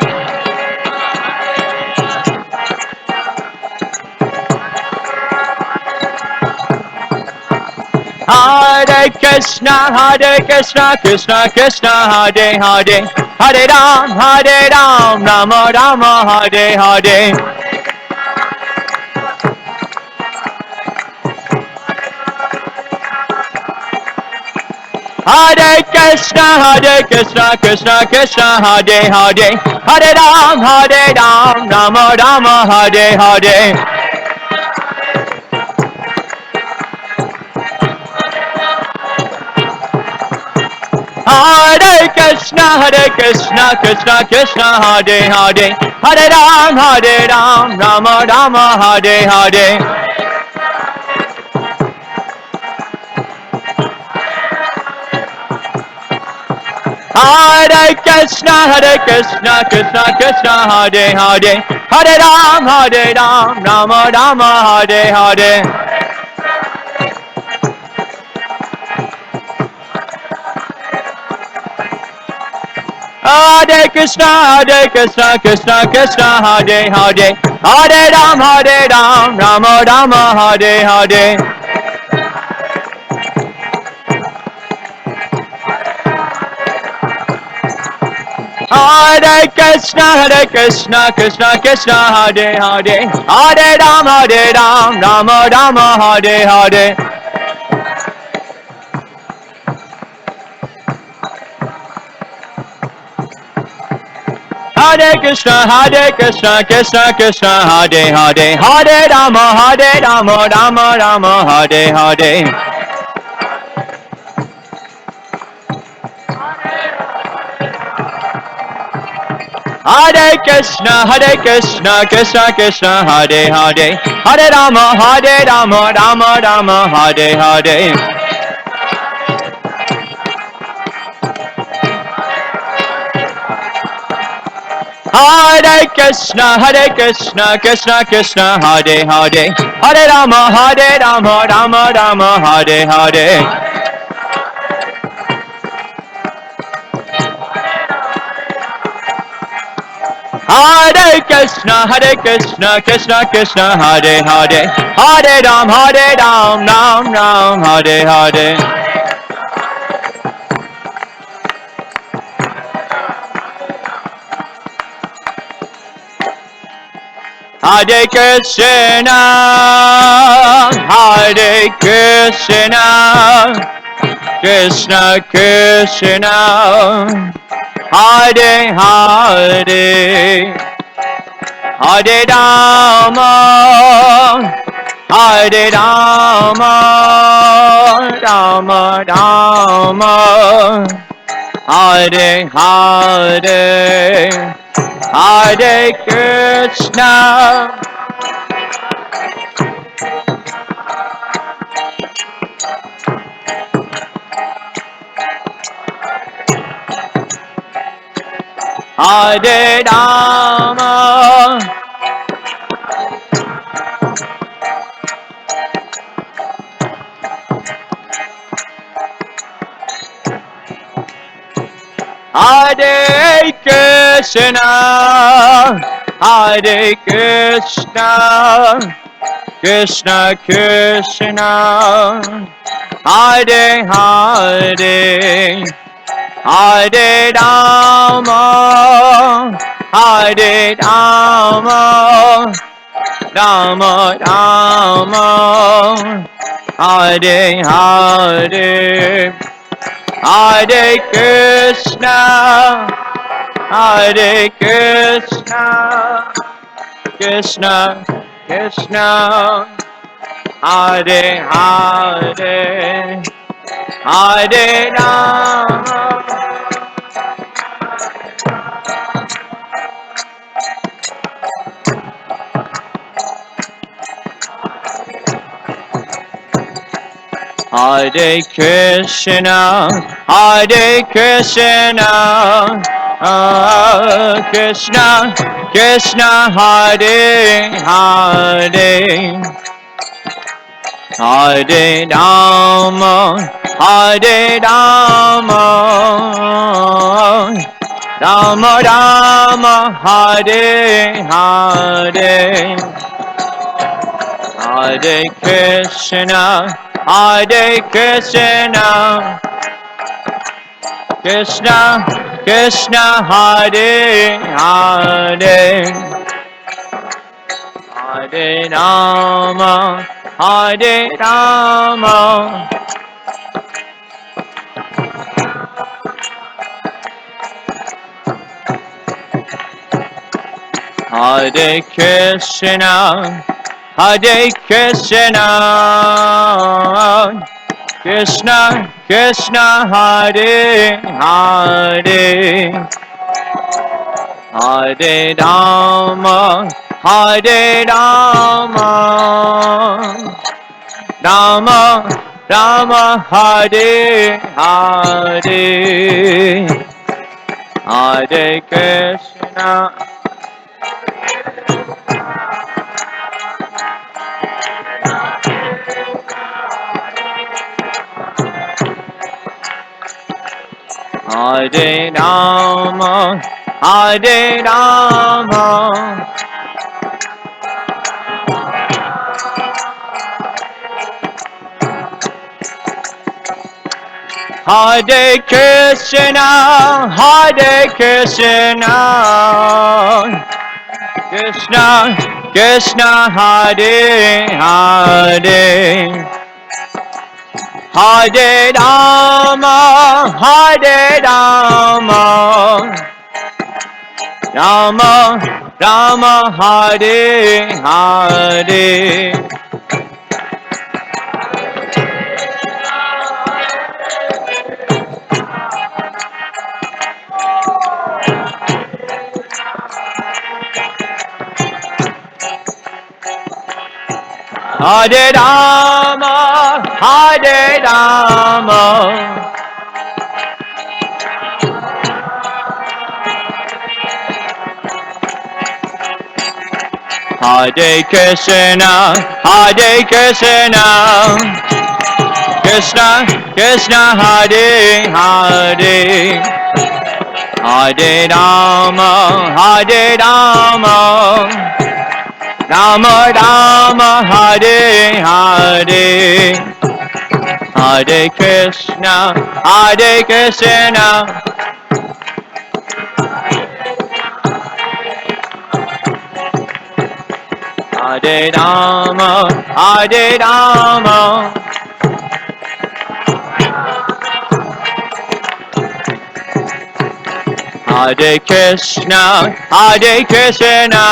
Hare Krishna, Krishna Krishna, Hare Hare, Hare Ram, Rama Rama, Hare Hare. Hare Krishna, Krishna Krishna, Hare Hare, Hare Ram, Rama Rama, Hare Hare. Hare Krishna, Krishna Krishna, Hare Hare, Hare Ram, Rama Rama, Hare Hare. Hare Krishna, Krishna Krishna, Hare Hare, Hare Ram, Rama Rama, Hare Hare. Hare Krishna, Krishna Krishna, Hare Hare, Hare Ram, Rama Rama, Hare Hare. Hare Krishna, Krishna Krishna, Hare Hare, Hare Ram, Rama Rama, Hare Hare. Hare Krishna, Krishna Krishna, Hare Hare, Hare Rama, Rama Rama, Hare Hare. Hare Krishna, Krishna Krishna, Hare Hare, Hare Rama, Rama Rama, Hare Hare. Hare Krishna, Krishna Krishna, Hare Hare, Hare Rama, Rama Rama, Hare Hare. Hare Krishna, Krishna Krishna, Hare Hare, Hare Ram, Ram Ram, Hare Hare. Hare Krishna, Hare Krishna, Krishna Krishna, Hare Hare, Hare Rama, Hare Rama, Rama Rama, Hare Hare, Hare Krishna, Hare Rama, Hare Krishna, Hare Krishna, Krishna Krishna, Hare Hare, Hare Rama, Hare Rama, Rama Rama, Hare Hare, Hare Krishna, Hare Krishna, Krishna Krishna, Hare Hare, Hare Rama, Hare Krishna, Hare Krishna, Krishna Krishna, Hare Hare, Hare Rama, Hare Rama, Rama Rama, Hare Hare, Hare Krishna, Hare Krishna, Krishna Krishna, Hare Hare, Hare Rama, Hare Rama, Hare Krishna, Hare Krishna, Krishna Krishna, Hare Hare, Hare Rama, Hare Rama, Rama Rama, Hare Hare, Hare Krishna, Hare Rama, Hare Rama, Hare Krishna, Hare Krishna, Krishna Krishna, Hare Hare, Hare Rama, Hare Rama, Rama Rama, Hare Hare, Hare Rama, Hare Rama, Hare Krishna, Hare Krishna, Krishna Krishna, Hare Hare, Hare Rama, Hare Rama, Rama Rama, Hare Hare, Hare Krishna, Hare Krishna, Hare Rama, Hare Rama, Hare Krishna, Hare Krishna,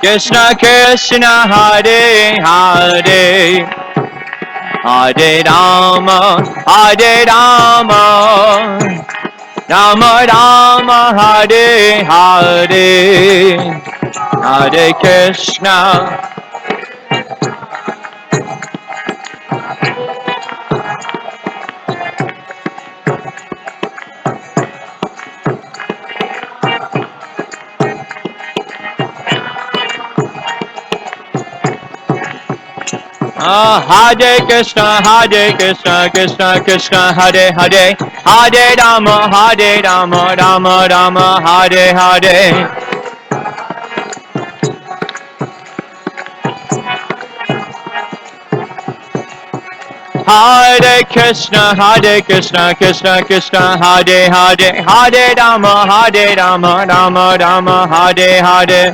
Krishna Krishna, Hare Hare, Hare Rama, Hare Rama, Rama Rama, Hare Hare, Hare Krishna. Hare Krishna, Hare Krishna, Krishna Krishna, Hare Hare, Hare Rama, Hare Rama, Rama Rama, Hare Hare. Hare Krishna, Hare Krishna, Krishna Krishna, Hare Hare, Hare Rama, Hare Rama, Rama Rama, Hare Hare.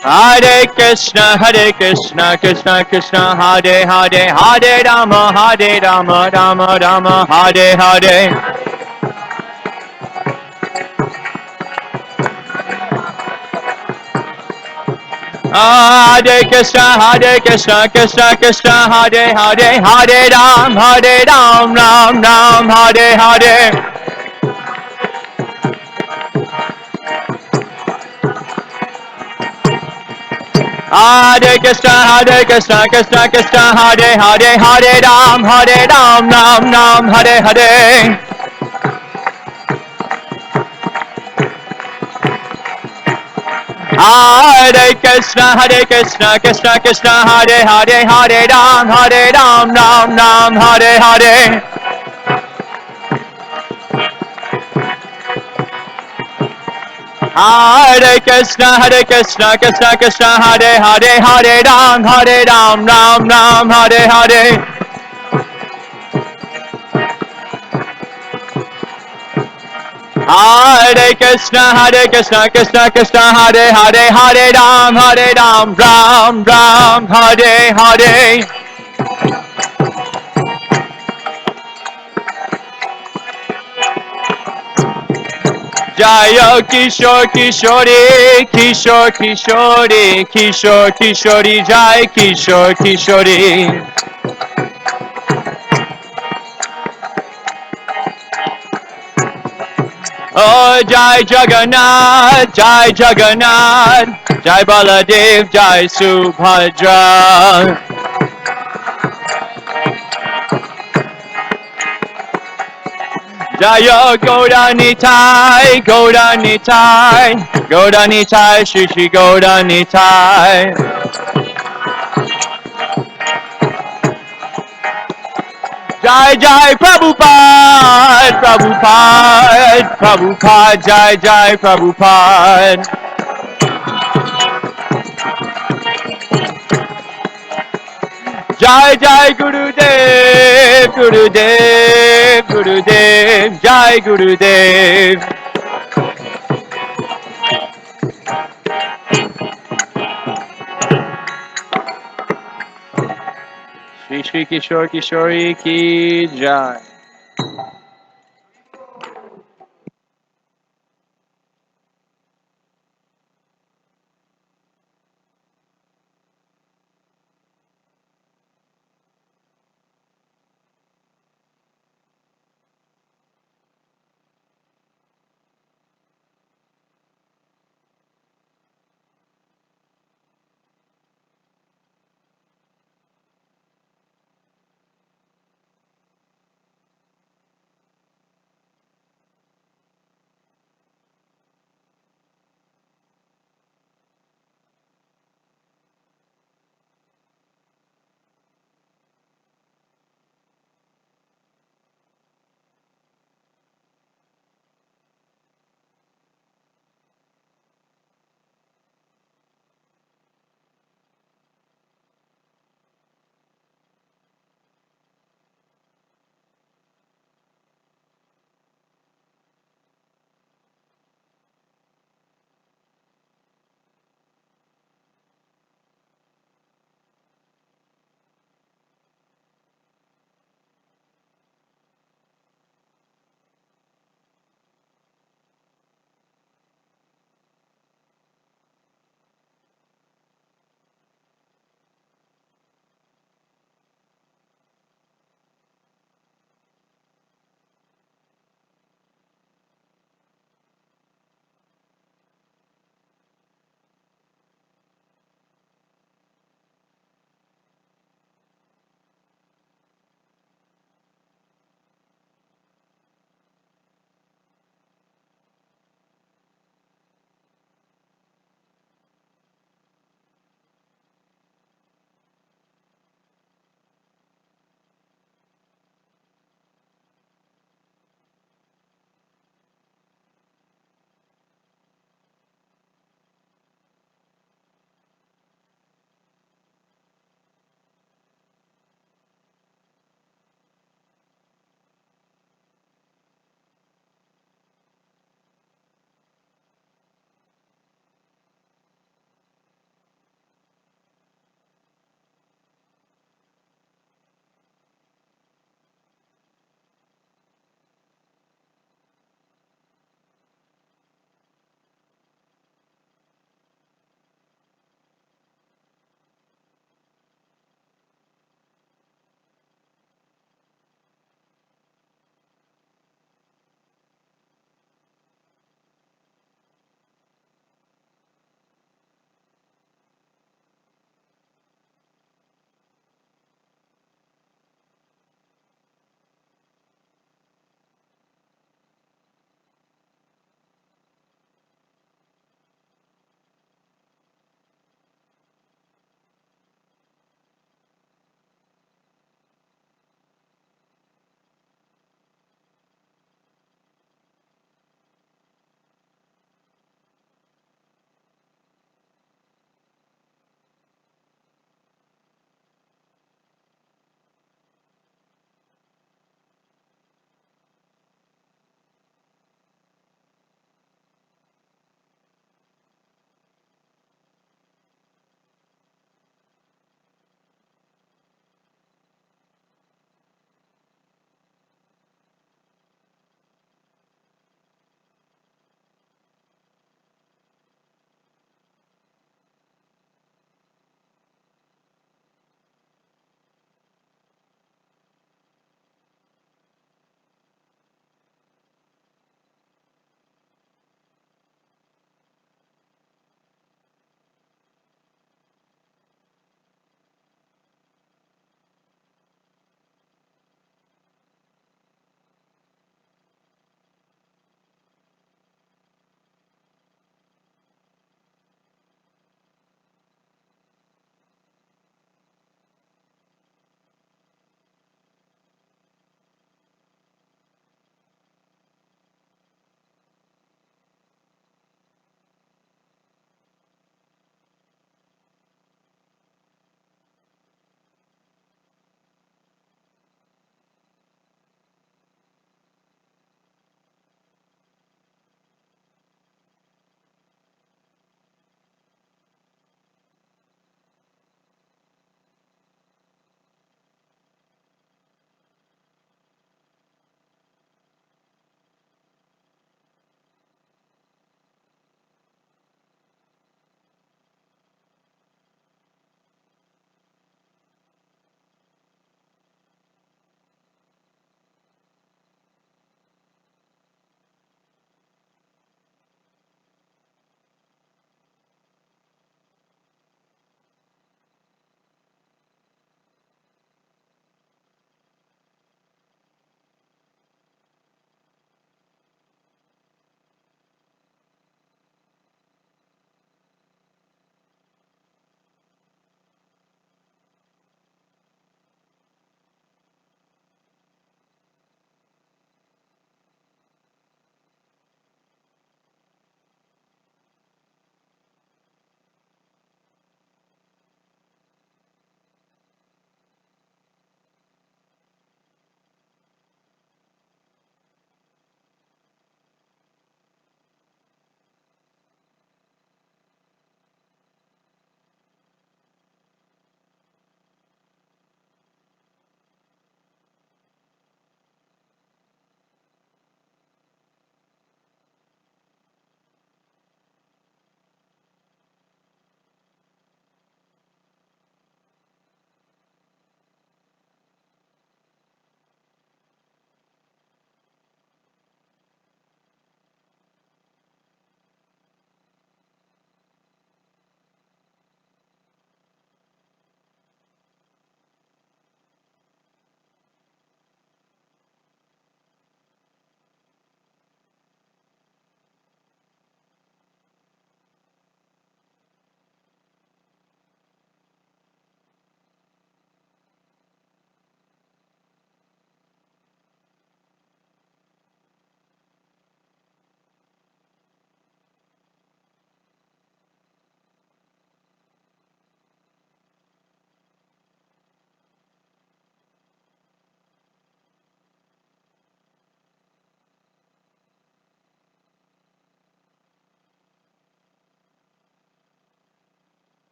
Hare Krishna, Hare Krishna, Krishna Krishna, Hare Hare, Hare Rama, Hare Rama, Rama Rama, Hare Hare. Hare Krishna, Hare Krishna, Krishna Krishna, Hare Hare, Hare Ram, Ram Ram, Hare Hare. Hare Krishna, Hare Krishna, Krishna Krishna, Hare Hare, Hare Ram, Ram Hare Hare. Hare Krishna, Hare Krishna, Krishna Krishna, Hare Hare, Hare Ram, Ram Hare Hare. Hare Krishna, Hare Krishna, Krishna Krishna, Hare Hare, Hare Ram, Ram Hare Hare. Hare Krishna, Hare Krishna, Krishna Krishna, Hare Hare, Hare Ram, Ram Hare Hare. Jaya Kishore Kishori, Kishore Kishori, Kishore Kishori, Jai Kishore Kishori. Oh, Jai Jagannath, Jai Jagannath, Jai Baladev, Jai Subhadra. Jaya Gauranitai, Gauranitai, Gauranitai, Shri Shri Gauranitai. Jai Jai Prabhupada, Prabhupada, Prabhupada, Jai Jai Prabhupada. Jai Jai Gurudev, Gurudev, Gurudev, Jai Gurudev. Shri Shri Kishore Kishori Ki Jai.